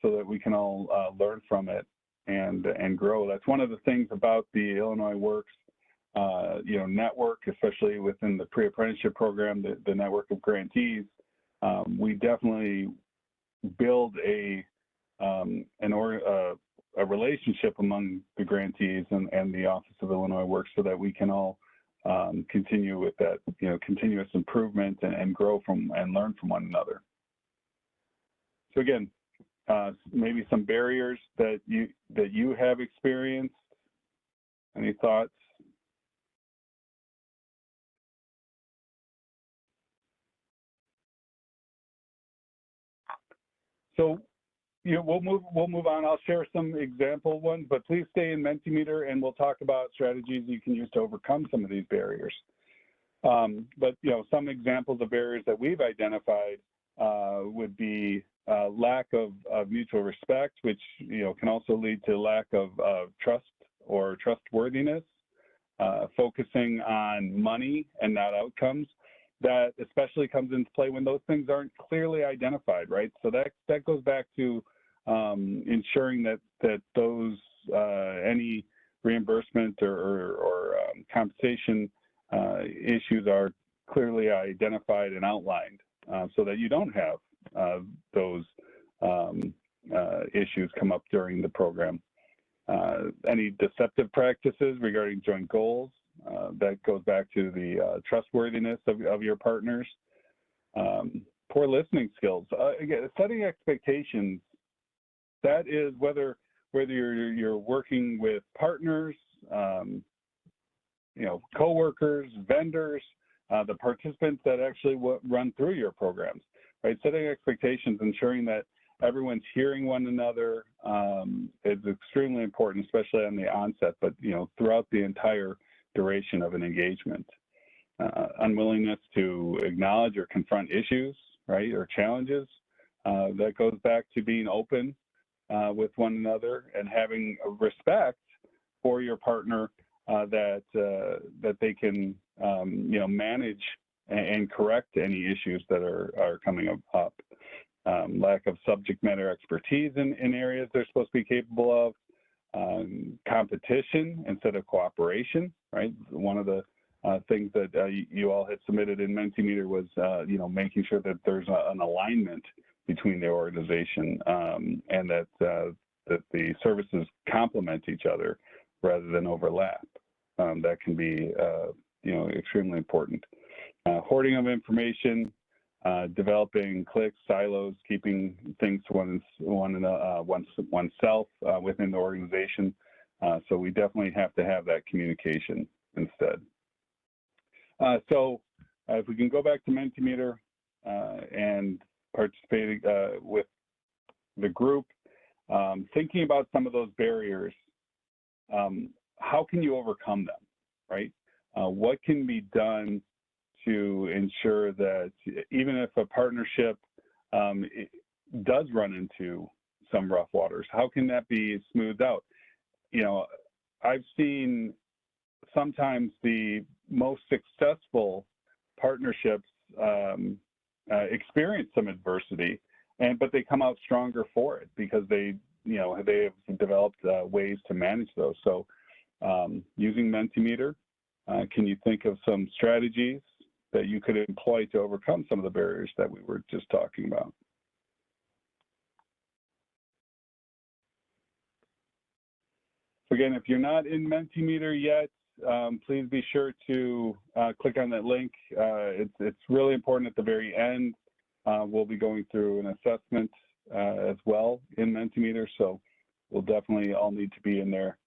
so that we can all learn from it and grow. That's one of the things about the Illinois Works, network, especially within the pre-apprenticeship program, the network of grantees. We definitely build a relationship among the grantees and the Office of Illinois Works so that we can all continue with that, continuous improvement and grow from and learn from one another. So again, maybe some barriers that you have experienced. Any thoughts? So, we'll move on. I'll share some example ones, but please stay in Mentimeter, and we'll talk about strategies you can use to overcome some of these barriers. But some examples of barriers that we've identified would be lack of mutual respect, which can also lead to lack of trust or trustworthiness, focusing on money and not outcomes. That especially comes into play when those things aren't clearly identified, right? So that goes back to ensuring that those any reimbursement or compensation issues are clearly identified and outlined, so that you don't have those issues come up during the program. Any deceptive practices regarding joint goals, that goes back to the trustworthiness of your partners. Poor listening skills. Again, setting expectations, that is whether you're working with partners, coworkers, vendors, the participants that actually run through your programs, right? Setting expectations, ensuring that everyone's hearing one another is extremely important, especially on the onset, but throughout the entire duration of an engagement. Unwillingness to acknowledge or confront issues, right, or challenges. That goes back to being open with one another and having a respect for your partner, that they can manage and correct any issues that are coming up. Lack of subject matter expertise in areas they're supposed to be capable of. Competition instead of cooperation, right? One of the things that you all had submitted in Mentimeter was, making sure that there's an alignment between the organization, and that the services complement each other rather than overlap. That can be, extremely important. Hoarding of information, developing cliques, silos, keeping things to oneself within the organization. So we definitely have to have that communication instead. So if we can go back to Mentimeter and participating with the group, thinking about some of those barriers, how can you overcome them, right? What can be done to ensure that even if a partnership does run into some rough waters, how can that be smoothed out? I've seen sometimes the most successful partnerships experience some adversity, but they come out stronger for it because they have developed ways to manage those. So using Mentimeter, can you think of some strategies that you could employ to overcome some of the barriers that we were just talking about? Again, if you're not in Mentimeter yet, please be sure to click on that link. It's really important at the very end. We'll be going through an assessment as well in Mentimeter, so we'll definitely all need to be in there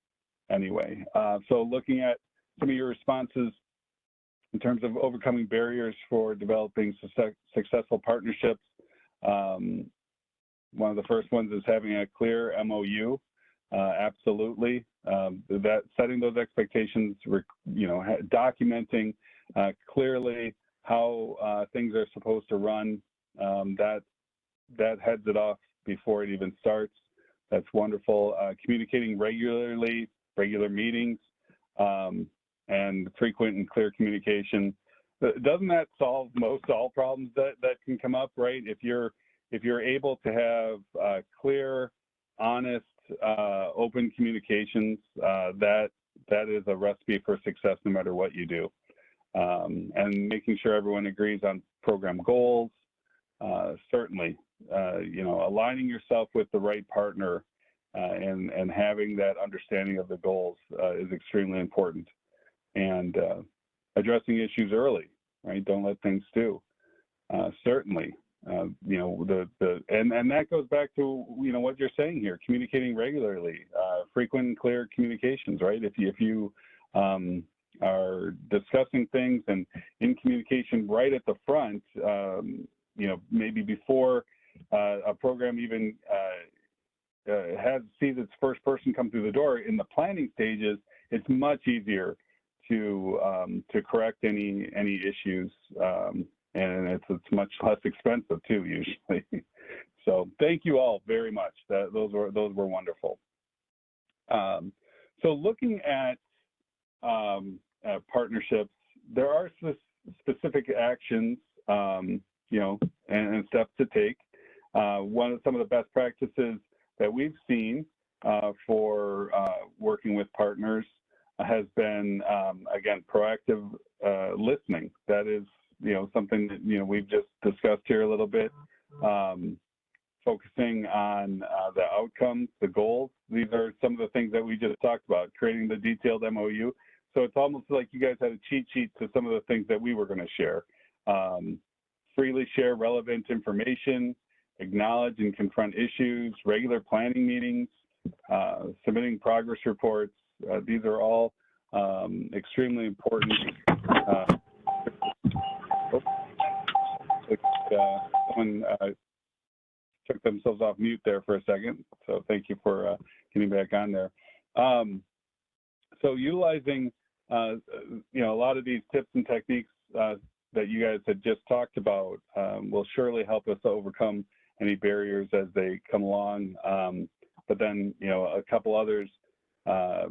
anyway. So looking at some of your responses in terms of overcoming barriers for developing successful partnerships, one of the first ones is having a clear MOU. Absolutely. That setting those expectations, documenting clearly how things are supposed to run, that heads it off before it even starts. That's wonderful. Communicating regularly, regular meetings, and frequent and clear communication. Doesn't that solve most all problems that can come up, right? If you're able to have clear, honest, open communications, that is a recipe for success no matter what you do. And making sure everyone agrees on program goals, certainly, aligning yourself with the right partner and having that understanding of the goals is extremely important. And addressing issues early, right? Don't let things stew. Certainly, and that goes back to what you're saying here: communicating regularly, frequent and clear communications, right? If you are discussing things and in communication right at the front, maybe before a program even sees its first person come through the door in the planning stages, it's much easier to correct any issues, and it's much less expensive too usually. So thank you all very much. Those were wonderful. So looking at partnerships, there are specific actions, and steps to take. Some of the best practices that we've seen for working with partners has been, again, proactive listening. That is, something that, we've just discussed here a little bit, focusing on the outcomes, the goals. These are some of the things that we just talked about, creating the detailed MOU. So it's almost like you guys had a cheat sheet to some of the things that we were going to share. Freely share relevant information, acknowledge and confront issues, regular planning meetings, submitting progress reports. These are all extremely important. Someone took themselves off mute there for a second, so thank you for getting back on there. So utilizing a lot of these tips and techniques that you guys had just talked about will surely help us overcome any barriers as they come along. But then, a couple others,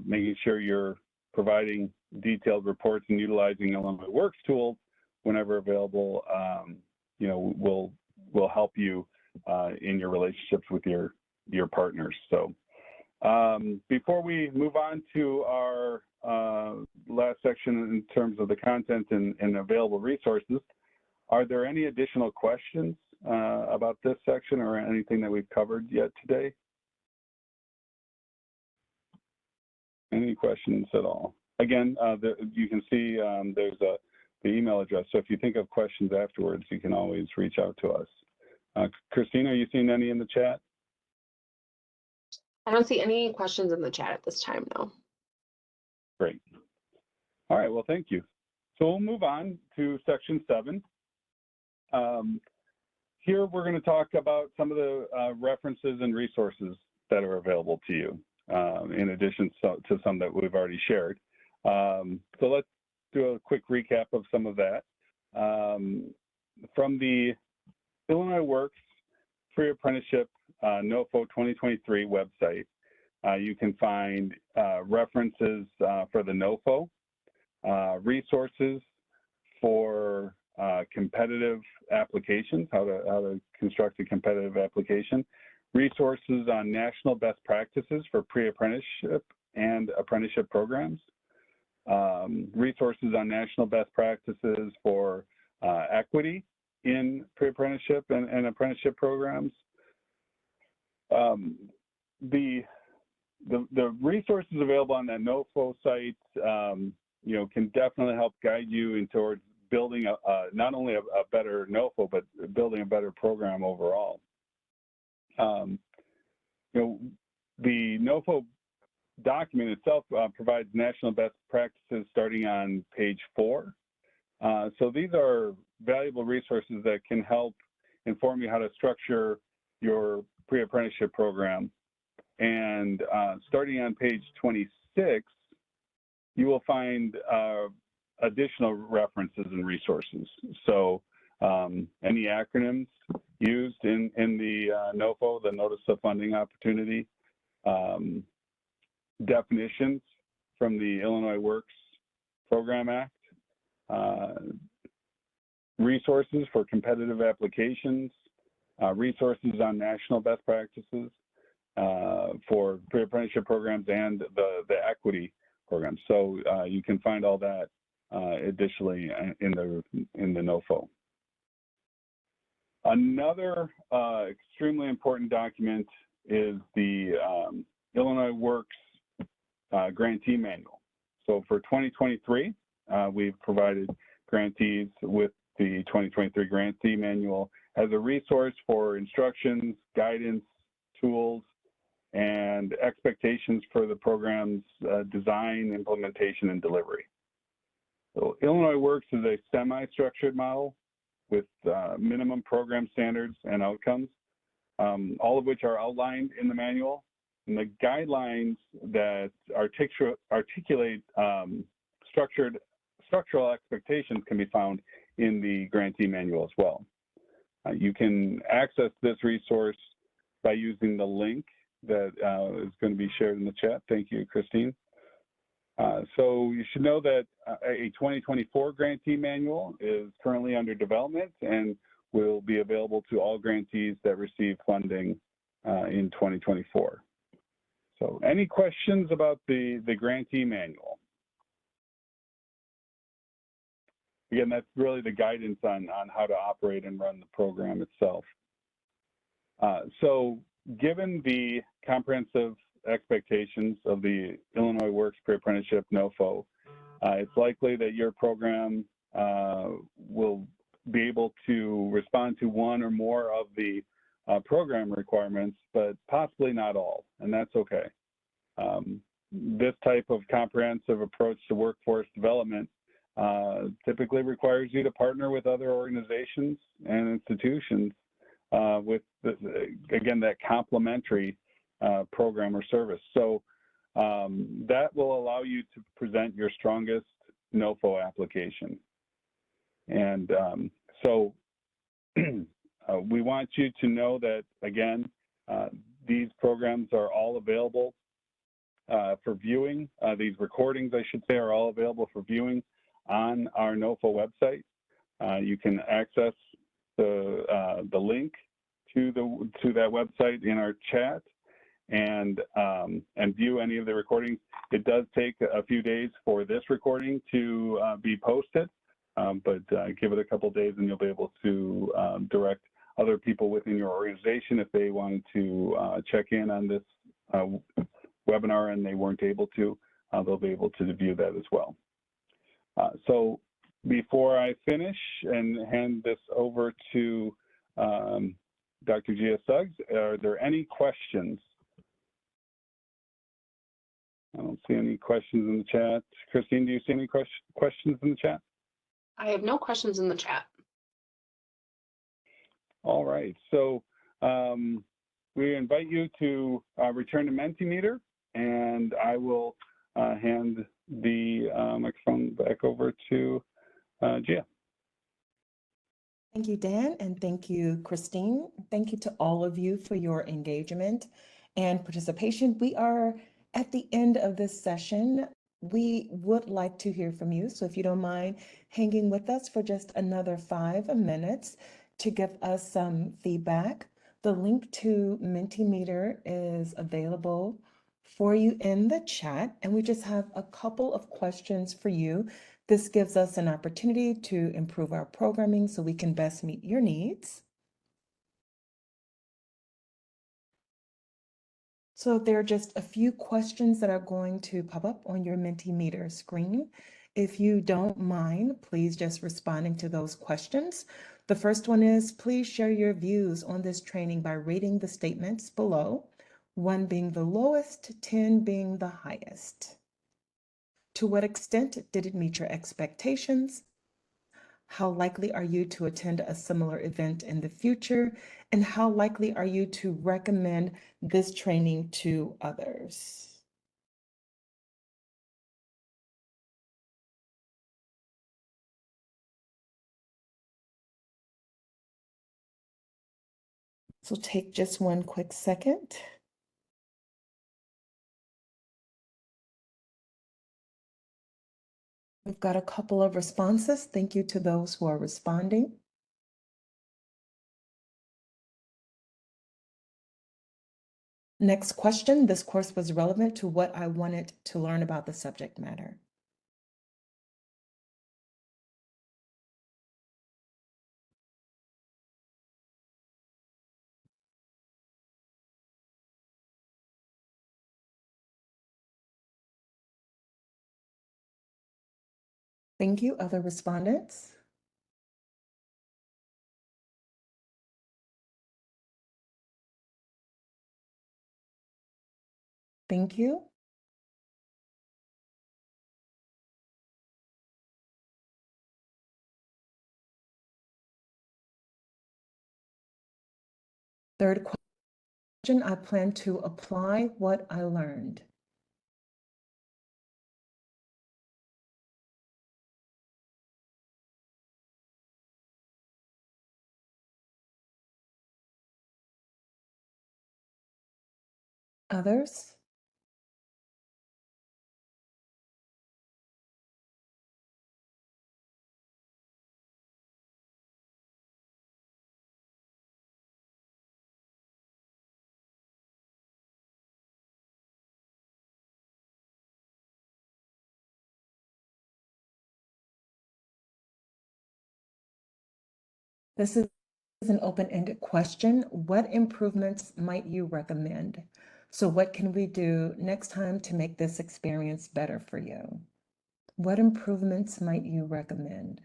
making sure you're providing detailed reports and utilizing Illinois Works tools whenever available, will help you in your relationships with your partners. So before we move on to our last section in terms of the content and available resources, are there any additional questions about this section or anything that we've covered yet today? Any questions at all? Again, you can see there's the email address. So if you think of questions afterwards, you can always reach out to us. Christina, are you seeing any in the chat? I don't see any questions in the chat at this time, no. Great. All right, well, thank you. So we'll move on to section 7. Here we're going to talk about some of the references and resources that are available to you, in addition to some that we've already shared. So let's do a quick recap of some of that. From the Illinois Works Pre-Apprenticeship NOFO 2023 website, you can find references for the NOFO, resources for competitive applications, how to construct a competitive application, resources on national best practices for pre-apprenticeship and apprenticeship programs, resources on national best practices for equity in pre-apprenticeship and apprenticeship programs. The resources available on that NOFO site, can definitely help guide you towards building not only a better NOFO, but building a better program overall. The NOFO document itself provides national best practices starting on page 4. So these are valuable resources that can help inform you how to structure your pre-apprenticeship program. And starting on page 26, you will find additional references and resources. So any acronyms used in the NOFO, the Notice of Funding Opportunity, definitions from the Illinois Works Program Act, resources for competitive applications, resources on national best practices for pre-apprenticeship programs and the equity programs. So you can find all that additionally in the NOFO. Another extremely important document is the Illinois Works Grantee Manual. So for 2023, we've provided grantees with the 2023 Grantee Manual as a resource for instructions, guidance, tools, and expectations for the program's design, implementation, and delivery. So Illinois Works is a semi-structured model with minimum program standards and outcomes, all of which are outlined in the manual. And the guidelines that articulate structural expectations can be found in the grantee manual as well. You can access this resource by using the link that is going to be shared in the chat. Thank you, Christine. So you should know that a 2024 grantee manual is currently under development and will be available to all grantees that receive funding in 2024. So any questions about the grantee manual? Again, that's really the guidance on how to operate and run the program itself. So given the comprehensive expectations of the Illinois Works Pre-Apprenticeship NOFO, it's likely that your program will be able to respond to one or more of the program requirements, but possibly not all, and that's okay. This type of comprehensive approach to workforce development typically requires you to partner with other organizations and institutions with, again, that complementary program or service. So that will allow you to present your strongest NOFO application. And so we want you to know that, again, these programs are all available for viewing. These recordings, I should say, are all available for viewing on our NOFO website. You can access the link to that website in our chat and view any of the recordings. It does take a few days for this recording to be posted, but give it a couple days and you'll be able to direct other people within your organization if they wanted to check in on this webinar and they weren't able to, they'll be able to view that as well. So before I finish and hand this over to Dr. Gia Suggs, are there any questions? I don't see any questions in the chat. Christine, do you see any questions in the chat? I have no questions in the chat. All right, so we invite you to return to Mentimeter, and I will hand the microphone back over to Gia. Thank you, Dan, and thank you, Christine. Thank you to all of you for your engagement and participation. We are at the end of this session. We would like to hear from you, so if you don't mind hanging with us for just another 5 minutes to give us some feedback. The link to Mentimeter is available for you in the chat, and we just have a couple of questions for you. This gives us an opportunity to improve our programming so we can best meet your needs. So there are just a few questions that are going to pop up on your Mentimeter screen. If you don't mind, please just responding to those questions. The first one is, please share your views on this training by rating the statements below, 1 being the lowest, 10 being the highest. To what extent did it meet your expectations? How likely are you to attend a similar event in the future? And how likely are you to recommend this training to others? So take just one quick second. We've got a couple of responses. Thank you to those who are responding. Next question, this course was relevant to what I wanted to learn about the subject matter. Thank you, other respondents. Thank you. Third question, I plan to apply what I learned. Others? This is an open-ended question. What improvements might you recommend? So what can we do next time to make this experience better for you? What improvements might you recommend?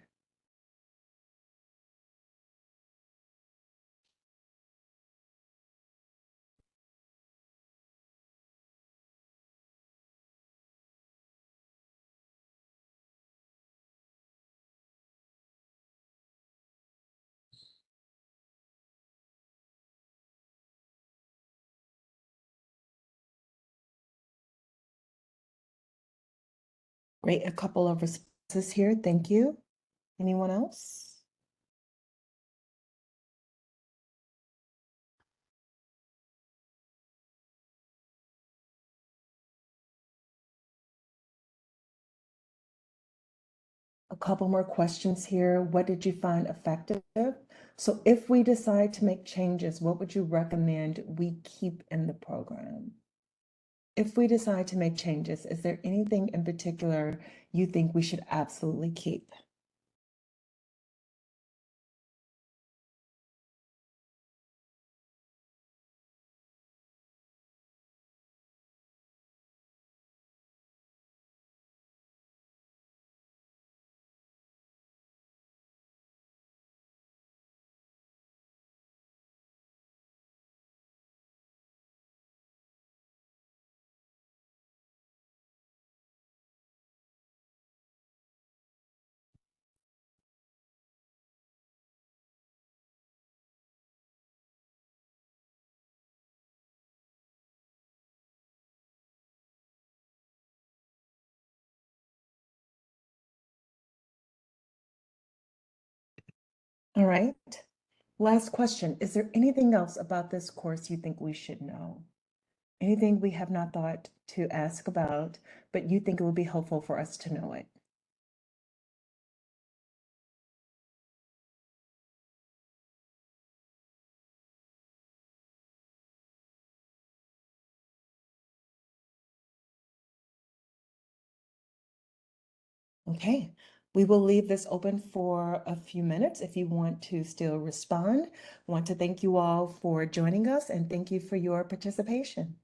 Great, a couple of responses here. Thank you. Anyone else? A couple more questions here. What did you find effective? So if we decide to make changes, what would you recommend we keep in the program? If we decide to make changes, is there anything in particular you think we should absolutely keep? All right. Last question. Is there anything else about this course you think we should know? Anything we have not thought to ask about, but you think it would be helpful for us to know it? Okay, we will leave this open for a few minutes if you want to still respond. I want to thank you all for joining us and thank you for your participation.